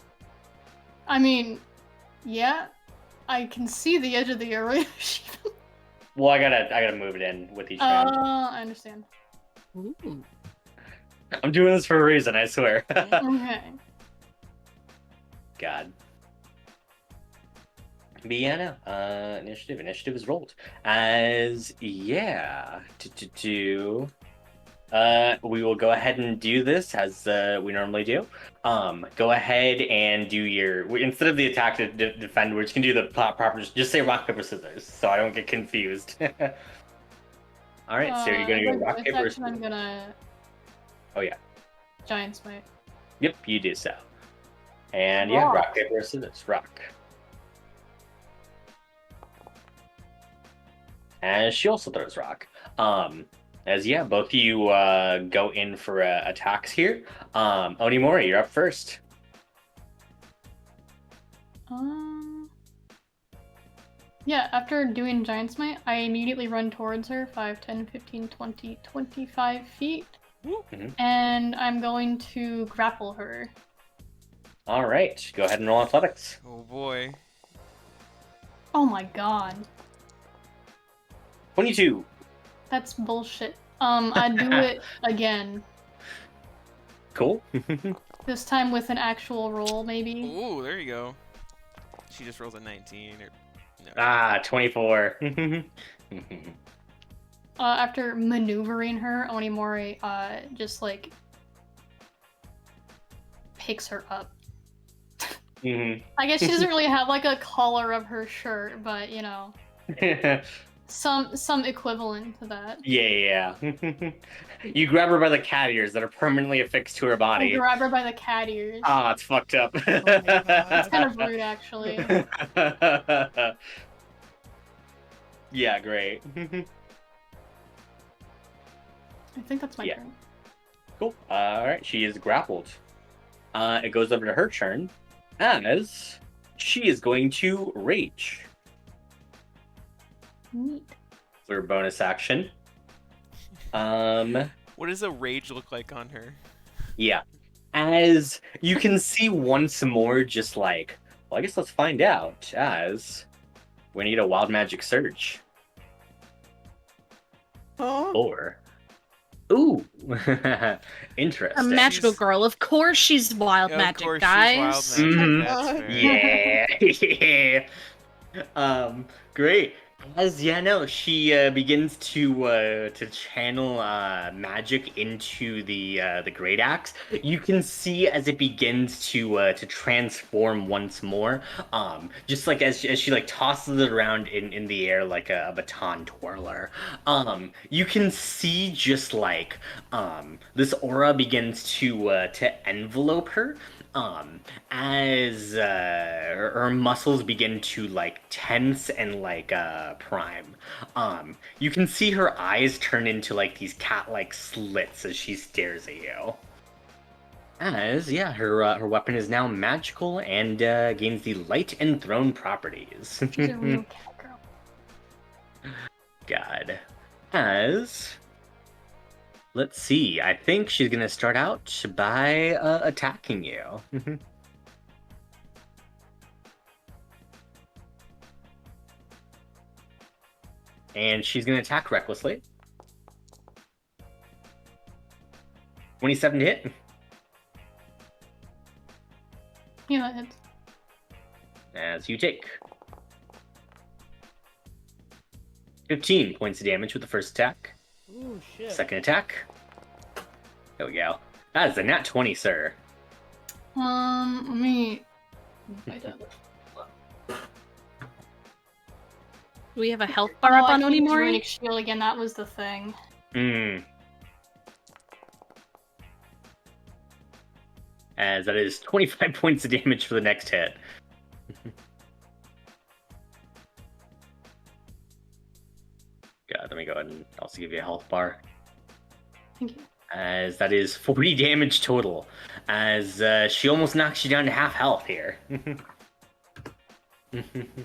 I mean, yeah, I can see the edge of the arena. Well, I gotta move it in with each round. I understand. Ooh. I'm doing this for a reason, I swear. Okay. God. But yeah, no. Initiative is rolled. As yeah, we will go ahead and do this as we normally do. Go ahead and do your instead of the attack to defend, we're just gonna do the proper. Just say rock paper scissors, so I don't get confused. All right, so you're gonna go rock paper scissors. I'm gonna. Oh yeah. Giant smite. Yep, you do so. And yeah, Rock. rock paper scissors, rock. And she also throws rock. As yeah, both of you go in for attacks here. Onimori, you're up first. Yeah, after doing Giant Smite, I immediately run towards her 5, 10, 15, 20, 25 feet. Mm-hmm. And I'm going to grapple her. All right, go ahead and roll athletics. Oh boy. Oh my god. 22. That's bullshit. I do it again. Cool. This time with an actual roll, maybe. Ooh, there you go. She just rolls a 19 or no. 24. After maneuvering her, Onimori just like picks her up. Mm-hmm. I guess she doesn't really have like a collar of her shirt, but you know, some equivalent to that. Yeah. You grab her by the cat ears that are permanently affixed to her I body. grab her by the cat ears. Ah, it's fucked up. It's kind of rude, actually. Yeah, great. I think that's my Yeah. turn. Cool. All right, she is grappled. It goes over to her turn, as she is going to rage Neat. for bonus action. What does a rage look like on her? Yeah. As you can see once more, just like, well, I guess let's find out. As we need a wild magic surge. Huh? Or, ooh, A interesting. magical She's- girl. Of course she's wild Of magic, course, guys. she's wild magic. Mhm. That's fair. Yeah. Great. As she begins to channel magic into the great axe. You can see as it begins to transform once more. Just like as she like tosses it around in the air like a baton twirler. You can see just like this aura begins to envelope her. As her muscles begin to like tense and like prime. You can see her eyes turn into like these cat-like slits as she stares at you. As her weapon is now magical and gains the light and throne properties. She's a real cat girl. God. As let's see. I think she's gonna start out by attacking you. And she's gonna attack recklessly. 27 to hit. Yeah, it's As you take 15 points of damage with the first attack. Ooh, shit. Second attack. There we go. That is a nat 20, sir. let me. Do we have a health bar up on Onimori? Runic shield again. That was the thing. As that is 25 points of damage for the next hit. God, let me go ahead and also give you a health bar. Thank you. As that is 40 damage total. As she almost knocks you down to half health here.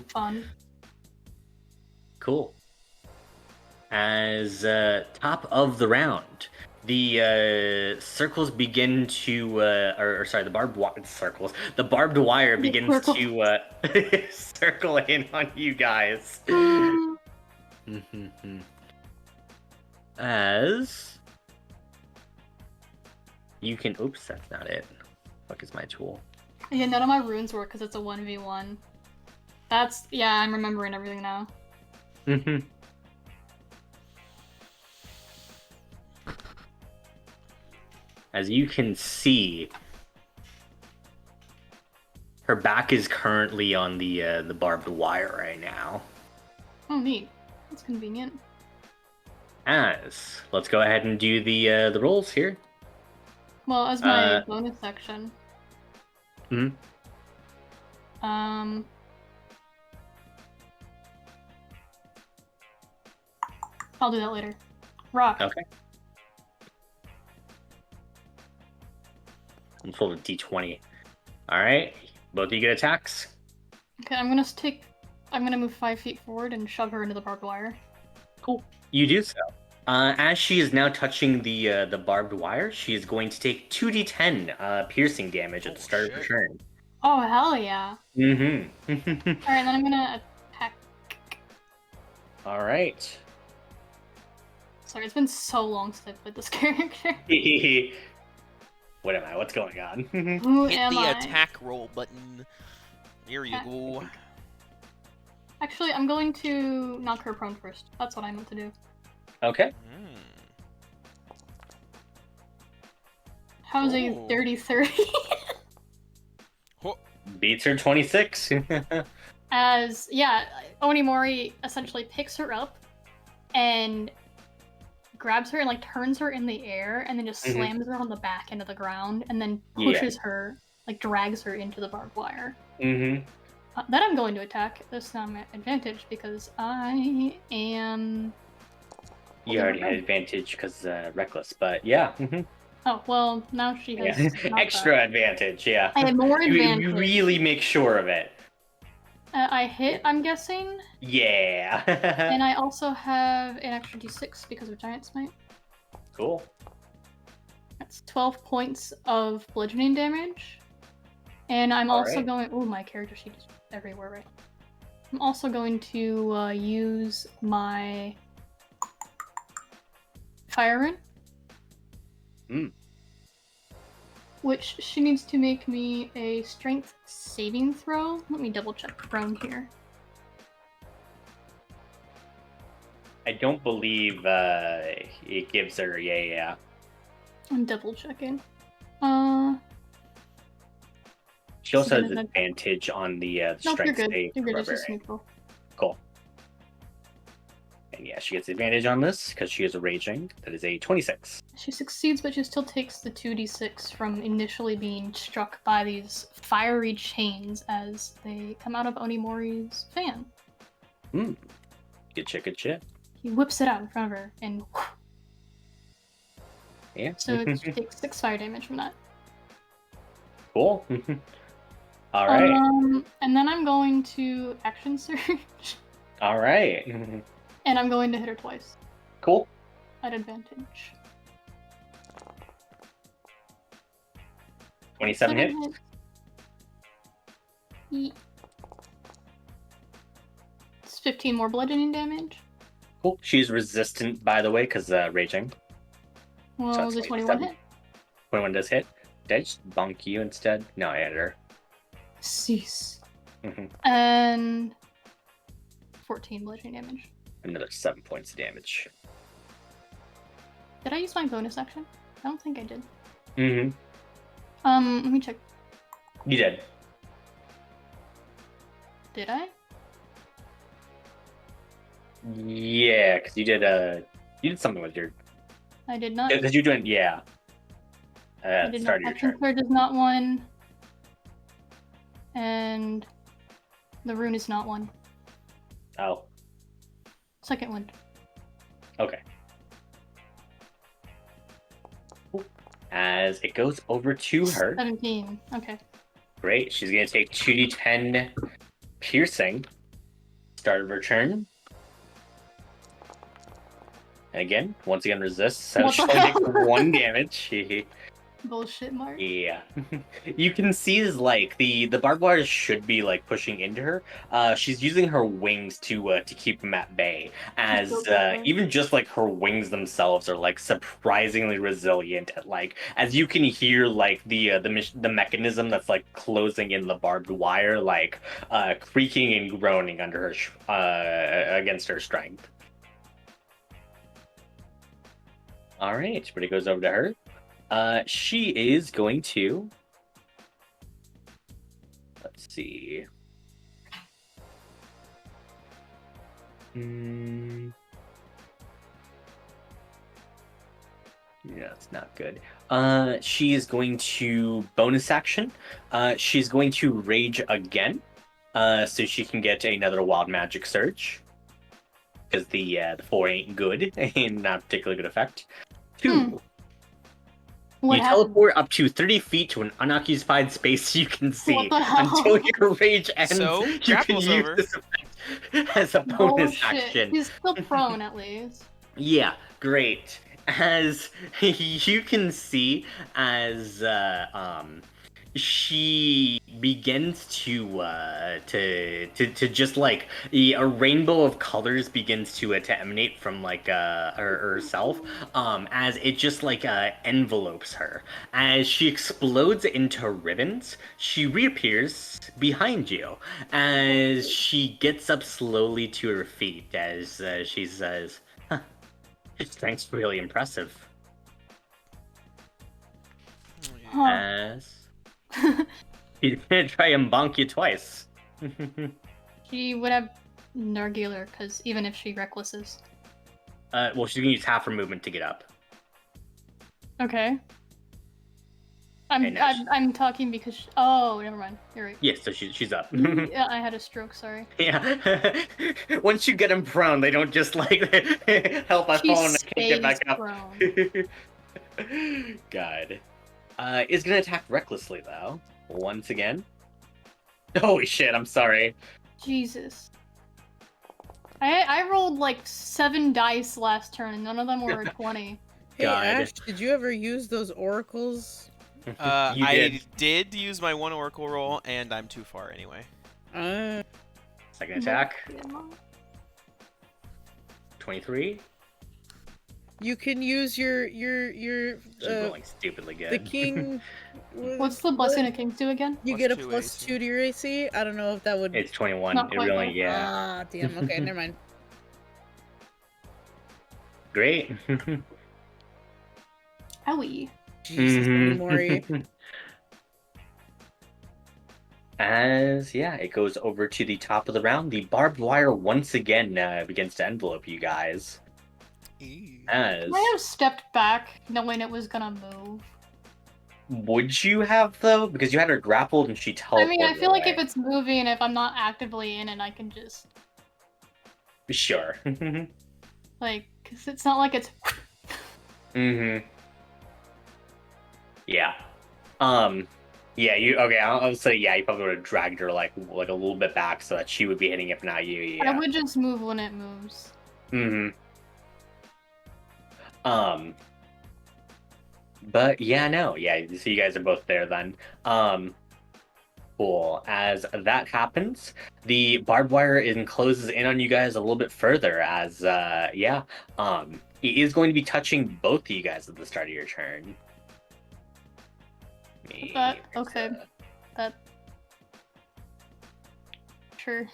Fun. Cool. As top of the round, the circles begin to, the barbed wire begins to circle in on you guys. As you can, oops, that's not it. Fuck is my tool? Yeah, none of my runes work because it's a 1v1. That's, yeah, I'm remembering everything now. As you can see, her back is currently on the barbed wire right now. Oh, neat. That's convenient. As let's go ahead and do the rolls here. Well, as my bonus section. Mhm. I'll do that later. Rock. Okay. I'm full of D20. All right, both of you get attacks. Okay, I'm gonna move 5 feet forward and shove her into the barbed wire. Cool. You do so. As she is now touching the barbed wire, she is going to take 2d10 piercing damage at the start of her turn. Oh, hell yeah. Mm-hmm. Alright, then I'm gonna attack. Alright. Sorry, it's been so long since I played this character. What am I? What's going on? Who Hit am the I? attack roll button. There you go. Actually, I'm going to knock her prone first. That's what I meant to do. Okay. How's a Oh. dirty 30? Beats her 26. As, yeah, Onimori essentially picks her up and grabs her and like turns her in the air and then just slams her on the back into the ground and then pushes her, like drags her into the barbed wire. Mm-hmm. Then I'm going to attack this time at advantage because I am... You already had advantage because reckless, but yeah. Oh, well, now she has Yeah. not Extra that. advantage, yeah. I have more You advantage. really make sure of it. I hit, I'm guessing. Yeah. And I also have an extra d6 because of Giant Smite. Cool. That's 12 points of bludgeoning damage. And I'm also Alright. going... Oh, my character sheet is everywhere, right? I'm also going to use my Fire Rune. Mm. Which she needs to make me a strength saving throw. Let me double check prone here. I don't believe it gives her. Yeah. I'm double checking. She also has Significant. advantage on the Nope, you're strength good. save You're for good. It's just barbarian. neutral. Cool. And yeah, she gets advantage on this because she is a raging. That is a 26. She succeeds, but she still takes the 2d6 from initially being struck by these fiery chains as they come out of Onimori's fan. Hmm. Good shit. He whips it out in front of her, and Yeah. so she takes 6 fire damage from that. Cool. All right. And then I'm going to action surge, All right. and I'm going to hit her twice Cool. at advantage. 27 hit. It's 15 more bludgeoning damage. Cool. She's resistant, by the way, because raging. Well, So the that's 21 27. hit. 21 does hit. Did I just bonk you instead? No, I hit her. Cease. Mhm. And 14 bludgeoning damage. Another 7 points of damage. Did I use my bonus action? I don't think I did. Mm-hmm. Let me check. You did. Did I? Yeah, because you did something with your. I did not. Because you're doing I did start not. of your Action turn. surge is not one. And the rune is not one. Oh, Second one. okay. As it goes over to her. 17. Okay. Great. She's gonna take 2d10 piercing. Start of her turn. And again, once again resists, so What she the only takes hell? 1 damage. Bullshit, Mark. Yeah. You can see is like the barbed wire should be like pushing into her. She's using her wings to keep them at bay. As so clever. even just like her wings themselves are like surprisingly resilient. At like as you can hear like the mechanism that's like closing in the barbed wire like creaking and groaning under her against her strength. All right, but it goes over to her. She is going to. Let's see. Yeah, it's not good. She is going to bonus action. She's going to rage again. So she can get another wild magic surge. Because the 4 ain't good and not particularly good effect. 2. What You happened? teleport up to 30 feet to an unoccupied space you can see What the hell? until your rage ends. So, you can grapple's use over. this effect as a bonus Bullshit. action. He's still prone at least. Yeah, great. As you can see, as she begins to just like a rainbow of colors begins to emanate from like herself as it just like envelopes her. As she explodes into ribbons, she reappears behind you as she gets up slowly to her feet as she says, huh, your strength's really impressive. Huh. As he's gonna try and bonk you twice. She would have Nargular, because even if she recklesses. Well, she's gonna use half her movement to get up. Okay. Okay, now I'm talking because oh, never mind. You're right. Yeah, so she's up. Yeah, I had a stroke. Sorry. Yeah. Once you get them prone, they don't just like help us She phone and can't get stays back up. prone. God. Is gonna attack recklessly though. Once again. Holy shit! I'm sorry. Jesus. I rolled like 7 dice last turn, and none of them were a 20. Hey God. Ash, did you ever use those oracles? You I did. did use my 1 oracle roll, and I'm too far anyway. Second attack. 23. You can use your She's rolling stupidly good. the king. What's the Blessing of Kings do again? You Plus get a 2 plus AC. 2 to your AC. I don't know if that would. It's 21. Not It quite really, there. yeah. Ah, damn. Okay, never mind. Great. Owie. Jesus, Mori. As it goes over to the top of the round. The barbed wire once again begins to envelope you guys. As I have stepped back, knowing it was gonna move. would you have though? Because you had her grappled and she teleported. I mean, I feel like away. if it's moving, if I'm not actively in it, I can just Sure. like, cause it's not like it's. Yeah. Yeah. You okay? I'll say yeah. You probably would have dragged her like a little bit back so that she would be hitting if not you. Yeah. I would just move when it moves. But yeah, no, yeah. So you guys are both there then. Cool. As that happens, the barbed wire encloses in on you guys a little bit further. As it is going to be touching both of you guys at the start of your turn. Okay. That. Sure.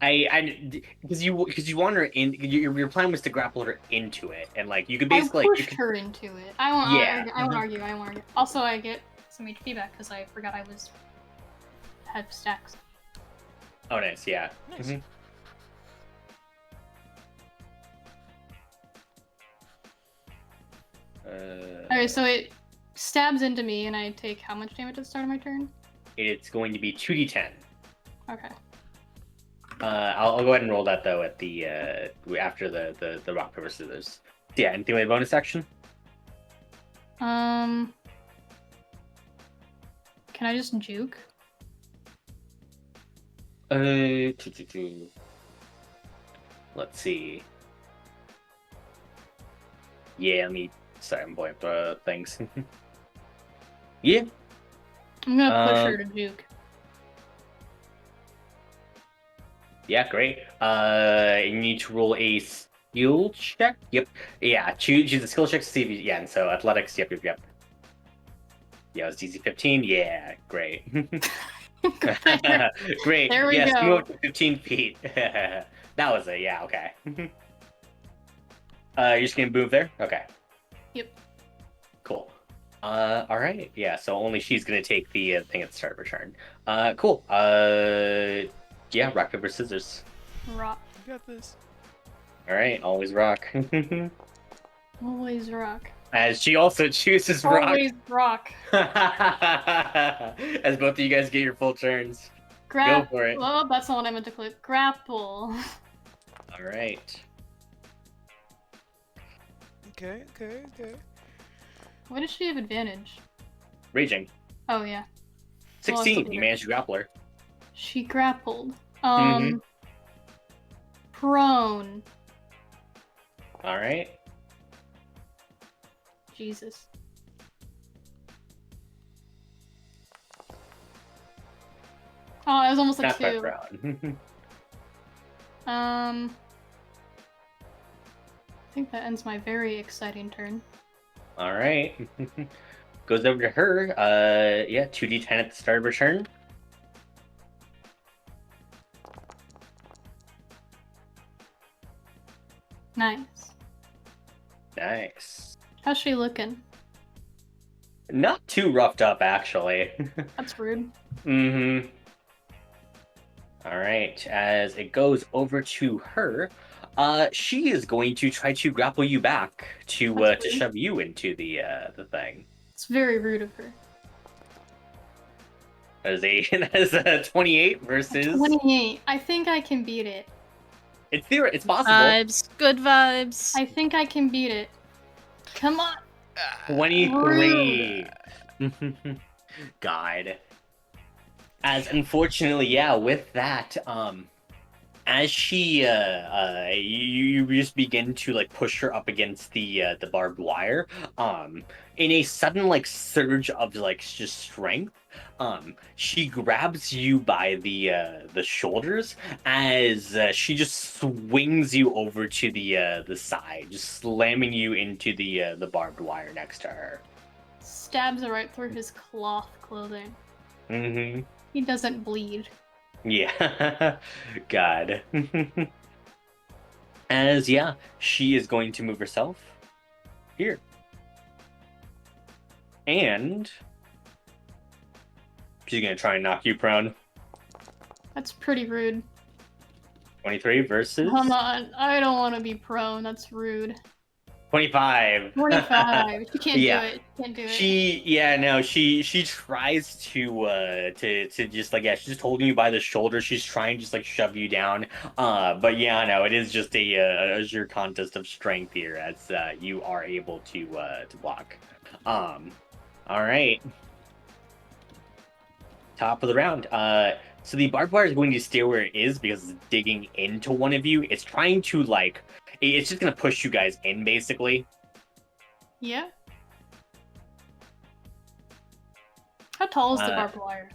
Because you want her in. Your plan was to grapple her into it, and like you could I basically pushed her into it. I won't. Yeah. I won't argue. I won't argue. Also, I get some HP back because I forgot I had stacks. Oh, nice. Yeah. Nice. Alright, so it stabs into me, and I take how much damage at the start of my turn? It's going to be 2d10. Okay. I'll go ahead and roll that though at the after the rock paper scissors. Yeah. Anything with a bonus action? Can I just juke? Let's see. Yeah, sorry, I'm blowing up things. Yeah. I'm gonna push her to juke. Yeah, great. You need to roll a skill check. Yep. Yeah, choose a skill check to see if you. Yeah, and so athletics. Yep. Yeah, it was DC 15. Yeah, great. Great. There we yes, go. move up to 15 feet. That was it. Yeah, okay. You're just gonna move there? Okay. Yep. Cool. All right. Yeah, so only she's gonna take the thing at the start of her turn. Cool. Yeah, rock, paper, scissors. Rock. You got this. All right, always rock. Always rock. As she also chooses rock. Always rock. As both of you guys get your full turns. Go for it. Oh, that's not what I meant to click. Grapple. All right. Okay. Why does she have advantage? Raging. Oh, yeah. 16. You managed to grapple her. She grappled. Mhm. Prone. All right. Jesus. Oh, it was almost a Not 2. round. I think that ends my very exciting turn. All right. Goes over to her. Yeah, 2d10 at the start of her turn. Nice. Nice. How's she looking? Not too roughed up, actually. That's rude. Mm-hmm. All right. As it goes over to her, she is going to try to grapple you back to That's to rude. shove you into the thing. It's very rude of her. That is a 28 versus. 28. I think I can beat it. It's possible. Vibes. Good vibes. I think I can beat it. Come on. 23. God. As unfortunately, yeah, with that, as she you just begin to like push her up against the barbed wire, in a sudden like surge of like just strength, she grabs you by the shoulders as she just swings you over to the side, just slamming you into the barbed wire next to her. Stabs her right through his cloth clothing. Mm-hmm. He doesn't bleed. Yeah. God. As yeah, she is going to move herself here. And she's gonna try and knock you prone. That's pretty rude. 23 versus Come on, I don't want to be prone. That's rude. 25. 25. She can't Yeah. do it. Can't do it. She tries to just like, yeah, she's just holding you by the shoulder. She's trying to just like shove you down. But yeah, no, it is just a sheer contest of strength here as you are able to block. All right. Top of the round. So the barbed wire is going to stay where it is because it's digging into one of you. It's trying to like, it's just gonna push you guys in basically. Yeah. How tall is the barbed wire?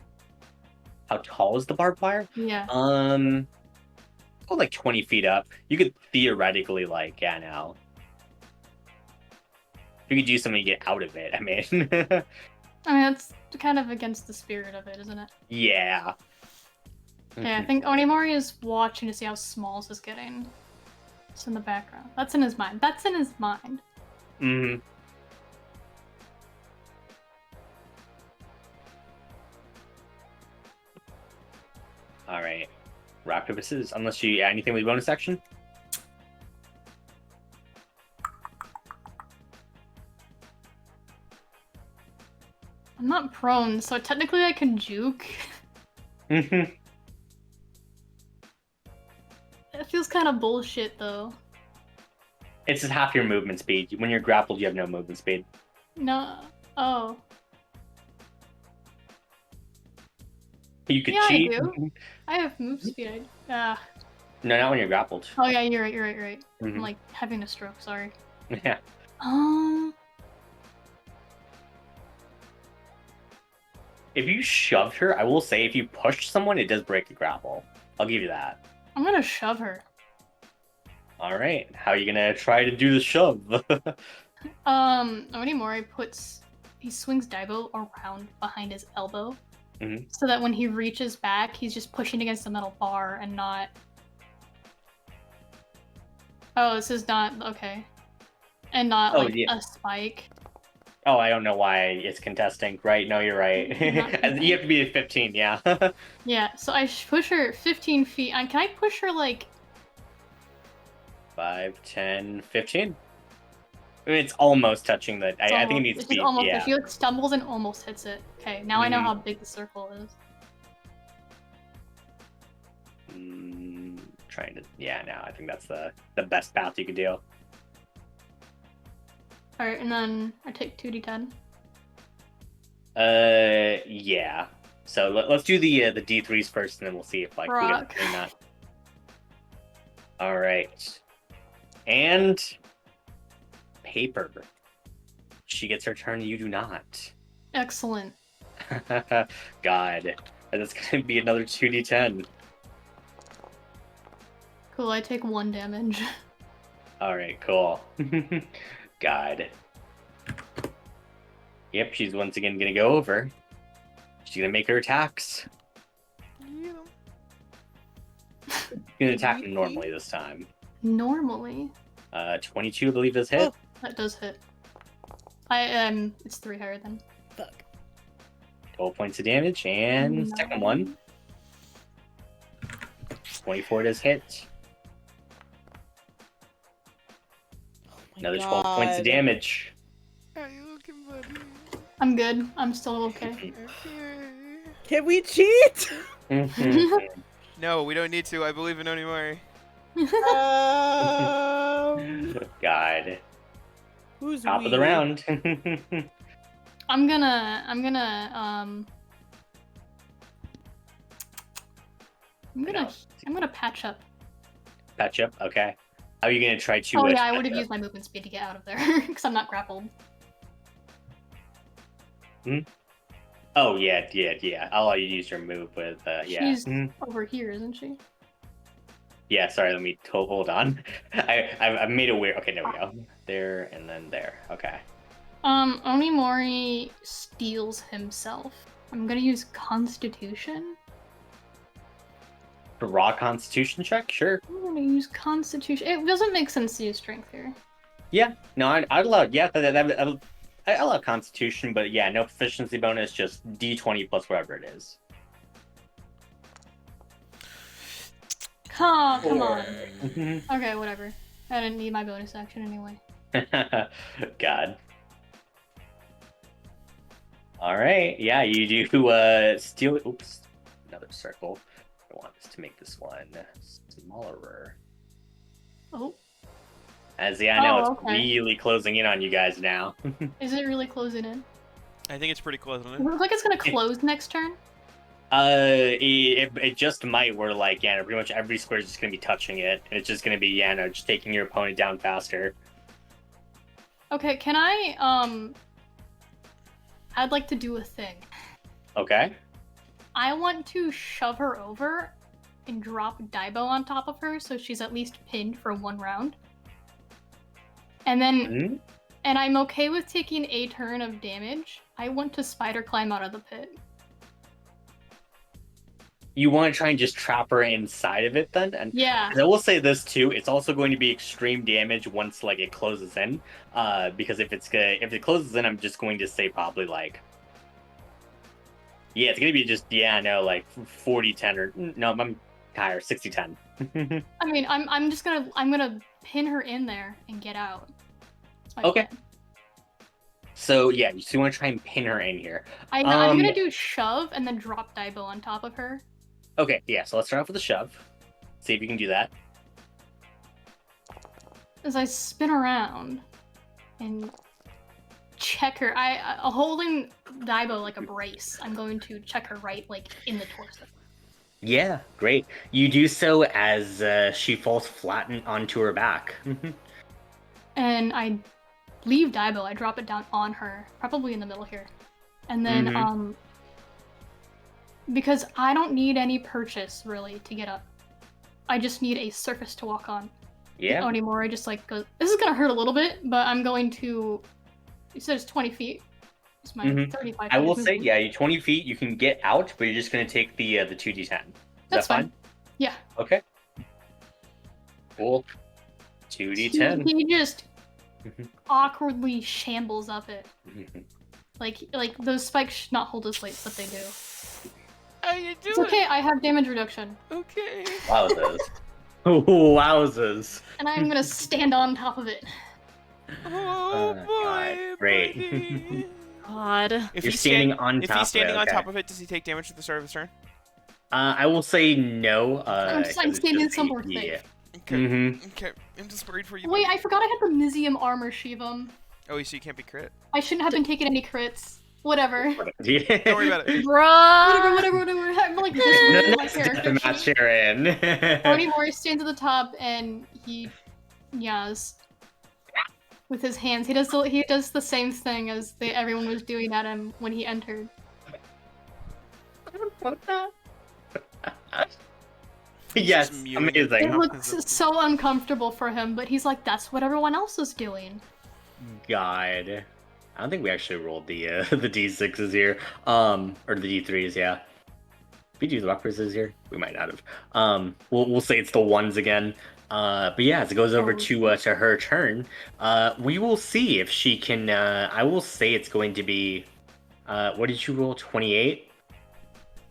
How tall is the barbed wire? Yeah. Go like 20 feet up. You could theoretically like, yeah, no. You could do something to get out of it. I mean, I mean, that's kind of against the spirit of it, isn't it? yeah. Yeah, I think Onimori is watching to see how small this is getting. It's in the background. That's in his mind. That's in his mind. Mm-hmm. All right. Rock, paper, scissors. Unless you add anything with bonus action. I'm not prone, so technically I can juke. Mm-hmm. It feels kind of bullshit, though. It's just half your movement speed. When you're grappled, you have no movement speed. No. Oh. You could Yeah, cheat. I do. I have move speed. No, not when you're grappled. Oh yeah, you're right. You're right. You're right. Mhm. I'm like having a stroke. Sorry. Yeah. If you shoved her, I will say if you push someone, it does break the grapple. I'll give you that. I'm gonna shove her. All right. How are you gonna try to do the shove? Onimori he swings Daibo around behind his elbow, so that when he reaches back, he's just pushing against the metal bar and not. Oh, this is not okay, and not like a spike. Oh, I don't know why it's contesting. Right? No, you're right. You have to be at 15. Yeah. Yeah. So I push her 15 feet. And can I push her like 5, 10, 15? It's almost touching the. I think it needs to be. Almost, yeah. she like stumbles and almost hits it. Okay, now I know how big the circle is. Trying to. Yeah, no, I think that's the best path you could do. All right, and then I take 2d10. Yeah. So let's do the D3s first, and then we'll see if like we get or not. All right. And paper. She gets her turn. You do not. Excellent. God, that's gonna be another 2d10. Cool. I take 1 damage. All right. Cool. God. Yep, she's once again gonna go over. She's gonna make her attacks. Gonna attack normally this time. Normally. 22, I believe, does hit. Oh, that does hit. It's 3 higher than. Fuck. 12 points of damage, and second one. 24 does hit. Another 12 points of damage. Are you looking, buddy? I'm good. I'm still okay. Can we cheat? No, we don't need to. I believe in Onimori. God. Who's Top we? of the round. I'm gonna patch up. Patch up. Okay. How are you gonna try to? Oh yeah, I would patch have up? used my movement speed to get out of there because I'm not grappled. Oh yeah. I'll allow you to use your move with yeah. She's over here, isn't she? Yeah. Sorry. Let me hold on. I've made it weird. Okay. There we go. There and then there. Okay. Onimori steals himself. I'm gonna use Constitution. Raw Constitution check. Sure. I'm gonna use Constitution. It doesn't make sense to use Strength here. Yeah. No. I'd allow. Yeah. I allow Constitution, but yeah, no proficiency bonus. Just D20 plus whatever it is. Come on. Okay, whatever. I didn't need my bonus action anyway. God. All right. Yeah, you do steal. Oops. Another circle. I want this to make this one smaller. Oh. As I know it's okay. really closing in on you guys now. Is it really closing in? I think it's pretty close, isn't It it? looks like it's gonna close next turn. It just might. Where like pretty much every square is just gonna be touching it. And it's just gonna be just taking your opponent down faster. Okay, can I I'd like to do a thing. Okay. I want to shove her over and drop Daibo on top of her so she's at least pinned for one round. And then and I'm okay with taking a turn of damage. I want to spider climb out of the pit. You want to try and just trap her inside of it then? And yeah. I will say this too, it's also going to be extreme damage once like it closes in. Because if it closes in, I'm just going to say probably like it's gonna be just like 40-10 or no, I'm higher, 60-10. I mean I'm gonna pin her in there and get out. Okay. So yeah, so you want to try and pin her in here. I'm gonna do shove and then drop Daibo on top of her. Okay, yeah, so let's start off with a shove. See if you can do that. As I spin around and check her, holding Daibo like a brace, I'm going to check her right like in the torso. Yeah, great. You do so as she falls flat onto her back. And I leave Daibo, I drop it down on her, probably in the middle here. And then because I don't need any purchase really to get up. I just need a surface to walk on. Yeah. Onimori just like goes, this is gonna hurt a little bit, but I'm going to. You said it's 20 feet. It's my 35. I will say, you 20 feet. You can get out, but you're just gonna take the 2d10. That's fine. Yeah. Okay. Cool. 2d10. He just awkwardly shambles up it. Like those spikes should not hold his weight, but they do. How you doing? It's okay, I have damage reduction. Okay. Wowzers. Wowzers. And I'm gonna stand on top of it. Oh boy, God. Great. buddy. God. You're standing on top of it. If he's standing on okay. top of it, does he take damage at the start of his turn? I will say no. I'm standing somewhere safe. Okay. Okay. I'm just worried for you. Wait, buddy. I forgot I had the Mizium armor, Shivam. Oh, so you can't be crit. I shouldn't have been taking any crits. Whatever. Don't worry about it. Bruh! Whatever. I'm like this with my character Match sheet. you're in. Onimori stands at the top and he yas with his hands. He does the same thing as everyone was doing at him when he entered. Yes, Just mewing. amazing. It looks so uncomfortable for him, but he's like, that's what everyone else is doing. God. I don't think we actually rolled the D6s here. Or the D3s, yeah. Did we do the rock versus here? We might not have. We'll say it's the ones again. But yeah, as it goes over to her turn, we will see if she can. I will say it's going to be. What did you roll? 28.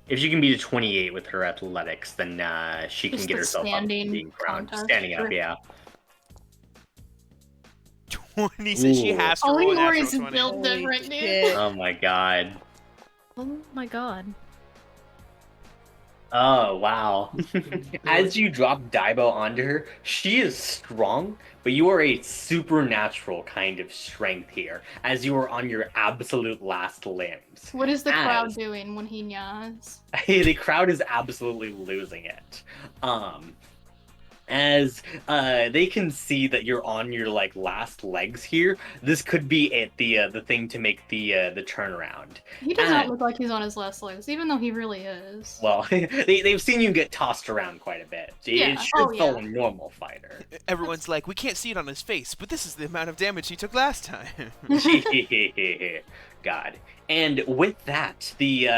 If she can beat a 28 with her athletics, then she can Just get the herself up standing from being crowned. contest, Standing sure. up, yeah. 20 says she Ooh. has to roll a Onimori's natural 20. built different, dude. shit. Oh my god. Oh my god. Oh, wow. As you drop Daibo onto her, she is strong, but you are a supernatural kind of strength here, as you are on your absolute last limbs. What is the crowd As doing when he nyas? the crowd is absolutely losing it. As they can see that you're on your like last legs here, this could be it, the thing to make the turnaround. He does not And look like he's on his last legs, even though he really is. well, they've seen you get tossed around quite a bit. Yeah. It should Oh, feel yeah. a normal fighter. Everyone's like, we can't see it on his face, but this is the amount of damage he took last time. God. And with that, the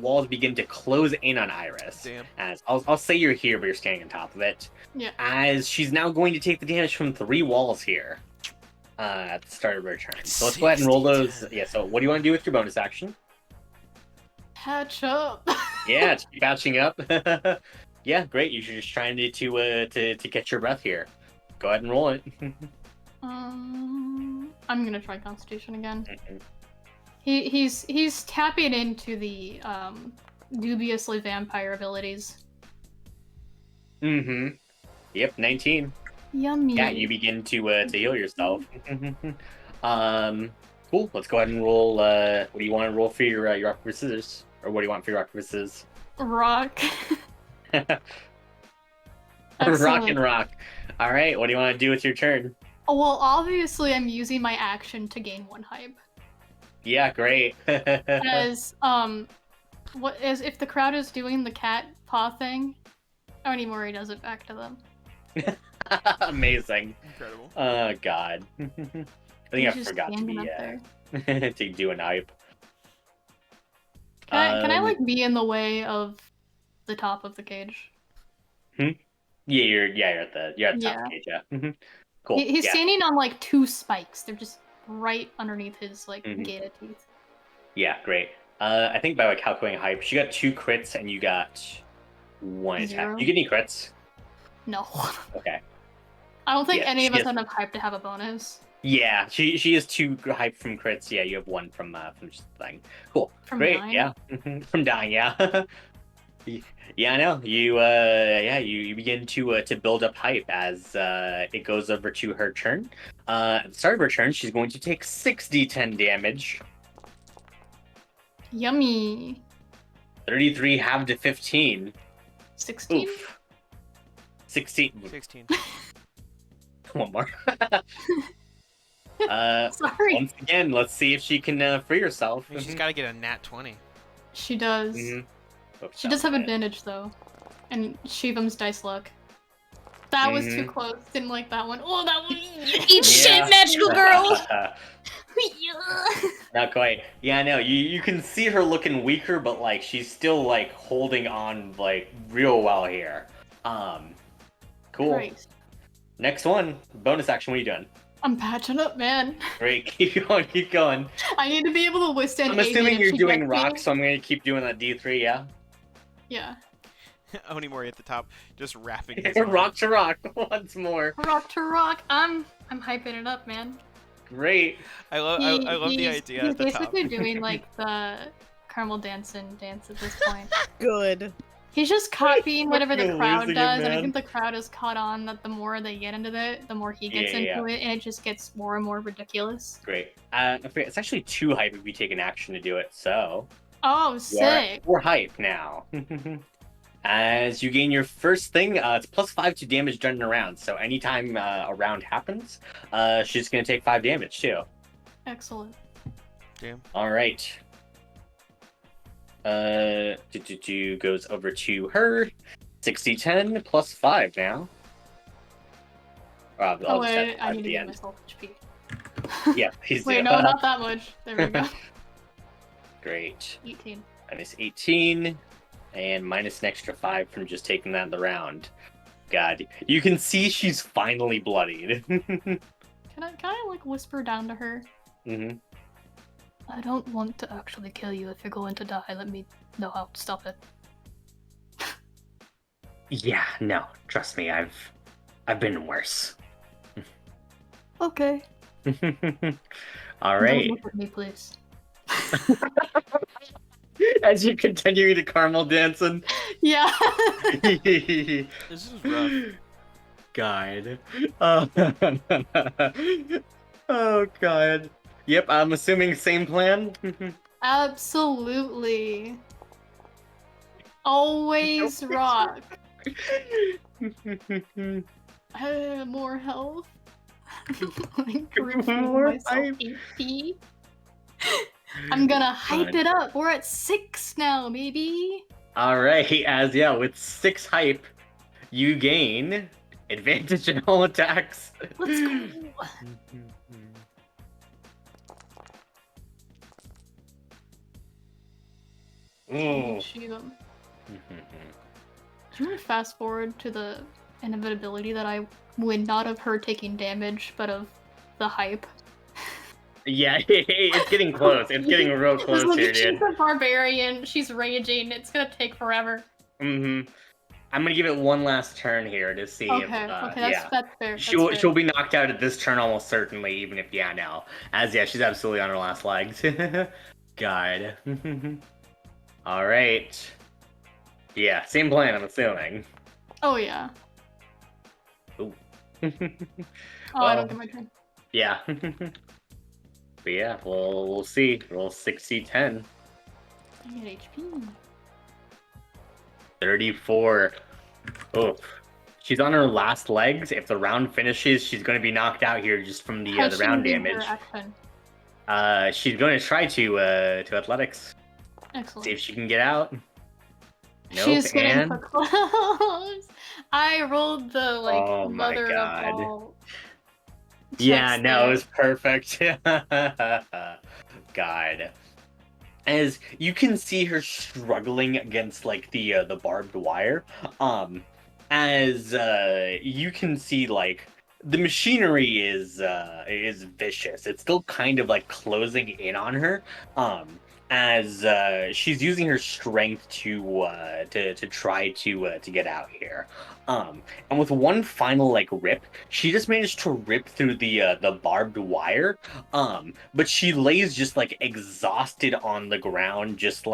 walls begin to close in on Iris. Damn. As I'll say you're here, but you're standing on top of it. Yeah. As she's now going to take the damage from 3 walls here. At the start of her turn. So let's go ahead and roll those. Yeah. So what do you want to do with your bonus action? Catch up. Yeah, to keep catching up. Yeah, great. You're just trying to catch your breath here. Go ahead and roll it. I'm gonna try Constitution again. Mhm. He's tapping into the dubiously vampire abilities. Mm-hmm. Yep, 19. Yummy. Yeah, you begin to heal yourself. Cool. Let's go ahead and roll. What do you want to roll for your rock paper scissors, or what do you want for your rock paper scissors? Rock. Rock Excellent. and rock. All right. What do you want to do with your turn? Oh, well, obviously I'm using my action to gain 1 hype. Yeah, great. As if the crowd is doing the cat paw thing, Onimori does it back to them. Amazing. Incredible. Oh God. I think He's I just forgot to standing be up there. to do an hype. Can I like be in the way of the top of the cage? Yeah, you're at the top Yeah. cage. Yeah. Cool. He's Yeah. standing on like 2 spikes. They're just right underneath his like Mhm. gated teeth. Yeah, great. I think by like calculating hype, she got 2 crits and you got 1 attack. 0. You get any crits? No. Okay. I don't think Yeah, any of she us has- have enough hype to have a bonus. Yeah, she is 2 hype from crits. Yeah, you have 1 from just the thing. Cool. From Great. dying? Yeah. From dying. Yeah. Yeah, I know. You you begin to build up hype as it goes over to her turn. At the start of her turn, she's going to take 6d10 damage. Yummy. 33 half to 15. 16? Oof. 16. 16. One more. Sorry. Once again, let's see if she can free herself. I mean, she's got to get a nat 20. She does. Mhm. Oh, She does have okay. advantage though. And Shivam's dice luck. That was too Mhm. close. Didn't like that one. Oh, that one. Eat Yeah. shit, magical girl! Not quite. Yeah, I know. You can see her looking weaker, but like she's still like holding on like real well here. Cool. Christ. Next one, bonus action. What are you doing? I'm patching up, man. Great, keep going, keep going. I need to be able to withstand. I'm 8 assuming if you're she doing gets rock, me. so I'm gonna keep doing that D3. Yeah. Yeah. Onimori at the top, just wrapping his arm. Rock to rock once more. Rock to rock. I'm hyping it up, man. Great. I love the He's- idea He's at the top. basically doing like the caramel dance at this point. Good. He's just copying whatever the Fucking crowd losing it, does, and I man. think the crowd has caught on that the more they get into it, the more he gets Yeah. into it, and it just gets more and more ridiculous. Great. I forget, it's actually 2 hype if you take an action to do it. So Oh, sick! we're hype now. As you gain your first thing, it's +5 to damage done in a round. So anytime a round happens, she's gonna take 5 damage too. Excellent. All right. Goes over to her. 60-10 +5 now. I'll Oh just add wait, 5 I at need to the give end. myself HP. Yeah, please do. Wait, no, not that much. There we go. Great. 18. -18, and minus an extra 5 from just taking that in the round. God, you can see she's finally bloodied. Can I like whisper down to her? hmm I don't want to actually kill you. If you're going to die, let me know how to stop it. Yeah, no, trust me, I've been worse. Okay. All Don't right. look at me, please. As you continue to caramel dancing. Yeah. This is rough. God. Oh. Oh God. Yep, I'm assuming same plan. Absolutely. Always rock. More health. Improving More myself hype. HP. I'm gonna hype God. it up. We're at 6 now, baby. All right, with 6 hype, you gain advantage in all attacks. Let's go. Oh. Shoot 'em. Do you want to fast forward to the inevitability that I win not of her taking damage, but of the hype? Yeah, it's getting close. It's getting real close Like, here, she's dude. a barbarian. She's raging. It's gonna take forever. I'm gonna give it one last turn here to see if That's fair. she'll be knocked out at this turn almost certainly, even if no. She's absolutely on her last legs. God. All right. Yeah, same plan, I'm assuming. Oh yeah. Ooh. I don't get my turn. Yeah. But yeah, we'll see. Roll 6d10. I get HP. 34. Oof. She's on her last legs. If the round finishes, she's going to be knocked out here just from the How's she round using her damage. action? She's going to try to athletics. Excellent. See if she can get out. Nope, She's getting and so close. I rolled the Oh my mother God. of all. yeah, checks no, there. it was perfect. God. As you can see her struggling against the barbed wire, as you can see the machinery is vicious. It's still kind of closing in on her, as she's using her strength to try to get out here, and with one final rip, she just managed to rip through the barbed wire, but she lays just exhausted on the ground, just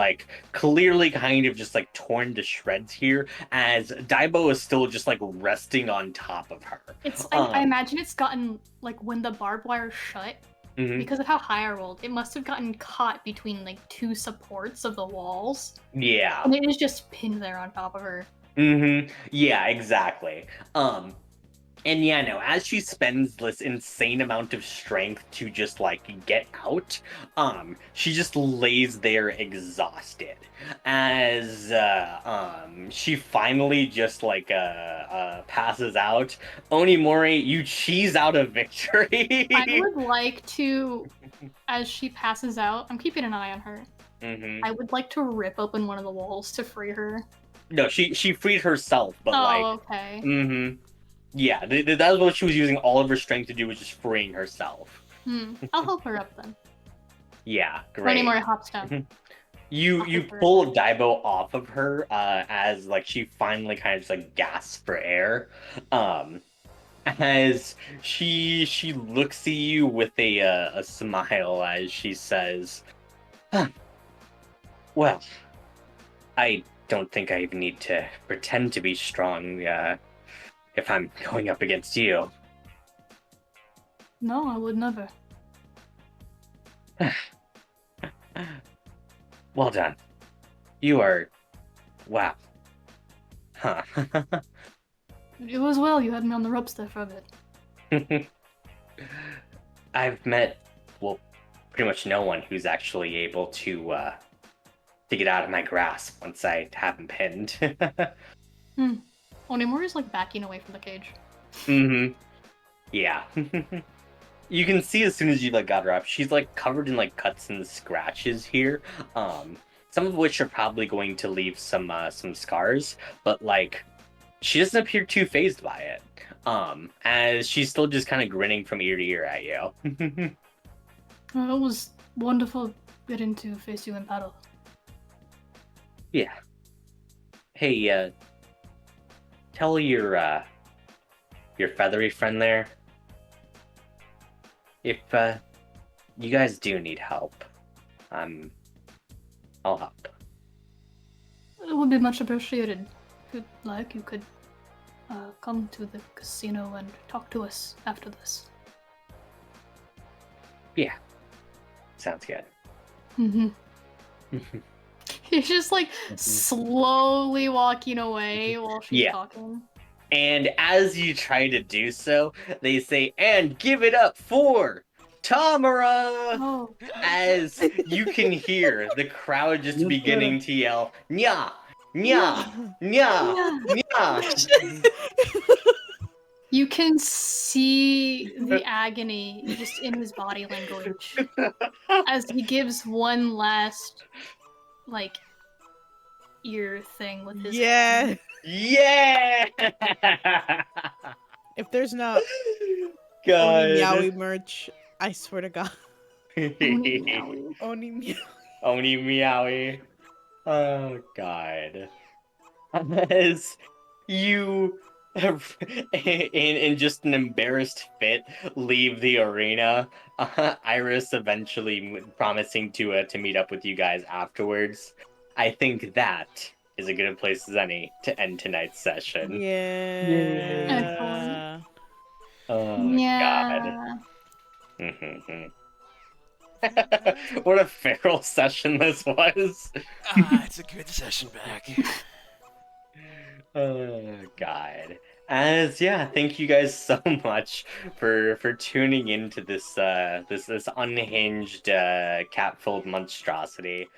clearly kind of just torn to shreds here, as Daibo is still just resting on top of her. It's I imagine it's gotten when the barbed wire shut, Mhm. because of how high I rolled, it must have gotten caught between two supports of the walls. Yeah. And it is just pinned there on top of her. Yeah, exactly. And as she spends this insane amount of strength to just get out, she just lays there exhausted. As she finally just passes out. Onimori, you cheese out a victory. I would like to, as she passes out, I'm keeping an eye on her. I would like to rip open one of the walls to free her. No, she freed herself, but okay. Yeah, that was what she was using all of her strength to do, was just freeing herself. I'll help her up then. Yeah, great. Onimori hops down. You pull Daibo off of her, as she finally kind of just gasps for air, as she looks at you with a smile as she says, well, I don't think I even need to pretend to be strong if I'm going up against you. No, I would never. Well done. You are... wow. Huh. It was well, you had me on the ropes there for a bit. I've met, pretty much no one who's actually able to get out of my grasp once I have him pinned. Onimori's backing away from the cage. Yeah. You can see as soon as you got her up, she's covered in cuts and scratches here. Some of which are probably going to leave some scars, but she doesn't appear too phased by it. As she's still just kind of grinning from ear to ear at you. It was wonderful getting to face you in battle. Yeah. Hey, tell your feathery friend there, if you guys do need help, I'll help. It would be much appreciated. If you'd like, you could come to the casino and talk to us after this. Yeah. Sounds good. Mm-hmm. He's just like slowly walking away while she's talking. And as you try to do so, they say, and give it up for Tamara! Oh. As you can hear the crowd just Yes, beginning to yell, Nya! Nya! Nya! Nya! You can see the agony just in his body language as he gives one last, like, ear thing with his hand. Yeah! If there's not God. Oni Meowie merch, I swear to God. Oni Meowie. Oni Meowie. Oni Meowie. Oh, God. As you, in just an embarrassed fit, leave the arena, Iris eventually promising to meet up with you guys afterwards. I think that is a good place as any to end tonight's session. Yeah. Oh, Yeah. God. What a feral session this was. It's a good session back. Oh, God. Thank you guys so much for tuning into this unhinged cat-filled monstrosity.